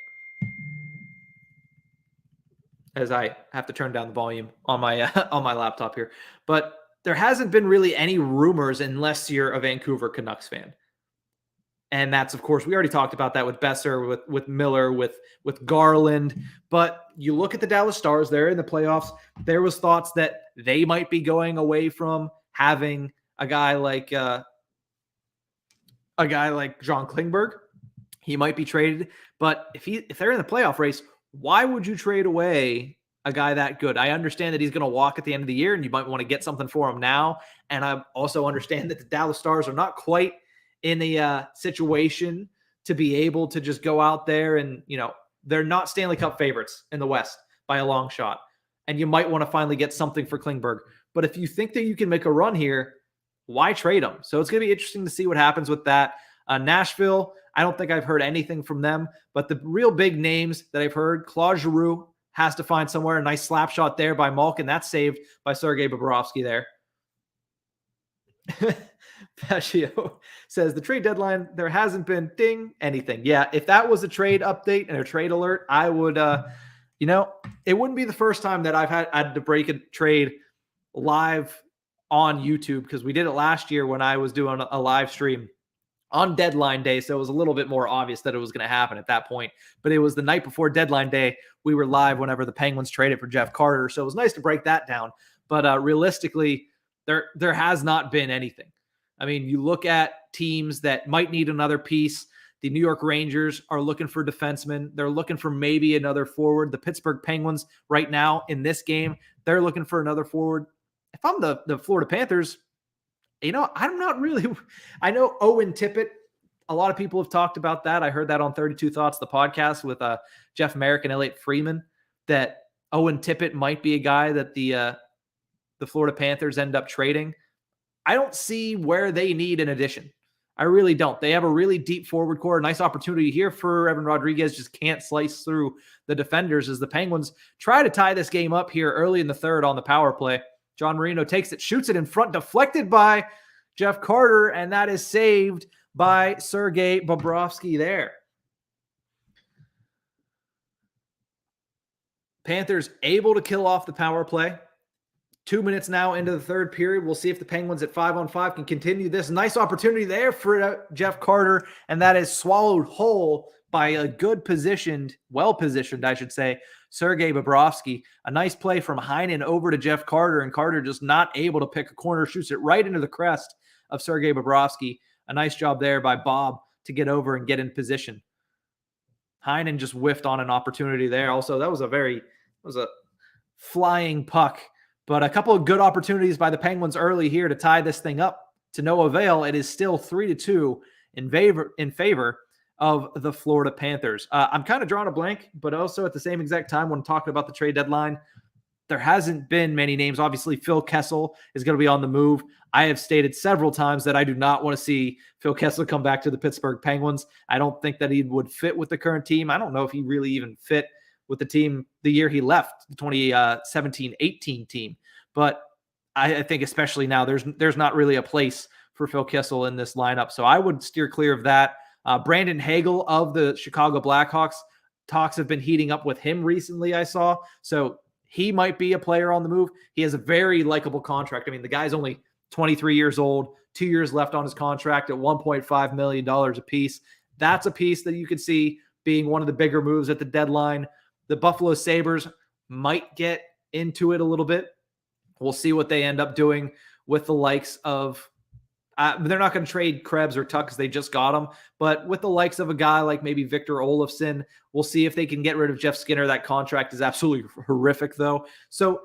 As I have to turn down the volume on my on my laptop here. But there hasn't been really any rumors unless you're a Vancouver Canucks fan. And that's, of course, we already talked about that with Besser, with Miller, with Garland. But you look at the Dallas Stars, they're in the playoffs. There was thoughts that they might be going away from having a guy like John Klingberg. He might be traded. But if they're in the playoff race, why would you trade away a guy that good? I understand that he's going to walk at the end of the year, and you might want to get something for him now. And I also understand that the Dallas Stars are not quite in a situation to be able to just go out there and, they're not Stanley Cup favorites in the West by a long shot. And you might want to finally get something for Klingberg. But if you think that you can make a run here, why trade him? So it's going to be interesting to see what happens with that. Nashville, I don't think I've heard anything from them. But the real big names that I've heard, Claude Giroux has to find somewhere. A nice slap shot there by Malkin. That's saved by Sergei Bobrovsky there. Paccio says the trade deadline, there hasn't been anything. Yeah, if that was a trade update and a trade alert, I would, it wouldn't be the first time that I've had to break a trade live on YouTube, because we did it last year when I was doing a live stream on deadline day. So it was a little bit more obvious that it was going to happen at that point. But it was the night before deadline day. We were live whenever the Penguins traded for Jeff Carter. So it was nice to break that down. But realistically, there has not been anything. I mean, you look at teams that might need another piece. The New York Rangers are looking for defensemen. They're looking for maybe another forward. The Pittsburgh Penguins right now in this game, they're looking for another forward. If I'm the Florida Panthers, I'm not really – I know Owen Tippett, a lot of people have talked about that. I heard that on 32 Thoughts, the podcast with Jeff Merrick and Elliot Freeman, that Owen Tippett might be a guy that the Florida Panthers end up trading. I don't see where they need an addition. I really don't. They have a really deep forward core. Nice opportunity here for Evan Rodriguez. Just can't slice through the defenders as the Penguins try to tie this game up here early in the third on the power play. John Marino takes it, shoots it in front, deflected by Jeff Carter, and that is saved by Sergei Bobrovsky there. Panthers able to kill off the power play. 2 minutes now into the third period. We'll see if the Penguins at 5-on-5 can continue this. Nice opportunity there for Jeff Carter, and that is swallowed whole by a well-positioned, I should say, Sergei Bobrovsky. A nice play from Heinen over to Jeff Carter, and Carter just not able to pick a corner, shoots it right into the crest of Sergei Bobrovsky. A nice job there by Bob to get over and get in position. Heinen just whiffed on an opportunity there. Also, that was a flying puck. But a couple of good opportunities by the Penguins early here to tie this thing up to no avail. It is still 3-2 in favor of the Florida Panthers. I'm kind of drawing a blank, but also at the same exact time when talking about the trade deadline, there hasn't been many names. Obviously, Phil Kessel is going to be on the move. I have stated several times that I do not want to see Phil Kessel come back to the Pittsburgh Penguins. I don't think that he would fit with the current team. I don't know if he really even fit with the team the year he left, the 2017-18 team. But I think especially now, there's not really a place for Phil Kessel in this lineup. So I would steer clear of that. Brandon Hagel of the Chicago Blackhawks, talks have been heating up with him recently, I saw. So he might be a player on the move. He has a very likable contract. I mean, the guy's only 23 years old, 2 years left on his contract at $1.5 million a piece. That's a piece that you could see being one of the bigger moves at the deadline. The Buffalo Sabres might get into it a little bit. We'll see what they end up doing with the likes of they're not going to trade Krebs or Tuck because they just got him. But with the likes of a guy like maybe Victor Olofsson, we'll see if they can get rid of Jeff Skinner. That contract is absolutely horrific, though. So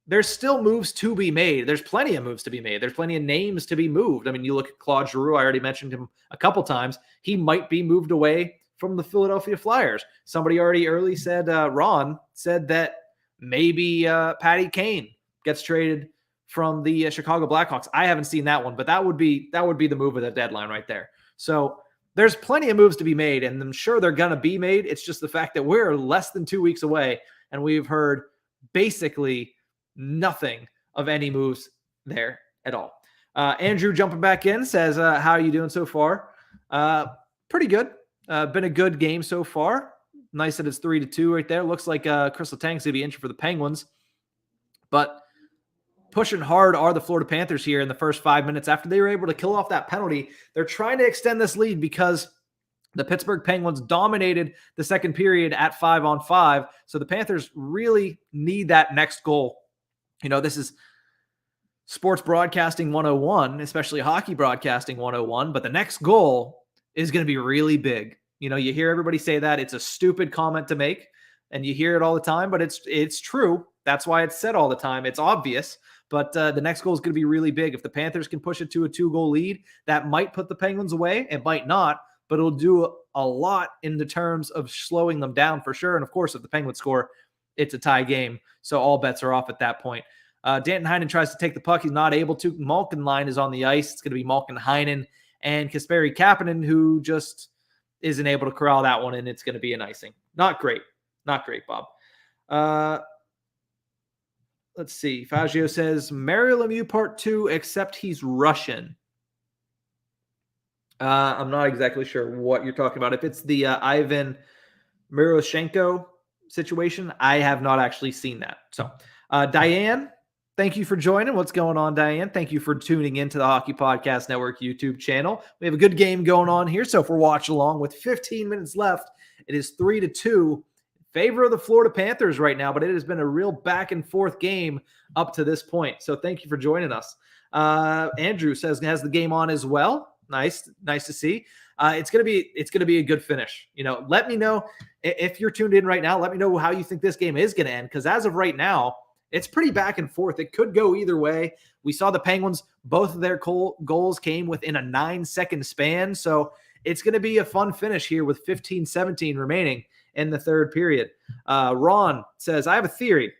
there's still moves to be made. There's plenty of moves to be made. There's plenty of names to be moved. I mean, you look at Claude Giroux. I already mentioned him a couple times. He might be moved away from the Philadelphia Flyers. Somebody already early said, Ron said that maybe Patty Kane gets traded from the Chicago Blackhawks. I haven't seen that one, but that would be the move of the deadline right there. So there's plenty of moves to be made, and I'm sure they're going to be made. It's just the fact that we're less than 2 weeks away, and we've heard basically nothing of any moves there at all. Andrew jumping back in says, how are you doing so far? Pretty good. Been a good game so far. Nice that it's 3-2 right there. Looks like Crystal Tank's going to be injured for the Penguins. But pushing hard are the Florida Panthers here in the first 5 minutes. After they were able to kill off that penalty, they're trying to extend this lead because the Pittsburgh Penguins dominated the second period at 5-on-5. So the Panthers really need that next goal. You know, this is sports broadcasting 101, especially hockey broadcasting 101, but the next goal is going to be really big. You know, you hear everybody say that. It's a stupid comment to make, and you hear it all the time, but it's true. That's why it's said all the time. It's obvious. But the next goal is going to be really big. If the Panthers can push it to a 2-goal lead, that might put the Penguins away. It might not, but it'll do a lot in the terms of slowing them down for sure. And of course, if the Penguins score, it's a tie game. So all bets are off at that point. Danton Heinen tries to take the puck. He's not able to. Malkin-Line is on the ice. It's going to be Malkin-Heinen and Kasperi Kapanen, who just isn't able to corral that one, and it's going to be an icing. Not great. Not great, Bob. Let's see. Faggio says, Mario Lemieux Part 2, except he's Russian. I'm not exactly sure what you're talking about. If it's the Ivan Miroshenko situation, I have not actually seen that. So, Diane, thank you for joining. What's going on, Diane? Thank you for tuning into the Hockey Podcast Network YouTube channel. We have a good game going on here. So for Watch Along, with 15 minutes left, it is 3-2. Favor of the Florida Panthers right now, but it has been a real back and forth game up to this point. So thank you for joining us. Andrew says has the game on as well. Nice to see. It's gonna be a good finish. You know, let me know if you're tuned in right now. Let me know how you think this game is gonna end, because as of right now, it's pretty back and forth. It could go either way. We saw the Penguins; both of their goals came within a 9-second span. So it's gonna be a fun finish here with 15-17 remaining in the third period. Ron says, I have a theory.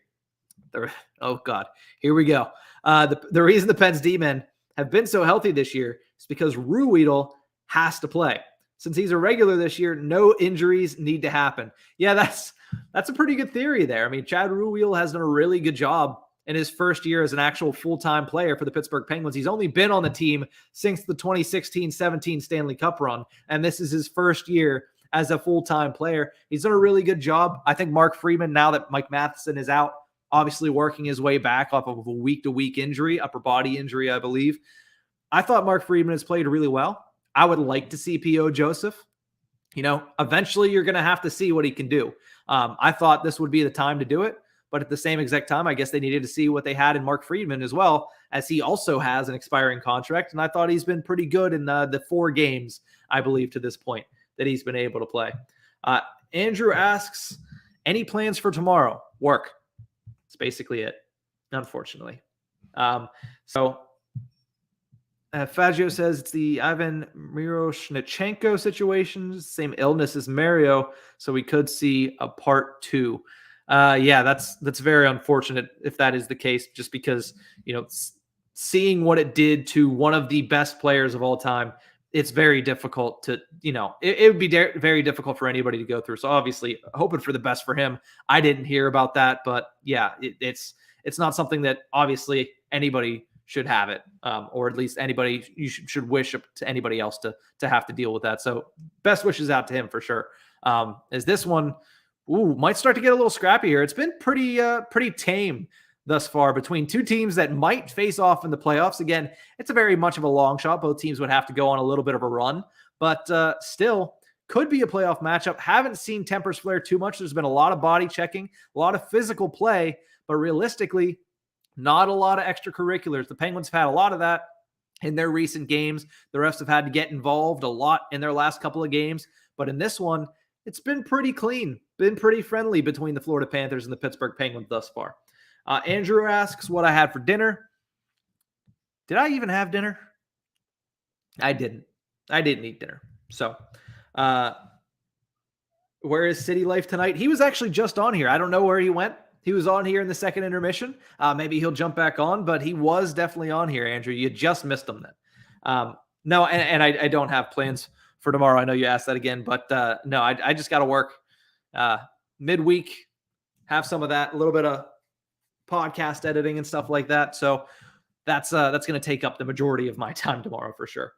Oh, God. Here we go. The reason the Pens D-men have been so healthy this year is because Ruhwedel has to play. Since he's a regular this year, no injuries need to happen. Yeah, that's a pretty good theory there. I mean, Chad Ruhwedel has done a really good job in his first year as an actual full-time player for the Pittsburgh Penguins. He's only been on the team since the 2016-17 Stanley Cup run, and this is his first year as a full-time player. He's done a really good job. I think Mark Friedman, now that Mike Matheson is out, obviously working his way back off of a week-to-week injury, upper body injury, I believe. I thought Mark Friedman has played really well. I would like to see P.O. Joseph. You know, eventually you're going to have to see what he can do. I thought this would be the time to do it, but at the same exact time, I guess they needed to see what they had in Mark Friedman as well, as he also has an expiring contract, and I thought he's been pretty good in the 4 games, I believe, to this point that he's been able to play. Andrew asks, any plans for tomorrow? Work. That's basically it, unfortunately. Faggio says it's the Ivan Miroshnichenko situation, same illness as Mario, so we could see a part 2. Yeah, that's very unfortunate if that is the case, just because, seeing what it did to one of the best players of all time, it's very difficult to, it would be very difficult for anybody to go through. So obviously hoping for the best for him. I didn't hear about that, but yeah, it's not something that obviously anybody should have it, or at least anybody you should wish to anybody else to have to deal with that. So best wishes out to him for sure. As this one, might start to get a little scrappy here. It's been pretty tame thus far between two teams that might face off in the playoffs. Again, it's a very much of a long shot. Both teams would have to go on a little bit of a run, but still could be a playoff matchup. Haven't seen tempers flare too much. There's been a lot of body checking, a lot of physical play, but realistically, not a lot of extracurriculars. The Penguins have had a lot of that in their recent games. The refs have had to get involved a lot in their last couple of games, but in this one, it's been pretty clean, been pretty friendly between the Florida Panthers and the Pittsburgh Penguins thus far. Andrew asks what I had for dinner. Did I even have dinner? I didn't. I didn't eat dinner. So, where is City Life tonight? He was actually just on here. I don't know where he went. He was on here in the second intermission. Maybe he'll jump back on, but he was definitely on here, Andrew. You just missed him then. No, and I don't have plans for tomorrow. I know you asked that again, but no, I just got to work midweek, have some of that, a little bit of podcast editing and stuff like that. So that's going to take up the majority of my time tomorrow for sure.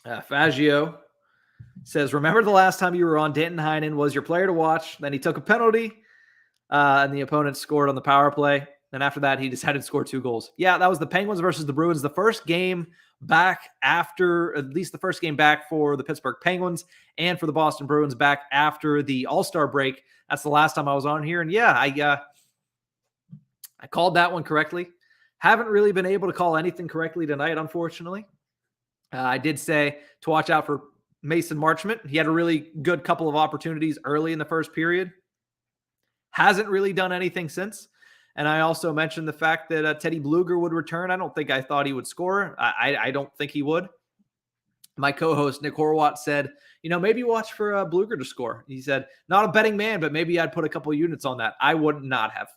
Faggio says, remember the last time you were on, Danton Heinen was your player to watch. Then he took a penalty and the opponent scored on the power play. Then after that, he decided to score 2 goals. Yeah, that was the Penguins versus the Bruins. The first game back after, at least the first game back for the Pittsburgh Penguins and for the Boston Bruins back after the All-Star break. That's the last time I was on here. And yeah, I called that one correctly. Haven't really been able to call anything correctly tonight, unfortunately. I did say to watch out for Mason Marshman. He had a really good couple of opportunities early in the first period. Hasn't really done anything since. And I also mentioned the fact that Teddy Bluger would return. I don't think I thought he would score. I don't think he would. My co-host, Nick Horwat, said, maybe watch for Bluger to score. He said, not a betting man, but maybe I'd put a couple units on that. I would not have,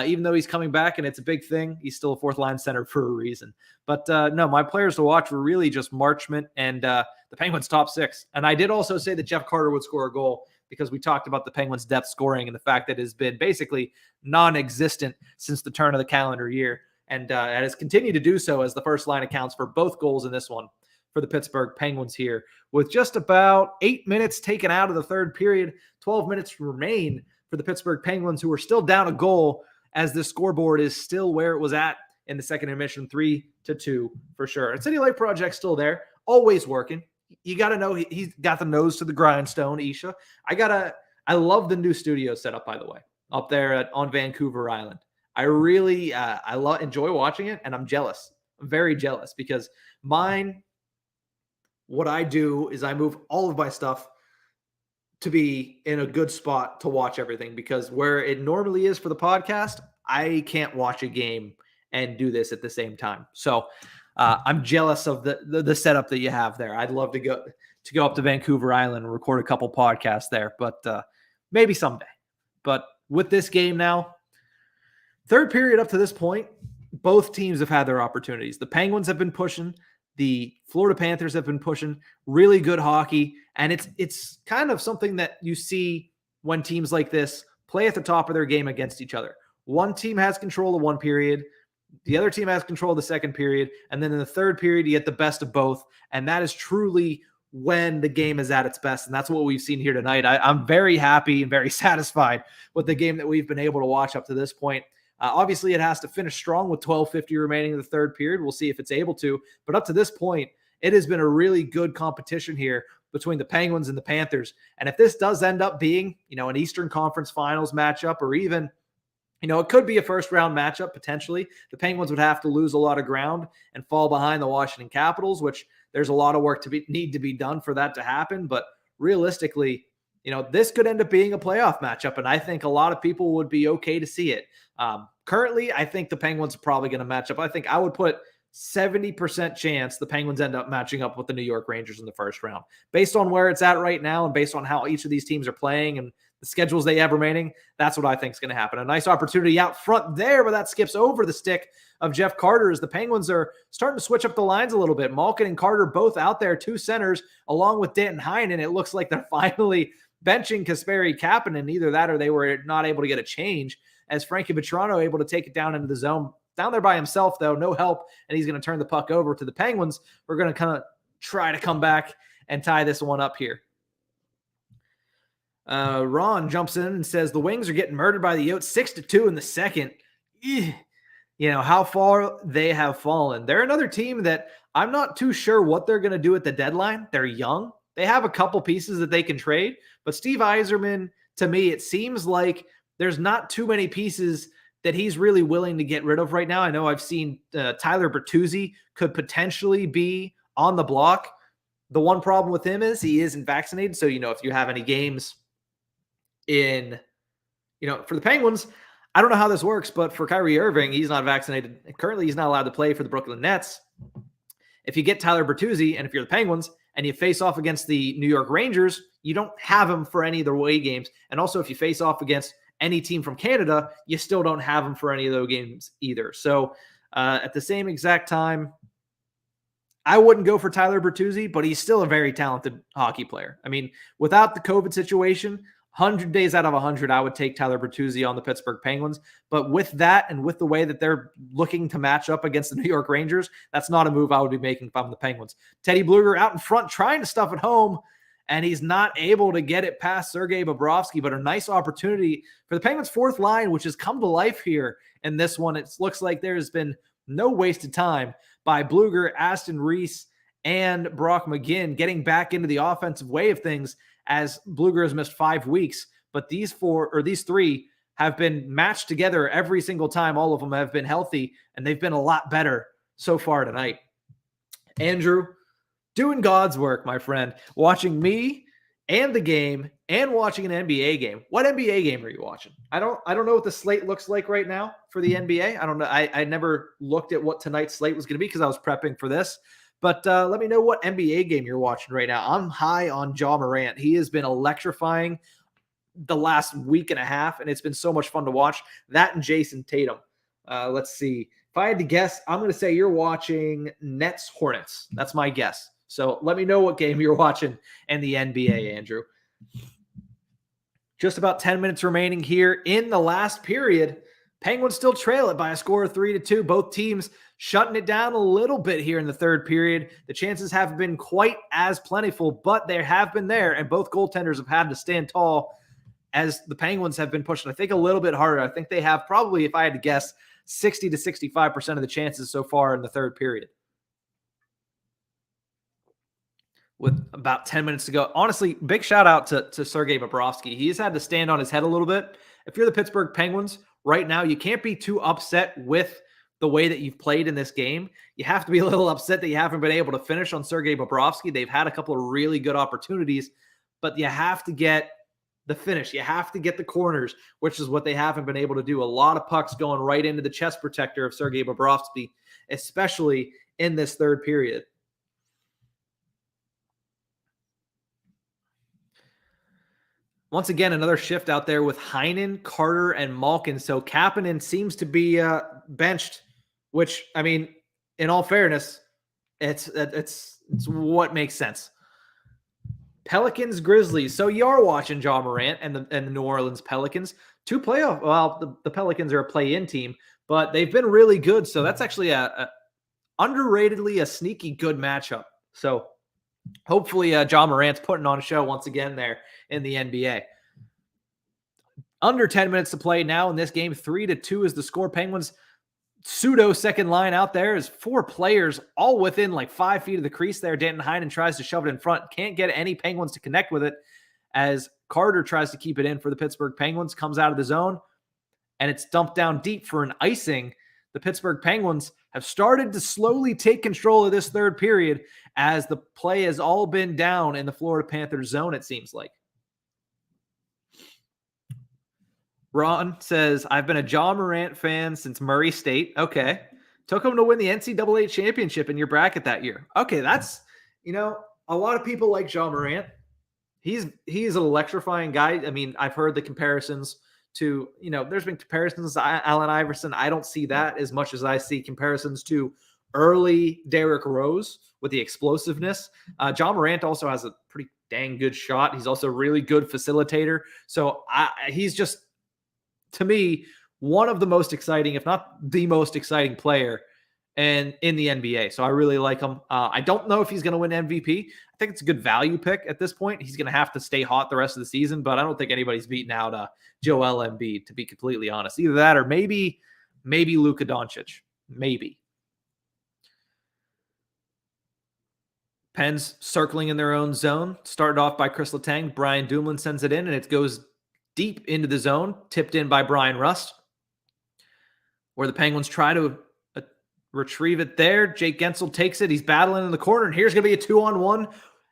even though he's coming back and it's a big thing, he's still a fourth-line center for a reason. But no, my players to watch were really just Marchment and the Penguins' top 6. And I did also say that Jeff Carter would score a goal because we talked about the Penguins' depth scoring and the fact that it has been basically non-existent since the turn of the calendar year. And it has continued to do so as the first line accounts for both goals in this one for the Pittsburgh Penguins here. With just about 8 minutes taken out of the third period, 12 minutes remain for the Pittsburgh Penguins, who are still down a goal as the scoreboard is still where it was at in the second intermission, 3-2 for sure. And City Life Project's still there, always working. You got to know he's got the nose to the grindstone, Isha. I love the new studio setup, by the way, up there on Vancouver Island. I really, enjoy watching it, and I'm jealous. I'm very jealous because what I do is I move all of my stuff to be in a good spot to watch everything, because where it normally is for the podcast, I can't watch a game and do this at the same time. So I'm jealous of the setup that you have there. I'd love to go up to Vancouver Island and record a couple podcasts there, but maybe someday. But with this game now, third period up to this point, both teams have had their opportunities. The Penguins have been pushing. The Florida Panthers have been pushing really good hockey. And it's kind of something that you see when teams like this play at the top of their game against each other. One team has control of one period. The other team has control of the second period. And then in the third period, you get the best of both. And that is truly when the game is at its best. And that's what we've seen here tonight. I'm very happy and very satisfied with the game that we've been able to watch up to this point. Obviously, it has to finish strong with 12:50 remaining in the third period. We'll see if it's able to. But up to this point, it has been a really good competition here between the Penguins and the Panthers. And if this does end up being, an Eastern Conference Finals matchup, or even, it could be a first-round matchup potentially, the Penguins would have to lose a lot of ground and fall behind the Washington Capitals, which there's a lot of work need to be done for that to happen. But realistically, this could end up being a playoff matchup, and I think a lot of people would be okay to see it. Currently, I think the Penguins are probably going to match up. I think I would put 70% chance the Penguins end up matching up with the New York Rangers in the first round. Based on where it's at right now and based on how each of these teams are playing and the schedules they have remaining, that's what I think is going to happen. A nice opportunity out front there, but that skips over the stick of Jeff Carter as the Penguins are starting to switch up the lines a little bit. Malkin and Carter both out there, two centers, along with Danton Heinen. It looks like they're finally benching Kasperi Kapanen. Either that or they were not able to get a change, as Frankie Vetrano able to take it down into the zone. Down there by himself, though, no help, and he's going to turn the puck over to the Penguins. We're going to kind of try to come back and tie this one up here. Ron jumps in and says the Wings are getting murdered by the Yotes 6-2 in the second. You know, how far they have fallen. They're another team that I'm not too sure what they're going to do at the deadline. They're young. They have a couple pieces that they can trade, but Steve Yzerman, to me, it seems like there's not too many pieces that he's really willing to get rid of right now. I know I've seen Tyler Bertuzzi could potentially be on the block. The one problem with him is he isn't vaccinated. So, you know, if you have any games in, you know, for the Penguins, I don't know how this works, but for Kyrie Irving, he's not vaccinated. Currently, he's not allowed to play for the Brooklyn Nets. If you get Tyler Bertuzzi, and if you're the Penguins and you face off against the New York Rangers, you don't have him for any of the away games. And also, if you face off against any team from Canada, you still don't have him for any of those games either. So at the same exact time, I wouldn't go for Tyler Bertuzzi, but he's still a very talented hockey player. I mean, without the COVID situation, 100 days out of 100, I would take Tyler Bertuzzi on the Pittsburgh Penguins. But with that and with the way that they're looking to match up against the New York Rangers, that's not a move I would be making if I'm the Penguins. Teddy Blueger out in front trying to stuff it home, and he's not able to get it past Sergei Bobrovsky, but a nice opportunity for the Penguins' fourth line, which has come to life here in this one. It looks like there has been no wasted time by Blueger, Aston Reese, and Brock McGinn getting back into the offensive way of things, as Blueger has missed 5 weeks. But these three have been matched together every single time. All of them have been healthy, and they've been a lot better so far tonight. Andrew, doing God's work, my friend, watching me and the game and watching an NBA game. What NBA game are you watching? I don't know what the slate looks like right now for the NBA. I don't know. I never looked at what tonight's slate was going to be because I was prepping for this. But let me know what NBA game you're watching right now. I'm high on Ja Morant. He has been electrifying the last week and a half, and it's been so much fun to watch. That and Jason Tatum. Let's see. If I had to guess, I'm going to say you're watching Nets Hornets. That's my guess. So let me know what game you're watching in the NBA, Andrew. Just about 10 minutes remaining here in the last period. Penguins still trail it by a score of 3-2. Both teams shutting it down a little bit here in the third period. The chances haven't been quite as plentiful, but they have been there, and both goaltenders have had to stand tall as the Penguins have been pushing, I think, a little bit harder. I think they have probably, if I had to guess, 60 to 65% of the chances so far in the third period. With about 10 minutes to go. Honestly, big shout out to Sergei Bobrovsky. He's had to stand on his head a little bit. If you're the Pittsburgh Penguins right now, you can't be too upset with the way that you've played in this game. You have to be a little upset that you haven't been able to finish on Sergei Bobrovsky. They've had a couple of really good opportunities, but you have to get the finish. You have to get the corners, which is what they haven't been able to do. A lot of pucks going right into the chest protector of Sergei Bobrovsky, especially in this third period. Once again, another shift out there with Heinen, Carter, and Malkin. So Kapanen seems to be benched, which, I mean, in all fairness, it's what makes sense. Pelicans, Grizzlies. So you are watching Ja Morant and the New Orleans Pelicans. Two playoff. Well, the Pelicans are a play-in team, but they've been really good. So that's actually a underratedly a sneaky good matchup. So hopefully Ja Morant's putting on a show once again there in the NBA. Under 10 minutes to play now in this game. 3-2 is the score. Penguins pseudo second line out there is 4 players all within like 5 feet of the crease there. Danton Heinen tries to shove it in front. Can't get any Penguins to connect with it as Carter tries to keep it in for the Pittsburgh Penguins. Comes out of the zone and it's dumped down deep for an icing. The Pittsburgh Penguins have started to slowly take control of this third period as the play has all been down in the Florida Panthers zone, it seems like. Ron says, I've been a Ja Morant fan since Murray State. Okay. Took him to win the NCAA championship in your bracket that year. Okay, that's, a lot of people like Ja Morant. He's an electrifying guy. I mean, I've heard the comparisons to, there's been comparisons to Allen Iverson. I don't see that as much as I see comparisons to early Derrick Rose with the explosiveness. John Morant also has a pretty dang good shot. He's also a really good facilitator. So he's just, to me, one of the most exciting, if not the most exciting player in the NBA. So I really like him. I don't know if he's going to win MVP. I think it's a good value pick at this point. He's going to have to stay hot the rest of the season, but I don't think anybody's beating out Joel Embiid, to be completely honest. Either that or maybe Luka Doncic. Maybe. Pens circling in their own zone. Started off by Chris Letang. Brian Dumoulin sends it in, and it goes deep into the zone, tipped in by Brian Rust, where the Penguins try to retrieve it there. Jake Gensel takes it. He's battling in the corner, and here's going to be a 2-on-1,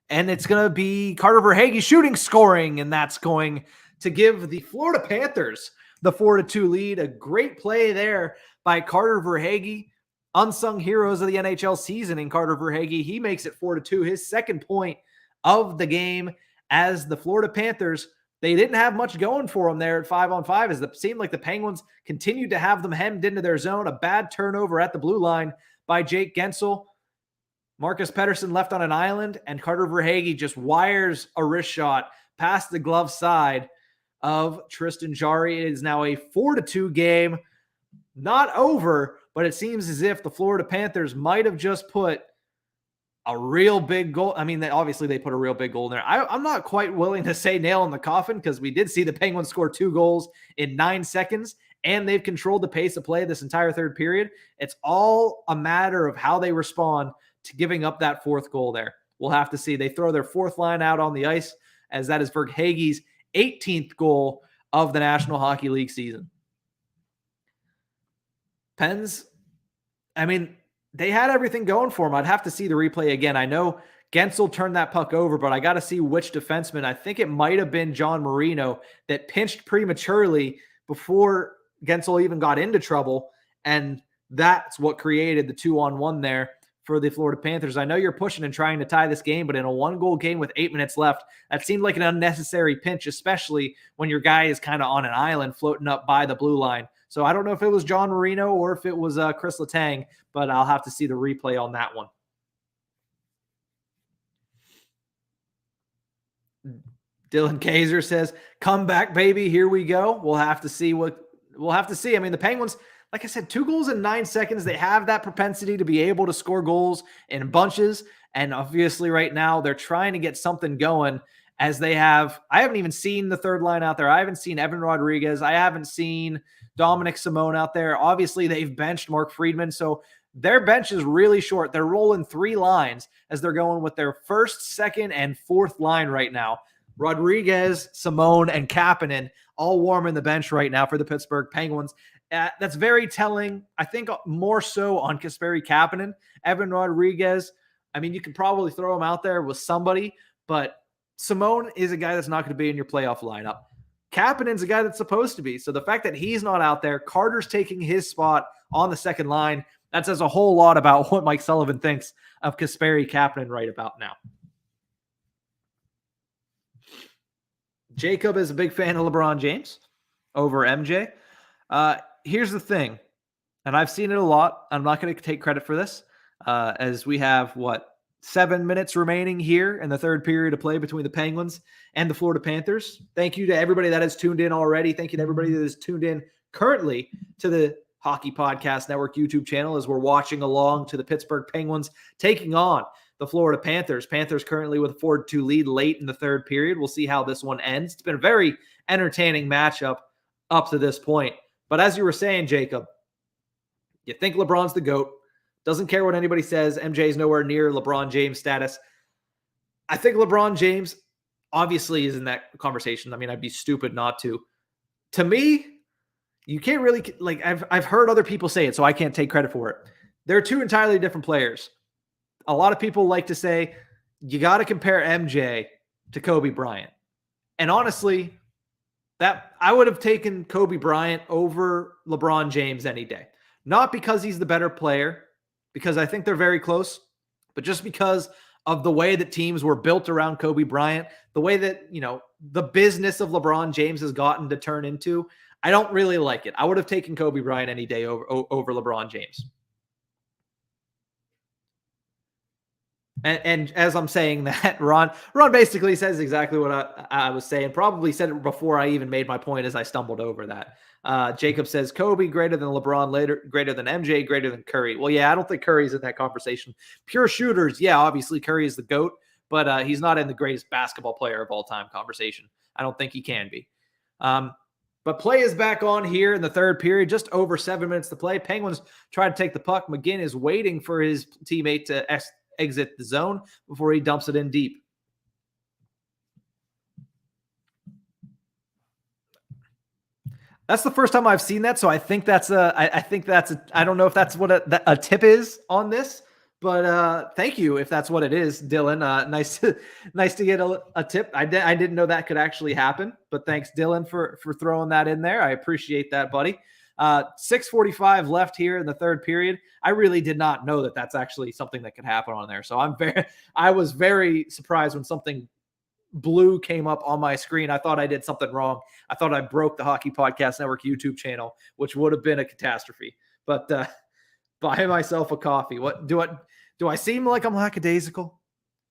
and it's going to be Carter Verhaeghe shooting, scoring, and that's going to give the Florida Panthers the 4-2 lead. A great play there by Carter Verhaeghe. Unsung heroes of the NHL season in Carter Verhaeghe. He makes it 4-2, his second point of the game, as the Florida Panthers, they didn't have much going for them there at 5-on-5, as it seemed like the Penguins continued to have them hemmed into their zone. A bad turnover at the blue line by Jake Gensel. Marcus Pettersson left on an island, and Carter Verhaeghe just wires a wrist shot past the glove side of Tristan Jarry. It is now a 4-2 game. Not over, but it seems as if the Florida Panthers might have just put a real big goal. I mean, obviously they put a real big goal in there. I'm not quite willing to say nail in the coffin, because we did see the Penguins score 2 goals in 9 seconds, and they've controlled the pace of play this entire third period. It's all a matter of how they respond to giving up that 4th goal there. We'll have to see. They throw their 4th line out on the ice, as that is Verhaeghe's 18th goal of the National Hockey League season. Pens, I mean, they had everything going for them. I'd have to see the replay again. I know Gensel turned that puck over, but I got to see which defenseman. I think it might have been John Marino that pinched prematurely before Gensel even got into trouble, and that's what created the 2-on-1 there for the Florida Panthers. I know you're pushing and trying to tie this game, but in a 1-goal game with 8 minutes left, that seemed like an unnecessary pinch, especially when your guy is kind of on an island floating up by the blue line. So I don't know if it was John Marino or if it was Chris Letang, but I'll have to see the replay on that one. Dylan Kaiser says, "Come back, baby. Here we go." We'll have to see I mean, the Penguins, like I said, 2 goals in 9 seconds. They have that propensity to be able to score goals in bunches. And obviously right now they're trying to get something going, as they have. I haven't even seen the third line out there. I haven't seen Evan Rodriguez. I haven't seen Dominic Simone out there. Obviously they've benched Mark Friedman. So their bench is really short. They're rolling 3 lines as they're going with their 1st, 2nd, and 4th line right now. Rodriguez, Simone, and Kapanen all warming the bench right now for the Pittsburgh Penguins. That's very telling. I think more so on Kasperi Kapanen. Evan Rodriguez, I mean, you could probably throw him out there with somebody, but Simone is a guy that's not going to be in your playoff lineup. Kapanen's a guy that's supposed to be. So the fact that he's not out there, Carter's taking his spot on the 2nd line, that says a whole lot about what Mike Sullivan thinks of Kasperi Kapanen right about now. Jacob is a big fan of LeBron James over MJ. Here's the thing, and I've seen it a lot. I'm not going to take credit for this, as we have, 7 minutes remaining here in the third period of play between the Penguins and the Florida Panthers. Thank you to everybody that has tuned in already. Thank you to everybody that is tuned in currently to the Hockey Podcast Network YouTube channel, as we're watching along to the Pittsburgh Penguins taking on the Florida Panthers. Panthers currently with a 4-2 lead late in the third period. We'll see how this one ends. It's been a very entertaining matchup up to this point. But as you were saying, Jacob, you think LeBron's the GOAT. Doesn't care what anybody says. MJ's nowhere near LeBron James status. I think LeBron James obviously is in that conversation. I mean, I'd be stupid not to. To me, you can't really, I've heard other people say it, so I can't take credit for it. They're 2 entirely different players. A lot of people like to say, you got to compare MJ to Kobe Bryant. And honestly, that I would have taken Kobe Bryant over LeBron James any day. Not because he's the better player, because I think they're very close, but just because of the way that teams were built around Kobe Bryant, the way that, the business of LeBron James has gotten to turn into, I don't really like it. I would have taken Kobe Bryant any day over LeBron James. And as I'm saying that, Ron basically says exactly what I was saying. Probably said it before I even made my point as I stumbled over that. Jacob says Kobe greater than LeBron, later greater than MJ, greater than Curry. Well, yeah, I don't think Curry's in that conversation. Pure shooters, yeah, obviously Curry is the GOAT, but he's not in the greatest basketball player of all time conversation. I don't think he can be. But play is back on here in the third period, just over 7 minutes to play. Penguins try to take the puck. McGinn is waiting for his teammate to exit the zone before he dumps it in deep. That's the first time I've seen that, so I think that's I don't know if that's what a tip is on this, but thank you if that's what it is, Dylan. Nice to get a tip. I didn't know that could actually happen, but thanks, Dylan, for throwing that in there. I appreciate that, buddy. 6:45 left here in the third period. I really did not know that that's actually something that could happen on there. So I was very surprised when something blue came up on my screen. I thought I did something wrong. I thought I broke the Hockey Podcast Network YouTube channel, which would have been a catastrophe. But buy myself a coffee. What do I seem like I'm lackadaisical?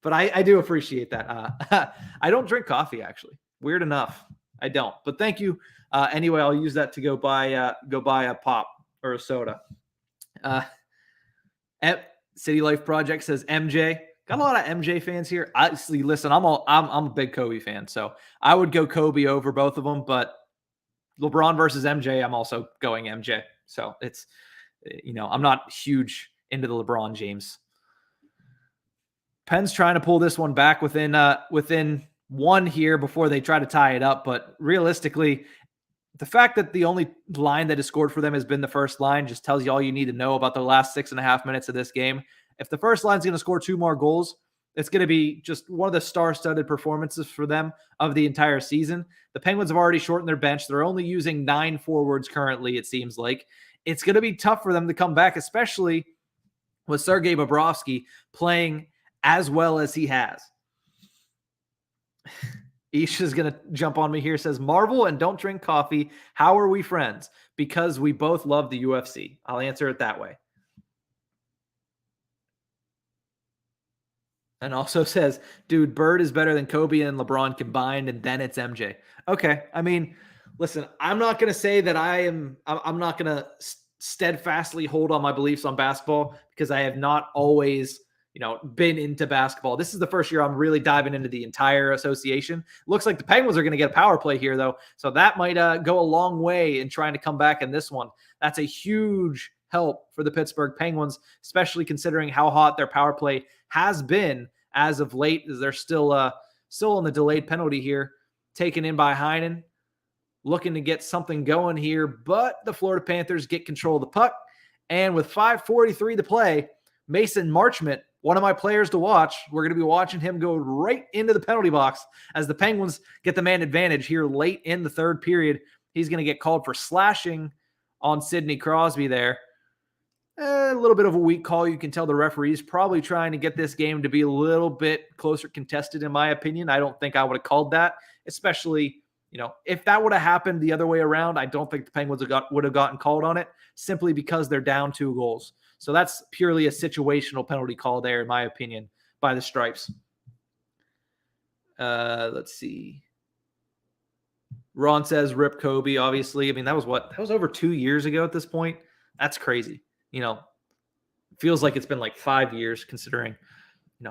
But I do appreciate that. I don't drink coffee, actually. Weird enough, I don't. But thank you. Anyway, I'll use that to go buy a pop or a soda. City Life Project says MJ. Got a lot of MJ fans here. Honestly, listen, I'm a big Kobe fan, so I would go Kobe over both of them. But LeBron versus MJ, I'm also going MJ. So it's, I'm not huge into the LeBron James. Penn's trying to pull this one back within one here before they try to tie it up. But realistically, the fact that the only line that has scored for them has been the first line just tells you all you need to know about the last 6.5 minutes of this game. If the first line's going to score 2 more goals, it's going to be just one of the star-studded performances for them of the entire season. The Penguins have already shortened their bench. They're only using 9 forwards currently, it seems like. It's going to be tough for them to come back, especially with Sergei Bobrovsky playing as well as he has. Ish is going to jump on me here, says, Marvel and don't drink coffee. How are we friends? Because we both love the UFC. I'll answer it that way. And also says, dude, Bird is better than Kobe and LeBron combined, and then it's MJ. Okay. I mean, listen, I'm not going to say that I'm not going to steadfastly hold on my beliefs on basketball because I have not always, been into basketball. This is the first year I'm really diving into the entire association. Looks like the Penguins are going to get a power play here, though. So that might go a long way in trying to come back in this one. That's a huge help for the Pittsburgh Penguins, especially considering how hot their power play has been as of late, as they're still in the delayed penalty here, taken in by Heinen, looking to get something going here, but the Florida Panthers get control of the puck, and with 5:43 to play, Mason Marshman, one of my players to watch, we're going to be watching him go right into the penalty box as the Penguins get the man advantage here late in the third period. He's going to get called for slashing on Sidney Crosby there. A little bit of a weak call. You can tell the referee's probably trying to get this game to be a little bit closer contested, in my opinion. I don't think I would have called that, especially, if that would have happened the other way around, I don't think the Penguins would have gotten called on it simply because they're down 2 goals. So that's purely a situational penalty call there, in my opinion, by the Stripes. Let's see. Ron says, rip Kobe, obviously. I mean, that was over 2 years ago at this point. That's crazy. Feels like it's been like 5 years considering,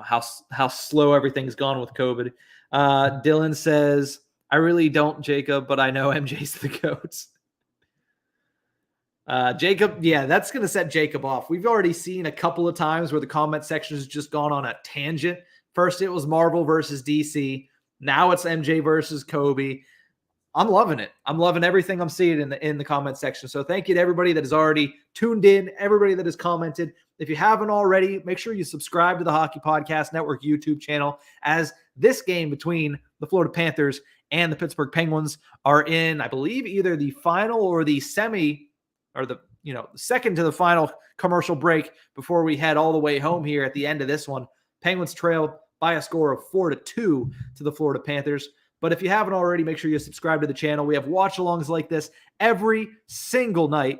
how slow everything's gone with COVID. Dylan says, I really don't, Jacob, but I know MJ's the GOAT. Jacob, yeah, that's going to set Jacob off. We've already seen a couple of times where the comment section has just gone on a tangent. First, it was Marvel versus DC. Now it's MJ versus Kobe. I'm loving it. I'm loving everything I'm seeing in the comment section. So thank you to everybody that has already tuned in, everybody that has commented. If you haven't already, make sure you subscribe to the Hockey Podcast Network YouTube channel, as this game between the Florida Panthers and the Pittsburgh Penguins are in, I believe, either the final or the semi, or the second to the final commercial break before we head all the way home here at the end of this one. Penguins trail by a score of 4-2 to the Florida Panthers. But if you haven't already, make sure you subscribe to the channel. We have watch-alongs like this every single night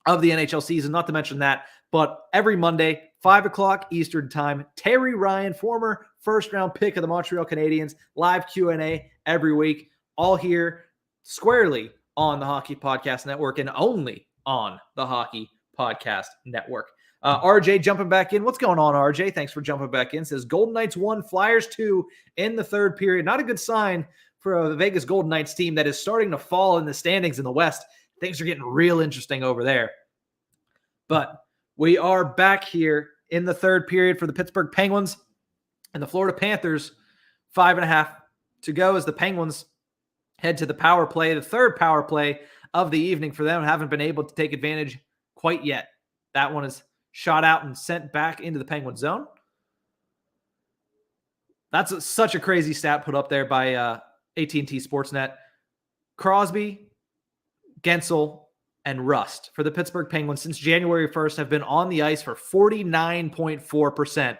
of the NHL season, not to mention that, but every Monday, 5 o'clock Eastern time, Terry Ryan, former first-round pick of the Montreal Canadiens, live Q&A every week, all here squarely on the Hockey Podcast Network and only on the Hockey Podcast Network. RJ jumping back in. What's going on, RJ? Thanks for jumping back in. Says Golden Knights 1, Flyers 2 in the third period. Not a good sign for the Vegas Golden Knights team that is starting to fall in the standings in the West. Things are getting real interesting over there. But we are back here in the third period for the Pittsburgh Penguins and the Florida Panthers. 5.5 to go as the Penguins head to the power play, the third power play of the evening for them. Haven't been able to take advantage quite yet. That one is shot out and sent back into the Penguin zone. That's such a crazy stat put up there by AT&T Sportsnet. Crosby, Gensel, and Rust for the Pittsburgh Penguins since January 1st have been on the ice for 49.4%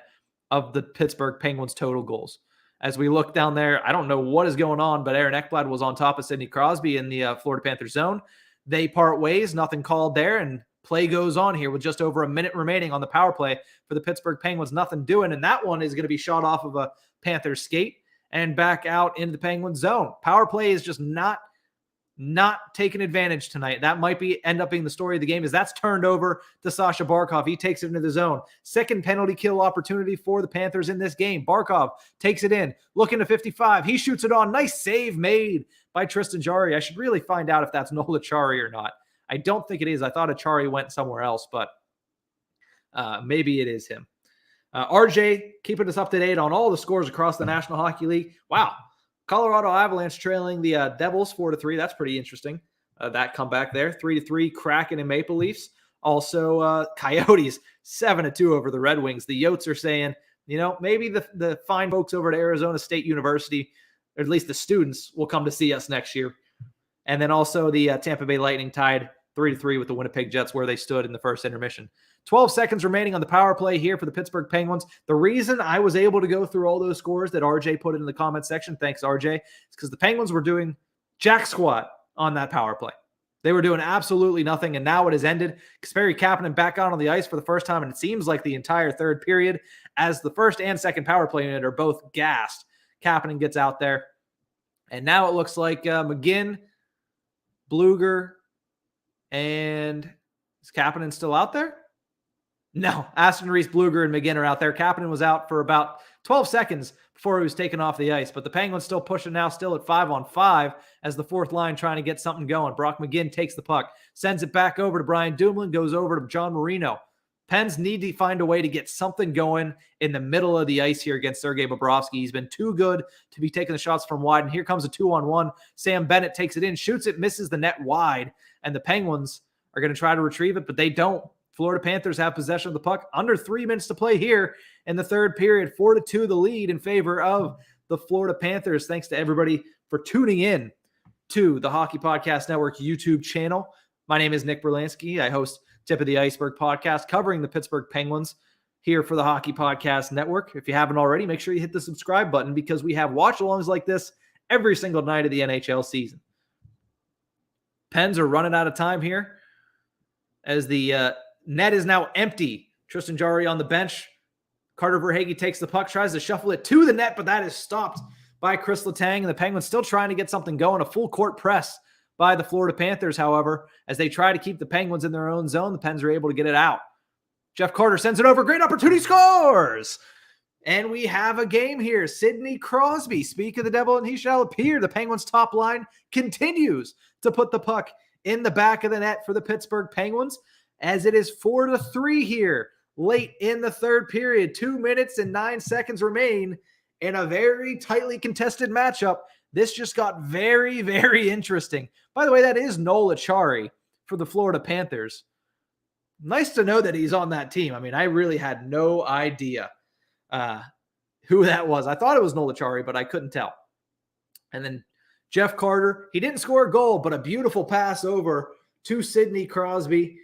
of the Pittsburgh Penguins' total goals. As we look down there, I don't know what is going on, but Aaron Ekblad was on top of Sidney Crosby in the Florida Panthers zone. They part ways, nothing called there, and play goes on here with just over a minute remaining on the power play for the Pittsburgh Penguins. Nothing doing, and that one is going to be shot off of a Panthers skate and back out into the Penguins zone. Power play is just not taking advantage tonight. That might end up being the story of the game, as that's turned over to Sasha Barkov. He takes it into the zone. Second penalty kill opportunity for the Panthers in this game. Barkov takes it in, looking to 55. He shoots it on. Nice save made by Tristan Jarry. I should really find out if that's Nola Chari or not. I don't think it is. I thought Achari went somewhere else, but maybe it is him. RJ keeping us up to date on all the scores across the National Hockey League. Wow. Colorado Avalanche trailing the Devils 4-3. That's pretty interesting. That comeback there. 3-3 Kraken and Maple Leafs. Also, Coyotes 7-2 over the Red Wings. The Yotes are saying, maybe the fine folks over at Arizona State University, or at least the students, will come to see us next year. And then also the Tampa Bay Lightning tied 3-3 with the Winnipeg Jets, where they stood in the first intermission. 12 seconds remaining on the power play here for the Pittsburgh Penguins. The reason I was able to go through all those scores that RJ put in the comment section, thanks RJ, is because the Penguins were doing jack squat on that power play. They were doing absolutely nothing, and now it has ended. Kasperi Kapanen back out on the ice for the first time, and it seems like the entire third period, as the first and second power play unit are both gassed. Kapanen gets out there, and now it looks like McGinn, Bluger, and is Kapanen still out there? No, Aston Reese, Bluger, and McGinn are out there. Kapanen was out for about 12 seconds before he was taken off the ice, but the Penguins still pushing now, still at 5-on-5 as the fourth line trying to get something going. Brock McGinn takes the puck, sends it back over to Brian Dumoulin, goes over to John Marino. Pens need to find a way to get something going in the middle of the ice here against Sergei Bobrovsky. He's been too good to be taking the shots from wide, and here comes a 2-on-1. Sam Bennett takes it in, shoots it, misses the net wide, and the Penguins are going to try to retrieve it, but they don't. Florida Panthers have possession of the puck. Under 3 minutes to play here in the third period. 4-2 the lead in favor of the Florida Panthers. Thanks to everybody for tuning in to the Hockey Podcast Network YouTube channel. My name is Nick Berlansky. I host Tip of the Ice-Burgh podcast covering the Pittsburgh Penguins here for the Hockey Podcast Network. If you haven't already, make sure you hit the subscribe button, because we have watch-alongs like this every single night of the NHL season. Pens are running out of time here as the net is now empty. Tristan Jarry on the bench. Carter Verhaeghe takes the puck, tries to shuffle it to the net, but that is stopped by Chris Letang, and the Penguins still trying to get something going. A full court press by the Florida Panthers, however, as they try to keep the Penguins in their own zone. The Pens are able to get it out. Jeff Carter sends it over. Great opportunity, scores! And we have a game here. Sidney Crosby, speak of the devil and he shall appear. The Penguins' top line continues to put the puck in the back of the net for the Pittsburgh Penguins, as it is 4-3 here late in the third period. 2 minutes and 9 seconds remain in a very tightly contested matchup. This just got very, very interesting. By the way, that is Nola Chari for the Florida Panthers. Nice to know that he's on that team. I mean, I really had no idea who that was. I thought it was Nola Chari, but I couldn't tell. And then Jeff Carter, he didn't score a goal, but a beautiful pass over to Sidney Crosby.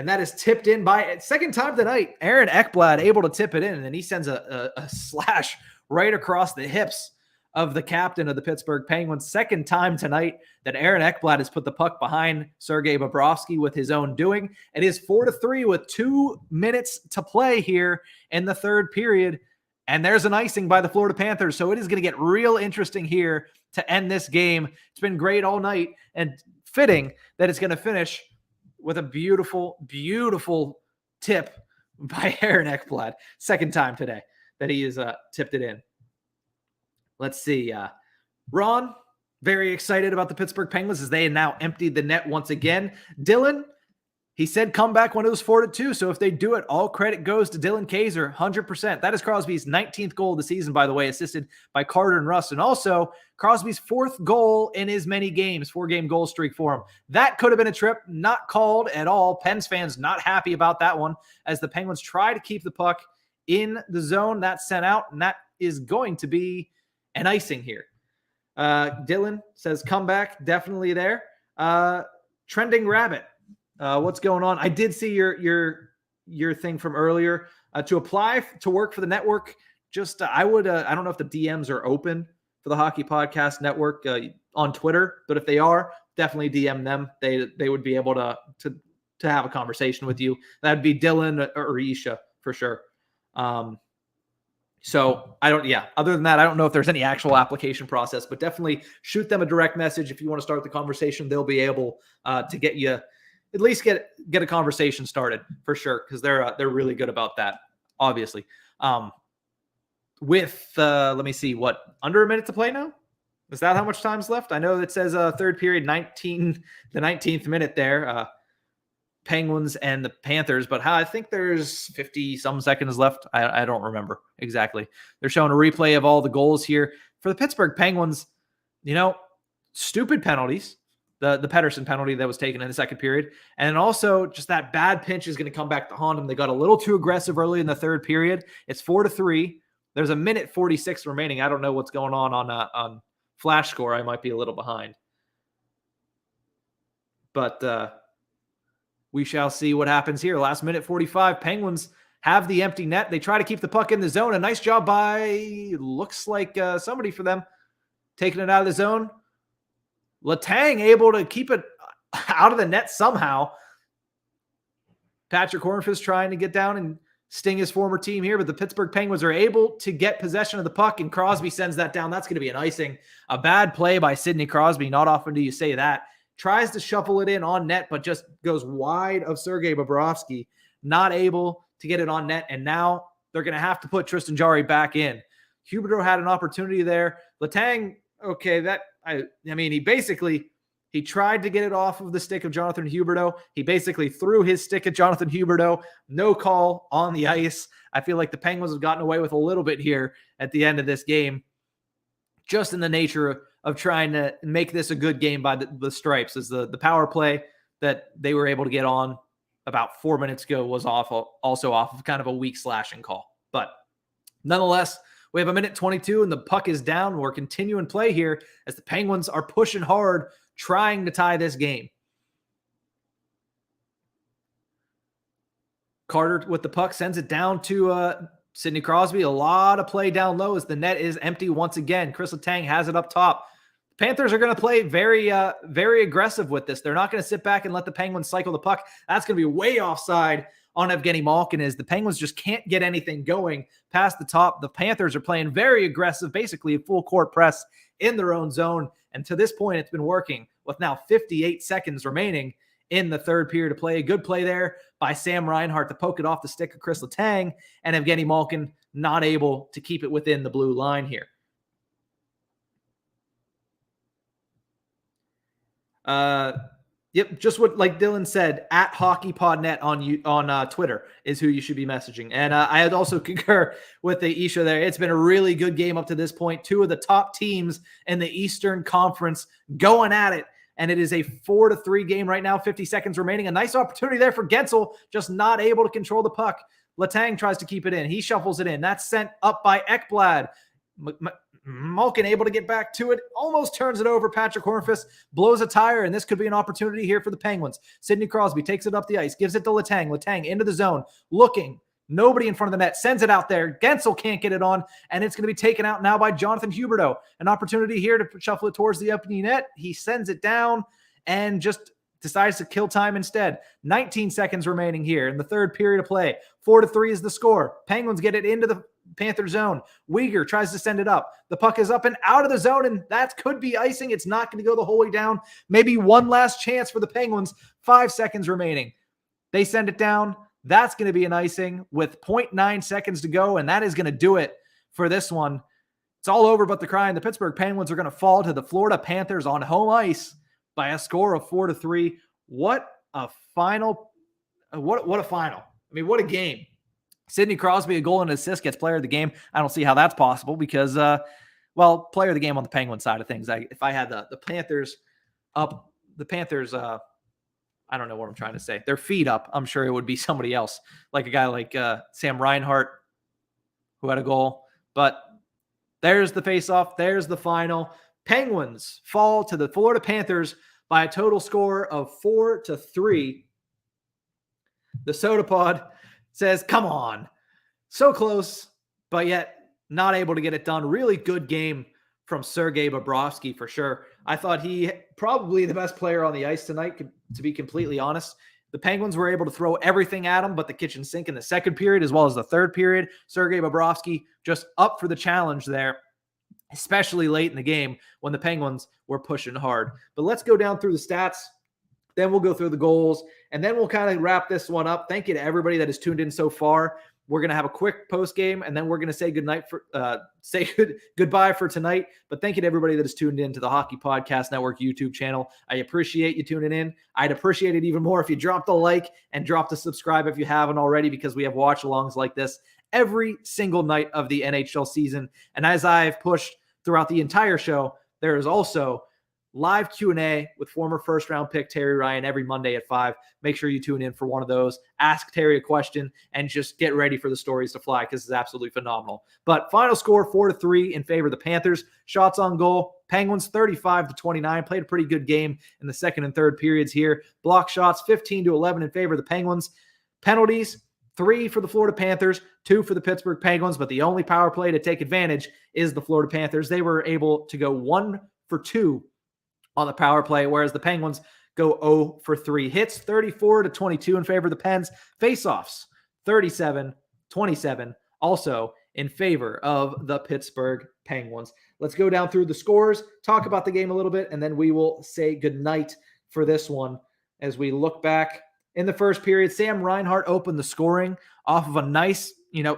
And that is tipped in by second time tonight. Aaron Ekblad able to tip it in, and then he sends a slash right across the hips of the captain of the Pittsburgh Penguins. Second time tonight that Aaron Ekblad has put the puck behind Sergei Bobrovsky with his own doing. It is 4-3 with 2 minutes to play here in the third period. And there's an icing by the Florida Panthers. So it is going to get real interesting here to end this game. It's been great all night, and fitting that it's going to finish with a beautiful, beautiful tip by Aaron Ekblad. Second time today that he has tipped it in. Let's see. Ron, very excited about the Pittsburgh Penguins as they now emptied the net once again. Dylan, he said come back when it was 4-2. So if they do it, all credit goes to Dylan Kaiser, 100%. That is Crosby's 19th goal of the season, by the way, assisted by Carter and Russ. And also Crosby's 4th goal in his many games, 4-game goal streak for him. That could have been a trip, not called at all. Pens fans not happy about that one as the Penguins try to keep the puck in the zone. That's sent out, and that is going to be an icing here. Dylan says comeback, definitely there. Trending Rabbit. What's going on? I did see your thing from earlier. To apply to work for the network, just I would I don't know if the DMs are open for the Hockey Podcast Network on Twitter, but if they are, definitely DM them. They would be able to have a conversation with you. That'd be Dylan or Isha for sure. So other than that, I don't know if there's any actual application process, but definitely shoot them a direct message if you want to start the conversation. They'll be able to get you at least get a conversation started for sure, because they're really good about that, obviously. With let me see, what, under a minute to play now? Is that how much time's left? I know it says third period, the 19th minute there. Penguins and the Panthers, but I think there's 50 some seconds left. I don't remember exactly. They're showing a replay of all the goals here for the Pittsburgh Penguins. Stupid penalties. The Pettersson penalty that was taken in the second period. And also just that bad pinch is going to come back to haunt them. They got a little too aggressive early in the third period. It's 4-3. There's a minute 46 remaining. I don't know what's going on Flash Score. I might be a little behind. But we shall see what happens here. Last minute 45. Penguins have the empty net. They try to keep the puck in the zone. A nice job by, looks like somebody for them, taking it out of the zone. Letang able to keep it out of the net somehow. Patrick Hornfist trying to get down and sting his former team here, but the Pittsburgh Penguins are able to get possession of the puck, and Crosby sends that down. That's going to be an icing. A bad play by Sidney Crosby. Not often do you say that. Tries to shuffle it in on net, but just goes wide of Sergei Bobrovsky. Not able to get it on net, and now they're going to have to put Tristan Jarry back in. Huberdeau had an opportunity there. Letang, okay, he tried to get it off of the stick of Jonathan Huberdeau. He basically threw his stick at Jonathan Huberdeau. No call on the ice. I feel like the Penguins have gotten away with a little bit here at the end of this game, just in the nature of trying to make this a good game by the Stripes, as the power play that they were able to get on about 4 minutes ago was also off of kind of a weak slashing call. But nonetheless, we have a minute 22 and the puck is down. We're continuing play here as the Penguins are pushing hard, trying to tie this game. Carter with the puck sends it down to Sidney Crosby. A lot of play down low as the net is empty once again. Chris Letang has it up top. The Panthers are going to play very, very aggressive with this. They're not going to sit back and let the Penguins cycle the puck. That's going to be way offside on Evgeny Malkin, as the Penguins just can't get anything going past the top. The Panthers are playing very aggressive, basically a full court press in their own zone. And to this point, it's been working with now 58 seconds remaining in the third period to play. A good play there by Sam Reinhart to poke it off the stick of Chris Letang, and Evgeny Malkin not able to keep it within the blue line here. Yep, just what like Dylan said, at HockeyPodNet on Twitter is who you should be messaging. And I had also concur with the Isha there. It's been a really good game up to this point. Two of the top teams in the Eastern Conference going at it. And it is a 4-3 game right now, 50 seconds remaining. A nice opportunity there for Gensel, just not able to control the puck. Letang tries to keep it in. He shuffles it in. That's sent up by Ekblad. Malkin able to get back to it, almost turns it over. Patrick Hornfist blows a tire, and this could be an opportunity here for the Penguins. Sidney Crosby takes it up the ice, gives it to Letang. Letang into the zone, looking. Nobody in front of the net, sends it out there. Gensel can't get it on, and it's going to be taken out now by Jonathan Huberdeau. An opportunity here to shuffle it towards the opening net. He sends it down and just decides to kill time instead. 19 seconds remaining here in the third period of play. 4-3 is the score. Penguins get it into the Panther zone. Uyghur tries to send it up. The puck is up and out of the zone, and that could be icing. It's not going to go the whole way down. Maybe one last chance for the Penguins. 5 seconds remaining. They send it down. That's going to be an icing with 0.9 seconds to go, and that is going to do it for this one. It's all over but the crying. The Pittsburgh Penguins are going to fall to the Florida Panthers on home ice by a score of 4-3. What a final. What a final. I mean, what a game. Sidney Crosby, a goal and an assist, gets player of the game. I don't see how that's possible because, player of the game on the Penguin side of things. If I had the Panthers up, I don't know what I'm trying to say. Their feet up, I'm sure it would be somebody else, like a guy like Sam Reinhart, who had a goal. But there's the face-off. There's the final. Penguins fall to the Florida Panthers by a total score of 4-3. The Soda Pod says, come on. So close, but yet not able to get it done. Really good game from Sergei Bobrovsky for sure. I thought he probably the best player on the ice tonight, to be completely honest. The Penguins were able to throw everything at him but the kitchen sink in the second period as well as the third period. Sergei Bobrovsky just up for the challenge there, especially late in the game when the Penguins were pushing hard. But let's go down through the stats. Then we'll go through the goals, and then we'll kind of wrap this one up. Thank you to everybody that has tuned in so far. We're going to have a quick post game, and then we're going to say goodbye for tonight. But thank you to everybody that has tuned in to the Hockey Podcast Network YouTube channel. I appreciate you tuning in. I'd appreciate it even more if you dropped a like and dropped a subscribe if you haven't already, because we have watch-alongs like this every single night of the NHL season. And as I've pushed throughout the entire show, there is also live Q&A with former first-round pick Terry Ryan every Monday at 5. Make sure you tune in for one of those. Ask Terry a question and just get ready for the stories to fly because it's absolutely phenomenal. But final score, 4-3 in favor of the Panthers. Shots on goal, Penguins 35-29. Played a pretty good game in the second and third periods here. Block shots, 15-11 in favor of the Penguins. Penalties, 3 for the Florida Panthers, 2 for the Pittsburgh Penguins. But the only power play to take advantage is the Florida Panthers. They were able to go 1 for 2 on the power play, whereas the Penguins go 0 for 3. Hits 34-22 in favor of the Pens. Faceoffs 37-27 also in favor of the Pittsburgh Penguins. Let's go down through the scores, talk about the game a little bit, and then we will say goodnight for this one as we look back. In the first period, Sam Reinhart opened the scoring off of a nice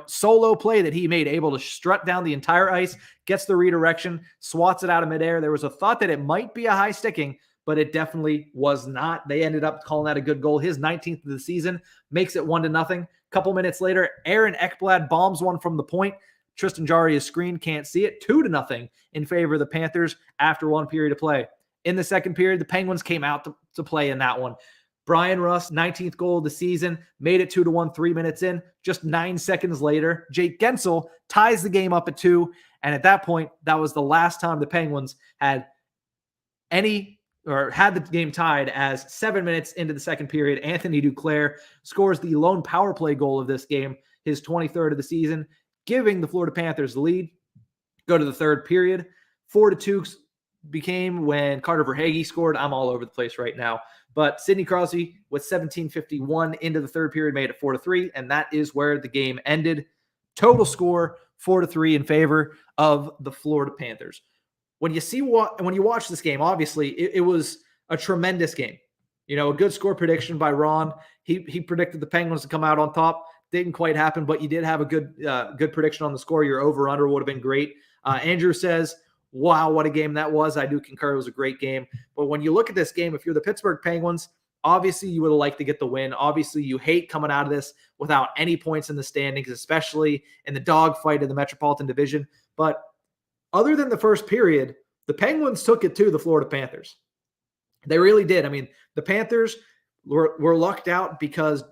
solo play that he made, able to strut down the entire ice, gets the redirection, swats it out of midair. There was a thought that it might be a high sticking, but it definitely was not. They ended up calling that a good goal. His 19th of the season makes it 1-0. Couple minutes later, Aaron Ekblad bombs one from the point. Tristan Jarry's screen can't see it. 2-0 in favor of the Panthers after one period of play. In the second period, the Penguins came out to play in that one. Brian Russ, 19th goal of the season, made it 2-1 3 minutes in. Just 9 seconds later, Jake Gensel ties the game up at 2. And at that point, that was the last time the Penguins had the game tied, as 7 minutes into the second period, Anthony Duclair scores the lone power play goal of this game, his 23rd of the season, giving the Florida Panthers the lead. Go to the third period. 4-2 became when Carter Verhaeghe scored. I'm all over the place right now. But Sidney Crosby with 17:51 into the third period made it 4-3, and that is where the game ended. Total score 4-3 in favor of the Florida Panthers. When you watch this game, obviously it was a tremendous game. A good score prediction by Ron. He predicted the Penguins to come out on top. Didn't quite happen, but you did have a good prediction on the score. Your over/under would have been great. Andrew says, wow, what a game that was. I do concur. It was a great game. But when you look at this game, if you're the Pittsburgh Penguins, obviously you would have liked to get the win. Obviously, you hate coming out of this without any points in the standings, especially in the dogfight of the Metropolitan Division. But other than the first period, the Penguins took it to the Florida Panthers. They really did. I mean, the Panthers were lucked out because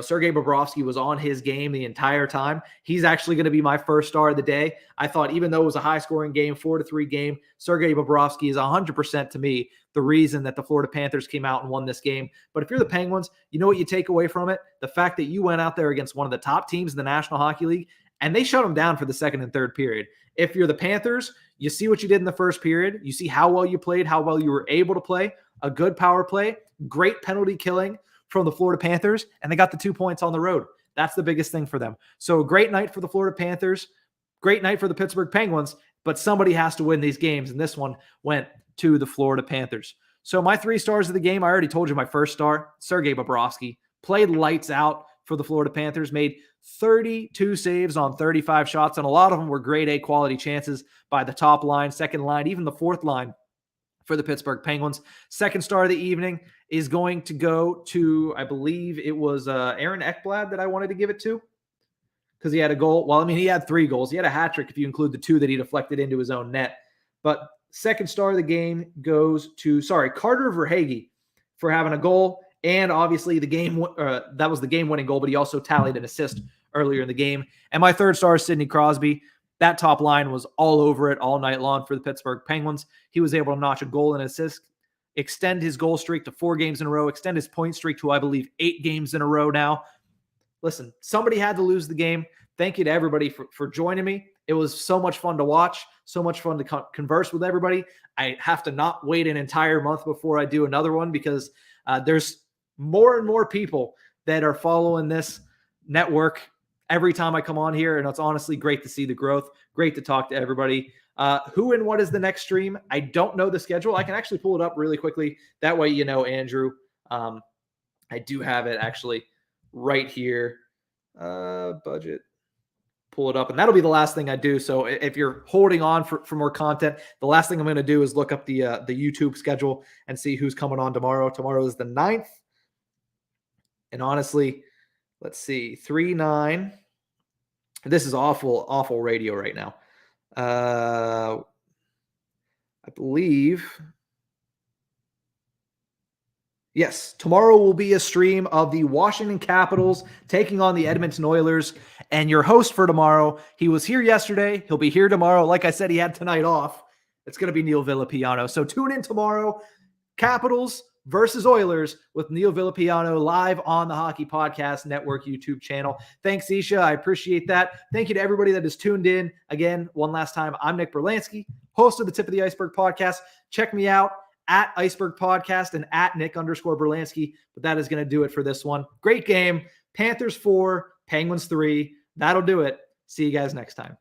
Sergei Bobrovsky was on his game the entire time. He's actually going to be my first star of the day. I thought even though it was a high-scoring game, 4-3 game, Sergei Bobrovsky is 100% to me the reason that the Florida Panthers came out and won this game. But if you're the Penguins, you know what you take away from it? The fact that you went out there against one of the top teams in the National Hockey League, and they shut them down for the second and third period. If you're the Panthers, you see what you did in the first period. You see how well you played, how well you were able to play. A good power play, great penalty killing from the Florida Panthers, and they got the 2 points on the road. That's the biggest thing for them. So great night for the Florida Panthers, great night for the Pittsburgh Penguins, but somebody has to win these games, and this one went to the Florida Panthers. So my 3 stars of the game, I already told you my first star, Sergei Bobrovsky, played lights out for the Florida Panthers, made 32 saves on 35 shots, and a lot of them were grade A quality chances by the top line, second line, even the fourth line for the Pittsburgh Penguins. Second star of the evening is going to go to, I believe it was Aaron Ekblad that I wanted to give it to because he had a goal. Well, I mean, he had 3 goals. He had a hat trick if you include the 2 that he deflected into his own net. But second star of the game goes to, Carter Verhaeghe for having a goal. And obviously that was the game-winning goal, but he also tallied an assist earlier in the game. And my third star is Sidney Crosby. That top line was all over it all night long for the Pittsburgh Penguins. He was able to notch a goal and assist, extend his goal streak to 4 games in a row, extend his point streak to, I believe, 8 games in a row now. Listen, somebody had to lose the game. Thank you to everybody for joining me. It was so much fun to watch, so much fun to converse with everybody. I have to not wait an entire month before I do another one because there's more and more people that are following this network every time I come on here, and it's honestly great to see the growth. Great to talk to everybody. Who and what is the next stream? I don't know the schedule. I can actually pull it up really quickly. That way, Andrew. I do have it actually right here. Budget. Pull it up, and that'll be the last thing I do. So if you're holding on for more content, the last thing I'm going to do is look up the YouTube schedule and see who's coming on tomorrow. Tomorrow is the 9th. And honestly, let's see, 3-9. This is awful radio right now. I believe. Yes, tomorrow will be a stream of the Washington Capitals taking on the Edmonton Oilers. And your host for tomorrow, he was here yesterday. He'll be here tomorrow. Like I said, he had tonight off. It's going to be Neil Villapiano. So tune in tomorrow. Capitals versus Oilers with Neil Villapiano live on the Hockey Podcast Network YouTube channel. Thanks, Isha. I appreciate that. Thank you to everybody that has tuned in. Again, one last time, I'm Nick Berlansky, host of the Tip of the Ice-Burgh podcast. Check me out at Ice-Burgh Podcast and at Nick_Berlansky. But that is going to do it for this one. Great game. Panthers 4, Penguins 3. That'll do it. See you guys next time.